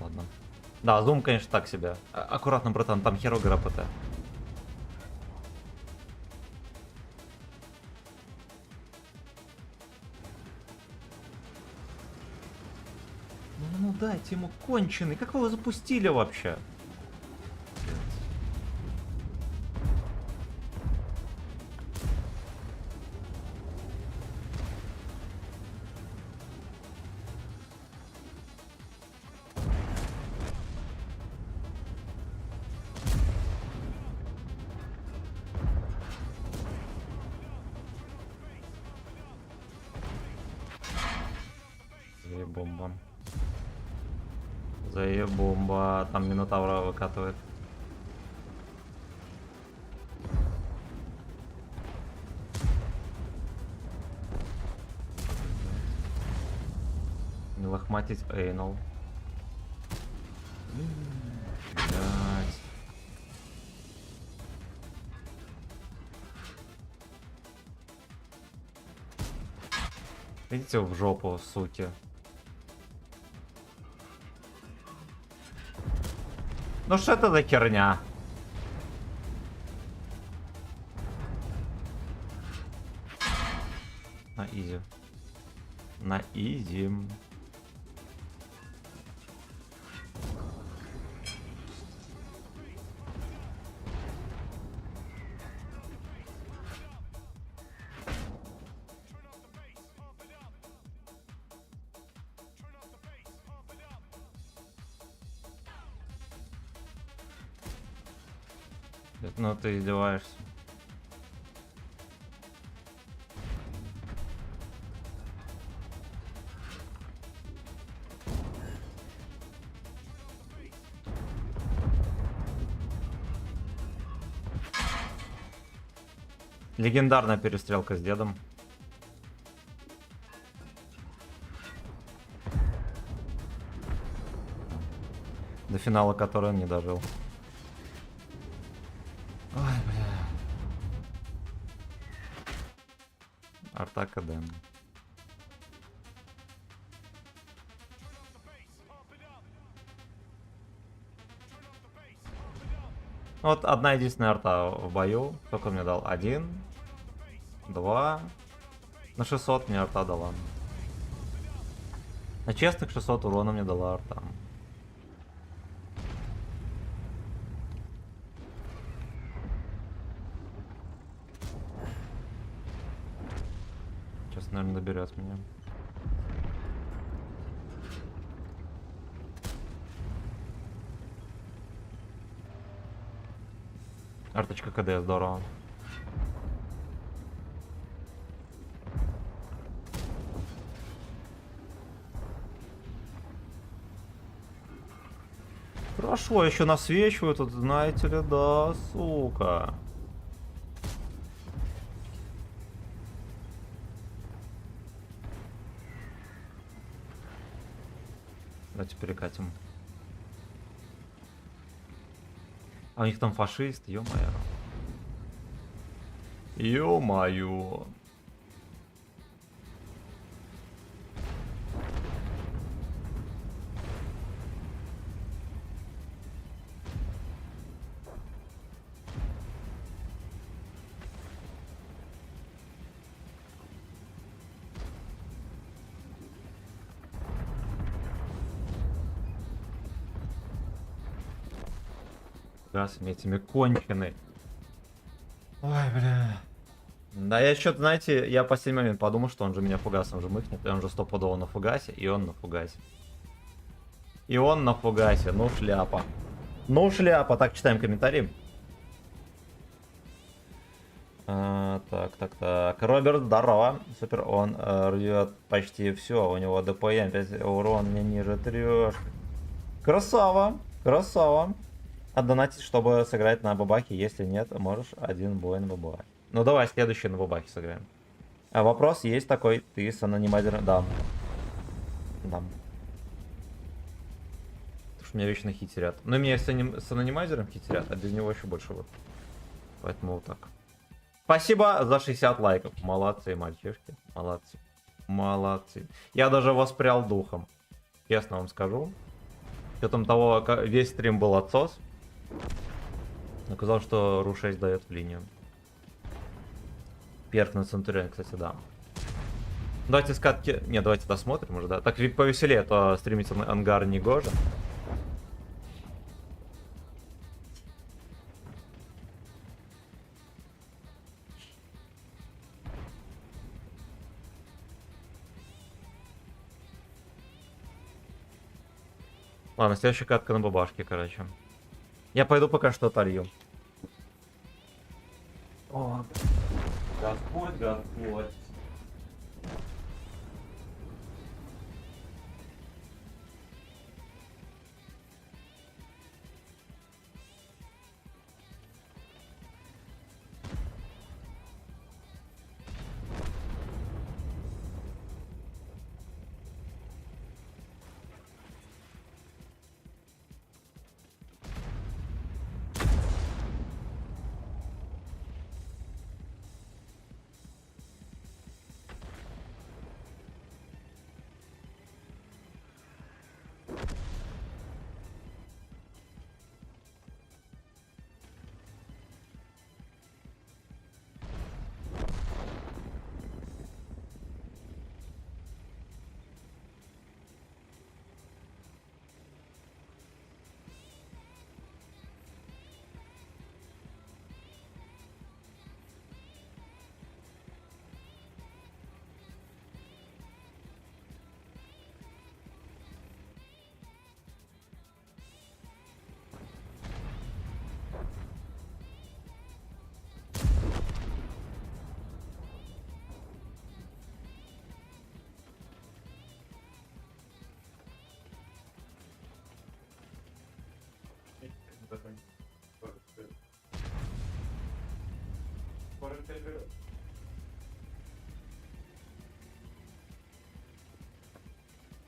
Ладно. Да, зум, конечно, так себе. Аккуратно, братан, там херо ГРПТ. Ну дайте ему конченый. Как вы его запустили вообще? Заебомба. Заебомба. Там Минотавра выкатывает. Не лохматить Эйнол. Блять. Идите в жопу, суки. Ну что это за херня? На изи. На изи. Ну ты издеваешься. Легендарная перестрелка с дедом. До финала которой он не дожил. Ой, бля. Артака Дэн. Вот одна единственная арта в бою. Сколько он мне дал? 1, 2. На 600 мне арта дала. На честных 600 урона мне дала арта. Сейчас, наверное, доберет меня. Арточка КД, здорово. Хорошо, еще насвечиваю тут, знаете ли, да, сука. Давайте перекатим. А у них там фашист, ё-моё. Ё-моё. Да, с этими кончены. Ой, бля. Да, я что-то, знаете, я в последний момент подумал, что он же меня фугасом же мыкнет, и он же стопудово на фугасе, и он на фугасе. И он на фугасе, ну шляпа. Ну шляпа, так, читаем комментарии. Так. Роберт, здорово. Супер, он рвет почти все, у него ДПМ, 5 урон не ниже 3. Красава, красава. Отдонатить, чтобы сыграть на бабахе, если нет, можешь один бой на бабахе. Ну давай следующий на бабахе сыграем. А вопрос есть такой, ты с анонимайзером? Да. Да. Потому что меня вечно хитерят. Но меня с анонимайзером хитерят, а без него еще больше вот. Поэтому вот так. Спасибо за 60 лайков. Молодцы, мальчишки. Молодцы. Молодцы. Я даже воспрял духом. Честно вам скажу. С учетом того, весь стрим был отсос. Оказалось, что Ру-6 дает в линию. Перк на Центурион, кстати, да. Давайте скатки... Не, давайте досмотрим уже, да. Так повеселее, а то стримить ангар не гоже. Ладно, следующая катка на бабашке, короче. Я пойду пока что отолью. О, Господь, Господь.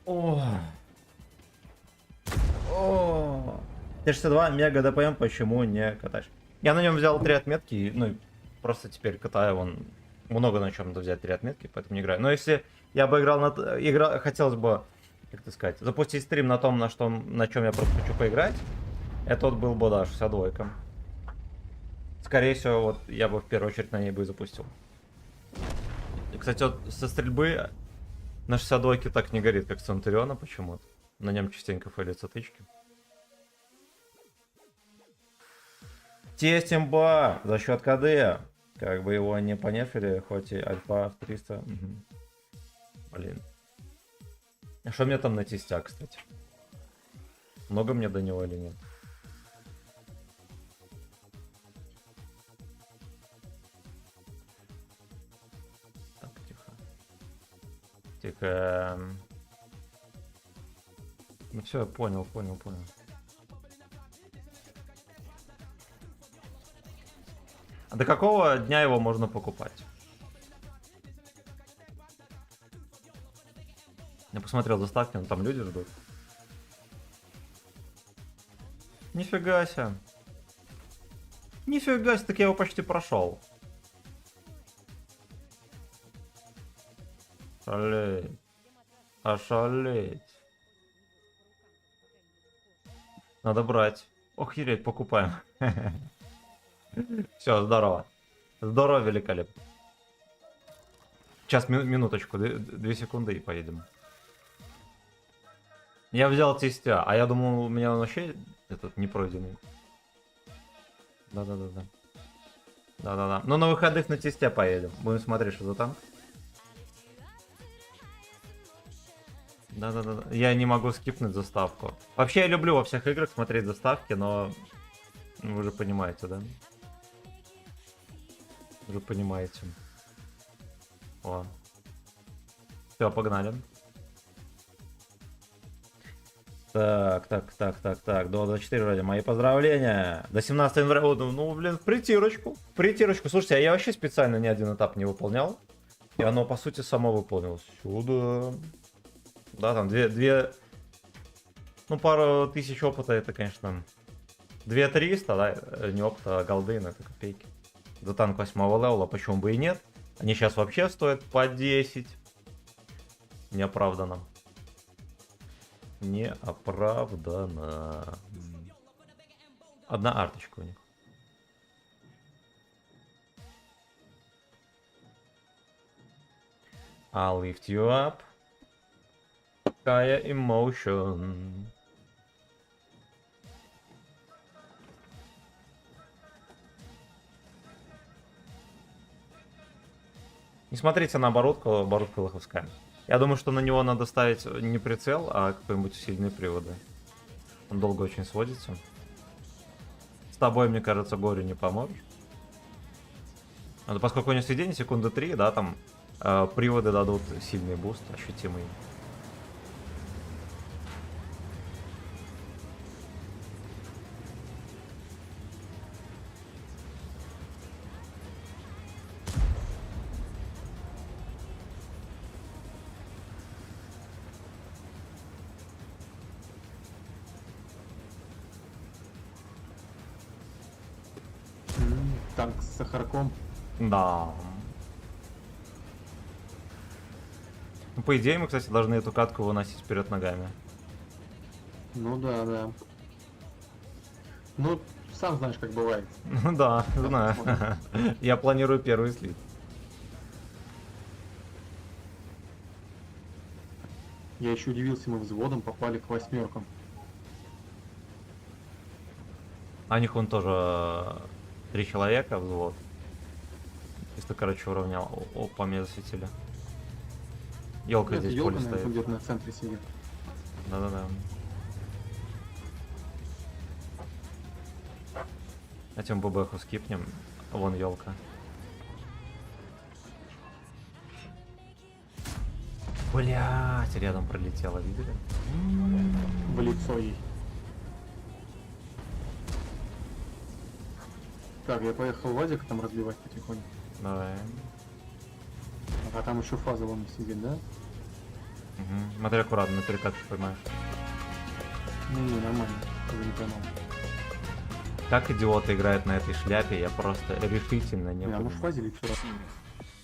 О. О. Т-62 мега ДПМ, почему не катаешь? Я на нем взял 3 отметки, ну и просто теперь катаю, вон много на чем взять 3 отметки, поэтому не играю. Но если я бы играл на... хотелось бы, как это сказать, запустить стрим на том, на чем я просто хочу поиграть, это вот был бы, да, 62-ка. Скорее всего, вот я бы в первую очередь на ней бы и запустил. И, кстати, вот со стрельбы на 62-ке так не горит, как с Центуриона почему-то. На нем частенько фейлятся тычки. Тест имба за счет КД. Как бы его не понефили, хоть и альфа в 300. Угу. Блин. А что мне там на тестя, кстати? Много мне до него или нет? Так, тихо. Тихо. Ну все, понял. А до какого дня его можно покупать? Я посмотрел заставки, но там люди ждут. Нифига себе. Нифига себе, так я его почти прошел. Ошалеть. Ошалеть. Надо брать. Охереть, покупаем. Все, здорово. Здорово, великолепно. Сейчас, минуточку, 2 секунды и поедем. Я взял тестя, а я думал, у меня он вообще этот не пройденный. Да-да-да-да. Да-да-да. Ну, на выходных на тестя поедем. Будем смотреть, что за танк. Да-да-да. Я не могу скипнуть заставку. Вообще, я люблю во всех играх смотреть заставки, но... Вы же понимаете, да? Вы же понимаете. О. Все, погнали. Так. До 24 вроде. Мои поздравления. До 17 января. Ну, блин, в притирочку. Слушайте, а я вообще специально ни один этап не выполнял. И оно, по сути, само выполнилось. Сюда. Да, там две... Ну, пару тысяч опыта, это, конечно... 2300, да, не опыта, а голды, но это копейки. За танк 8-го левела, почему бы и нет. Они сейчас вообще стоят по 10. Неоправданно. Неоправданно. Одна арточка у них. I'll lift you up. Kaya emotion. Не смотрите на оборотку лоховская. Я думаю, что на него надо ставить не прицел, а какой-нибудь усиленные приводы. Он долго очень сводится. С тобой, мне кажется, горю не поможешь. Но поскольку у него сведение секунды 3, да, там приводы дадут сильный буст, ощутимый. Танк с сахарком. Да. Ну, по идее, мы, кстати, должны эту катку выносить вперед ногами. Ну да. Ну, сам знаешь, как бывает. Ну да, знаю. Я планирую первый слив. Я еще удивился, мы взводом попали к 8. А у них он тоже 3 человека взвод. Чисто, короче, уравнял. Опа, меня засветили. Елка здесь в поле стоит. Где-то на центре сидит. Да-да-да. Этим ББХу скипнем. Вон елка. Блять, рядом пролетела, видели? В лицо ей. Так, я поехал Вазик там разбивать потихоньку. Давай. А там еще фаза вон сидит, да? Угу. Смотри аккуратно, на перекат поймаешь. Не, нормально. Я не поймал. Как идиоты играют на этой шляпе, я просто решительно не Не, а мы в понимаю. фазе или что? Синя.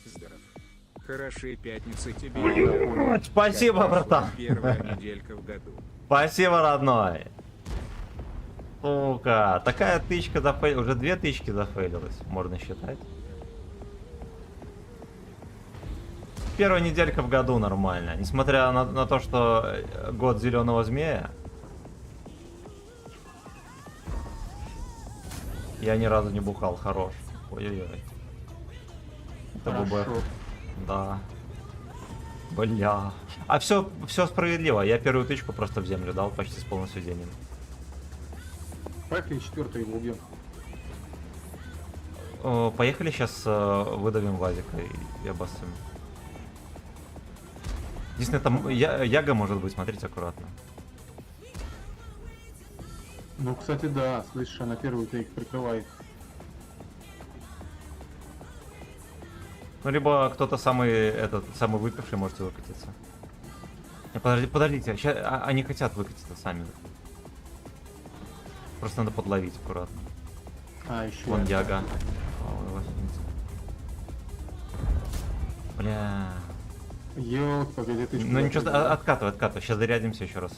Здоров. Хорошей пятницы тебе. Спасибо, Как прошла братан. Первая неделька в году. Спасибо, родной. Сука, такая тычка зафейлилась. Уже 2 тычки зафейлилась, можно считать. Первая неделька в году нормально. Несмотря на то, что год зеленого змея. Я ни разу не бухал, хорош. Ой-ой-ой. Это ББ. Хорошо. Да. Бля. А все справедливо. Я первую тычку просто в землю дал почти с полным сведением. Поехали 4-й его убьем. Поехали сейчас выдавим Вазика и обоссым. Единственное, там Яга может быть, смотрите аккуратно. Ну, кстати, да, слышишь, она первую-то их прикрывает. Ну, либо кто-то самый выпивший можете выкатиться. Подождите, щас, они хотят выкатиться сами. Просто надо подловить аккуратно. А, еще. Вон Яга. Ой, лошадница. Бля. Ёлки, погоди, ты Ну ничего, откатывай. Сейчас зарядимся еще раз.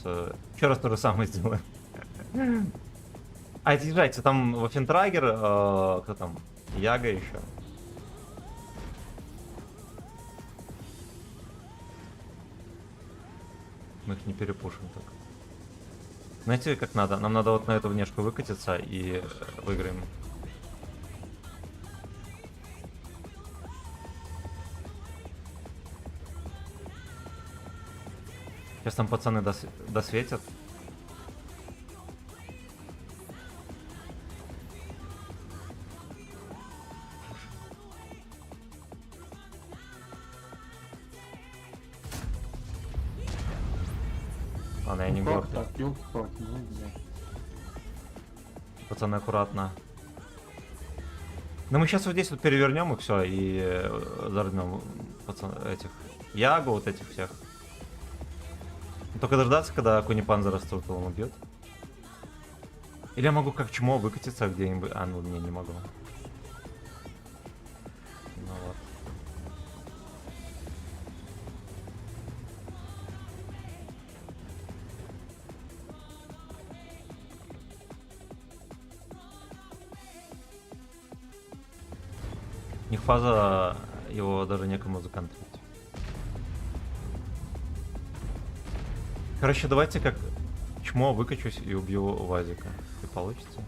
Еще раз то же самое сделаем. А отъезжайте, там Вафентрагер, кто там? Яга еще. Мы их не перепушим так. Знаете, как надо? Нам надо вот на эту внешку выкатиться и выиграем. Сейчас там пацаны досветят. Ладно, я не Ну, горд. как так, ёлки-палки, ну, блядь. Пацаны, аккуратно. Ну мы сейчас вот здесь вот перевернем и все, и зарнем пацан этих Ягу, вот этих всех. Только дождаться, когда Кунипан зарастут, он убьет. Или я могу как чмо выкатиться где-нибудь. А, ну не могу. Ну вот. У них фаза, его даже некому законтрить. Короче, давайте как чмо выкачусь и убью Вазика. И получится.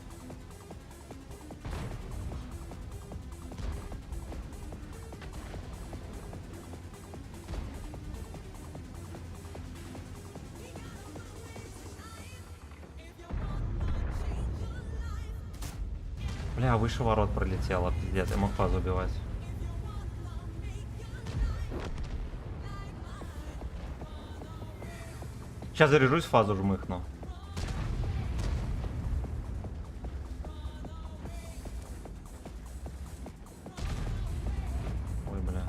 Бля, выше ворот пролетело, пиздец, я мог фазу убивать. Сейчас заряжусь, фазу жмыхну. Ой, бля.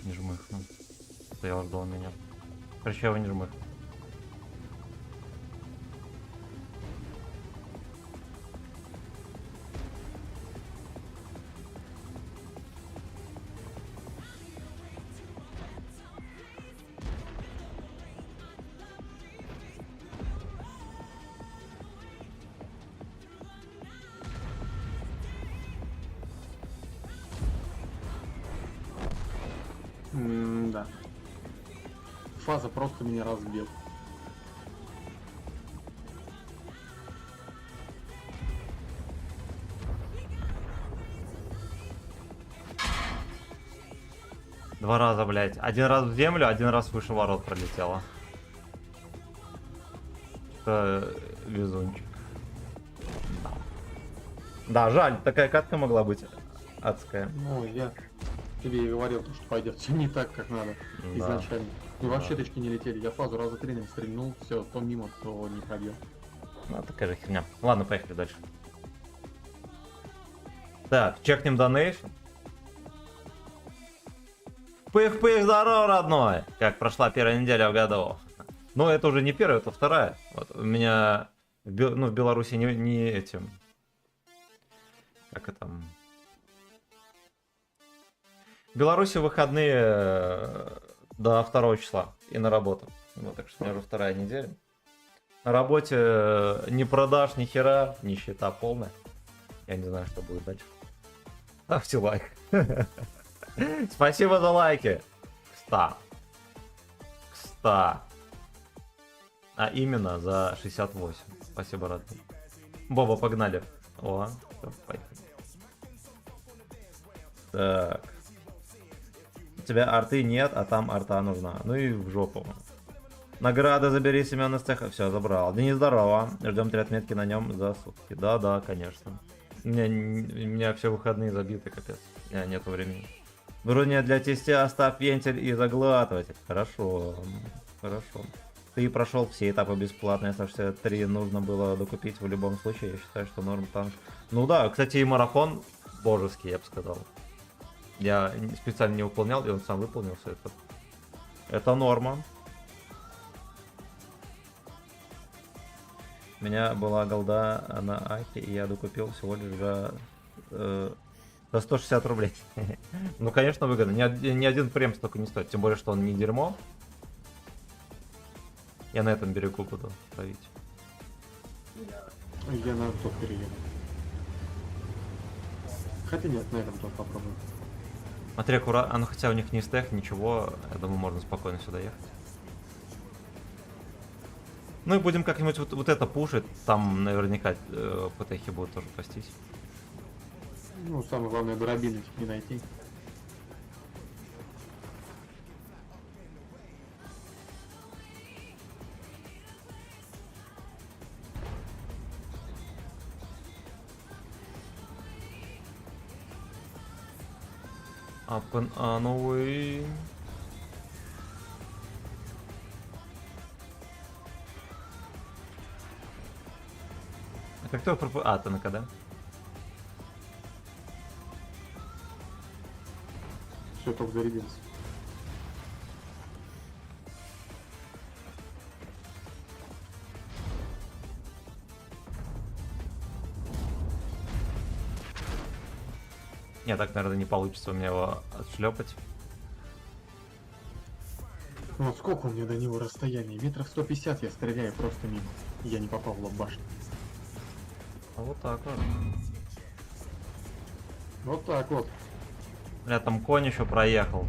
Не жмыхну. Стоял, ждал меня. Короче, я его не жмыхну. Да. Фаза просто меня разбил. Два раза, блядь. Один раз в землю, один раз выше ворот пролетело. Это везунчик. Да. Да, жаль, такая катка могла быть адская. Ну, я Тебе и говорил, что пойдет все не так, как надо Да. изначально. И вообще Да. точки не летели. Я фазу раза 3 стрельнул, все, то мимо, то не пробил. Ну, такая же херня. Ладно, поехали дальше. Так, чекнем донейшн. Пых-пых, здорово, родной! Как прошла первая неделя в году. Ну, это уже не первая, это вторая. Вот у меня в Беларуси не этим... Как это там? В Беларуси выходные до 2 числа и на работу. Вот, так что у меня уже вторая неделя. На работе не продаж ни хера, нищета полная. Я не знаю, что будет дальше. Ставьте лайк. Спасибо за лайки. Кста. А именно за 68. Спасибо, родной. Боба, погнали. О, всё, поехали. Так. У тебя арты нет, а там арта нужна. Ну и в жопу. Награды забери, Семен из цеха. Все, забрал. Денис, здорово. Ждем 3 отметки на нем за сутки. Да, конечно. У меня все выходные забиты, капец. У меня нету времени. Вроде для тестя оставь вентиль и заглатыватель. Хорошо. Ты прошел все этапы бесплатно, если 63 нужно было докупить в любом случае. Я считаю, что норм танк. Ну да, кстати, и марафон божеский, я бы сказал. Я специально не выполнял, и он сам выполнил все это. Это норма. У меня была голда на Ахе, и я докупил всего лишь за 160 рублей. Ну, конечно, выгодно. Ни один прем столько не стоит. Тем более, что он не дерьмо. Я на этом берегу буду ловить. Я на тот перееду. Хотя нет, на этом тот попробую. Смотри, аккуратно. А ну хотя у них не стех, ничего. Я думаю, можно спокойно сюда ехать. Ну и будем как-нибудь вот это пушить. Там наверняка ПТХи будут тоже пастись. Ну, самое главное, дробильник не найти. Up and on away. А как ты его А, ты на КД? Все, только зарядился. Нет, так, наверное, не получится у меня его отшлепать. Ну, сколько у меня до него расстояние? Метров 150 я стреляю просто мимо. Я не попал в лоб башни. А вот так вот. Вот так вот. Бля, там конь еще проехал.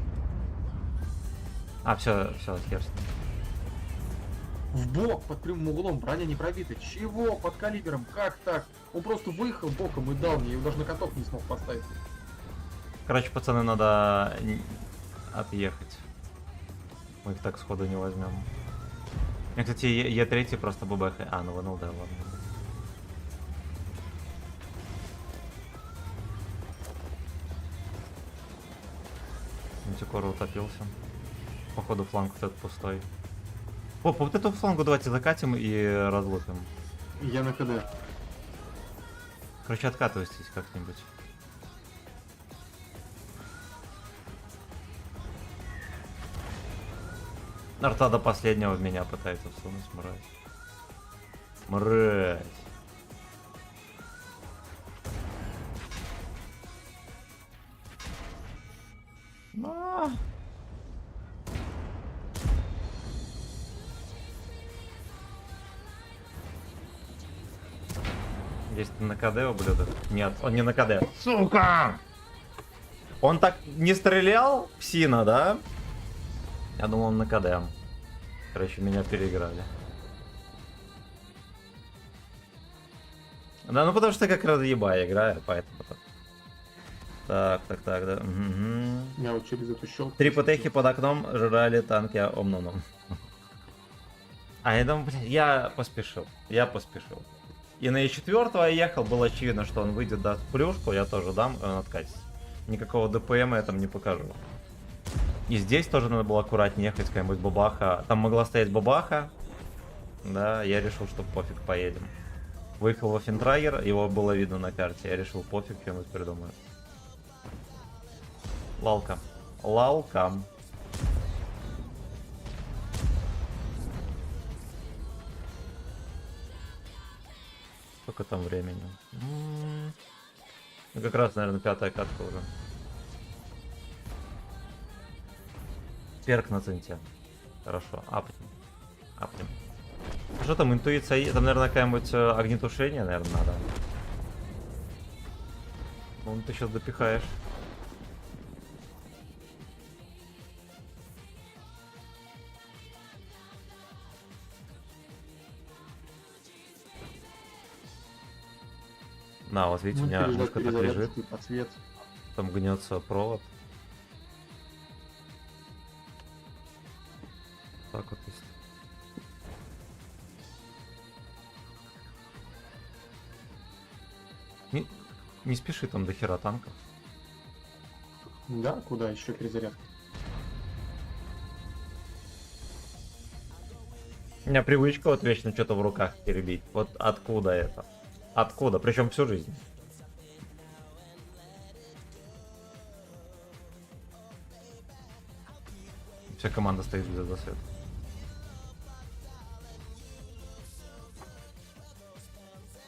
А, все, хер с ним. В бок, под прямым углом, броня не пробита. Чего? Под калибром? Как так? Он просто выехал боком и дал мне, и даже на каток не смог поставить. Короче, пацаны, надо отъехать. Мы их так сходу не возьмем. Я, кстати, Е3 просто ББХ. А, ну вынул, да, ладно. Мантикора утопился. Походу фланг вот этот пустой. Опа, вот эту флангу давайте закатим и разлупим. Я на КД. Короче, откатывайтесь как-нибудь. Арта до последнего в меня пытается всунуть, мразь. Мразь. А. Есть на КД, ублюдок? Нет, он не на КД. Сука! Он так не стрелял, псина, да? Я думал, он на КД. Короче, меня переиграли. Да, ну потому что как разъеба играю, поэтому так. Так, да. Угу. Я вот через эту щелку. 3 ПТХи под окном жрали танки омном. А я думаю, блин, я поспешил. И на Е4 я ехал, было очевидно, что он выйдет, даст плюшку, я тоже дам, и он откатится. Никакого ДПМ я там не покажу. И здесь тоже надо было аккуратнее ехать, какая-нибудь бабаха. Там могла стоять бабаха. Да, я решил, что пофиг, поедем. Выехал во Финтрагер, его было видно на карте. Я решил, пофиг, что-нибудь придумаю. Лалка. Лалка. Сколько там времени? Ну, как раз, наверное, 5-я катка уже. Перк на центе. Хорошо, апнем. Апнем. Что там, интуиция? Там, наверное, какая-нибудь огнетушение, наверное, надо. Ну, ты сейчас допихаешь. На, вот видите, у меня переждать мышка так лежит. перезарядку, подсвет. Там гнется провод. Так вот есть. Не спеши, там до хера танков. Да, куда еще перезарядка? У меня привычка вот вечно что-то в руках теребить. Вот откуда это? Откуда? Причем всю жизнь. Вся команда стоит без засвета.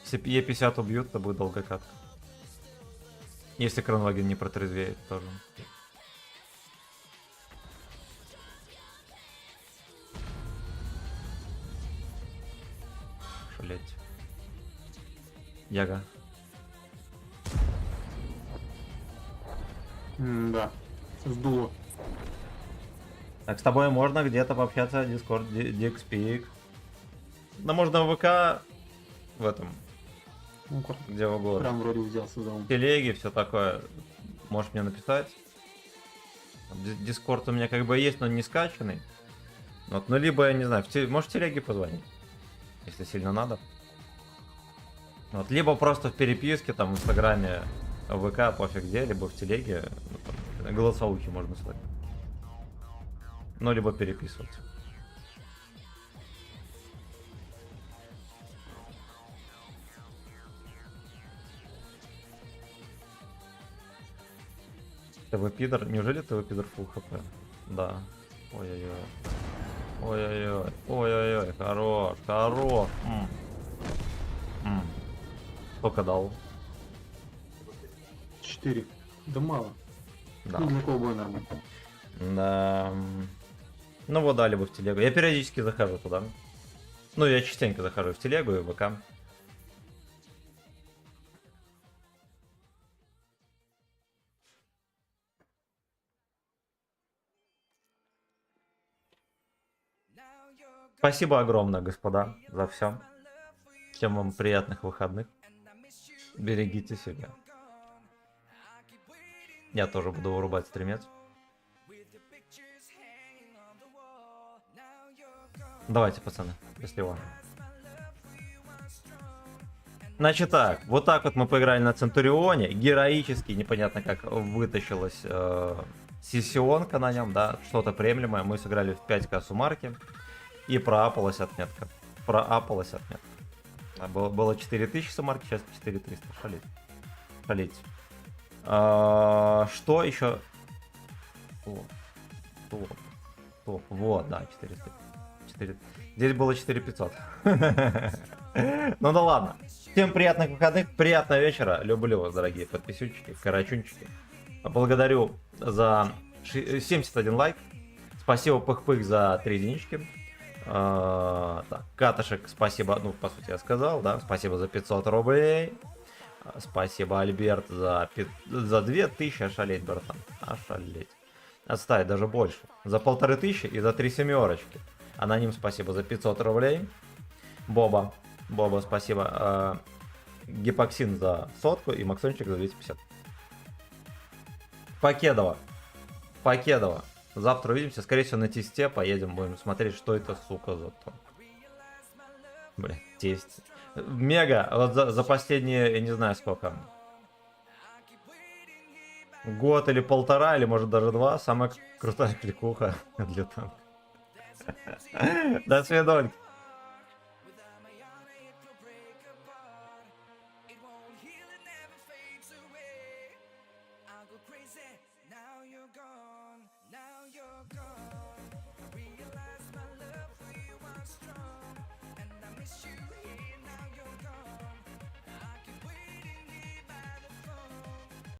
Если Е50 убьют, то будет долгокатка. Если Кронваген не протрезвеет тоже. Шалеть. Яга. Да, сдуло. Так, с тобой можно где-то пообщаться, Discord, DXPX. Да можно в ВК, в этом, Ну, как где угодно. прям вроде взялся за ум. Телеги, все такое. Можешь мне написать. Дискорд у меня как бы есть, но не скачанный. Вот, ну либо, я не знаю, можешь в телеге позвонить, если сильно надо. Вот, либо просто в переписке, там, в Инстаграме, в ВК, пофиг где, либо в телеге, ну, там, голосовухи можно слать. Ну, либо переписываться. ТВ пидор? Неужели ТВ пидор фулл хп? Да. Ой-ой-ой. Ой-ой-ой. Ой-ой-ой. Хорош. Хорош. Сколько дал? 4. Да мало. Да. Ну, для колбоя нормально. Да. Ну вот дали бы в телегу. Я периодически захожу туда. Ну, я частенько захожу в телегу и в ВК. Спасибо огромное, господа, за все. Всем вам приятных выходных. Берегите себя. Я тоже буду вырубать стримец. Давайте, пацаны, если вам. Значит так, вот так вот мы поиграли на Центурионе. Героически, непонятно как вытащилась сессионка на нем, да, что-то приемлемое. Мы сыграли в 5К суммарки. И проапалась отметка. Проапалась отметка. Было 4000 суммарки, сейчас 4300. Шалить. Шалить. Что еще? Топ. Вот, да, 400. Здесь было 4500. Ну да ладно. Всем приятных выходных, приятного вечера. Люблю вас, дорогие подписчики, карачунчики. Благодарю за 71 лайк. Спасибо, Пых-Пых, за 3 единички. Так, Катышек, спасибо, ну, по сути, я сказал, да, спасибо за 500 рублей. Спасибо, Альберт, за 2000, ошалеть, братан, ошалеть. Отставить, даже больше. За 1500 и за 3 семерочки. Аноним, спасибо за 500 рублей. Боба, спасибо. Гипоксин за 100 и Максончик за 250. Покедова. Завтра увидимся, скорее всего, на тесте поедем, будем смотреть, что это, сука, за то. Бля, тесть. Мега, вот за последние, я не знаю сколько. год или полтора, или может даже два, самая крутая кликуха для танка. До свидания.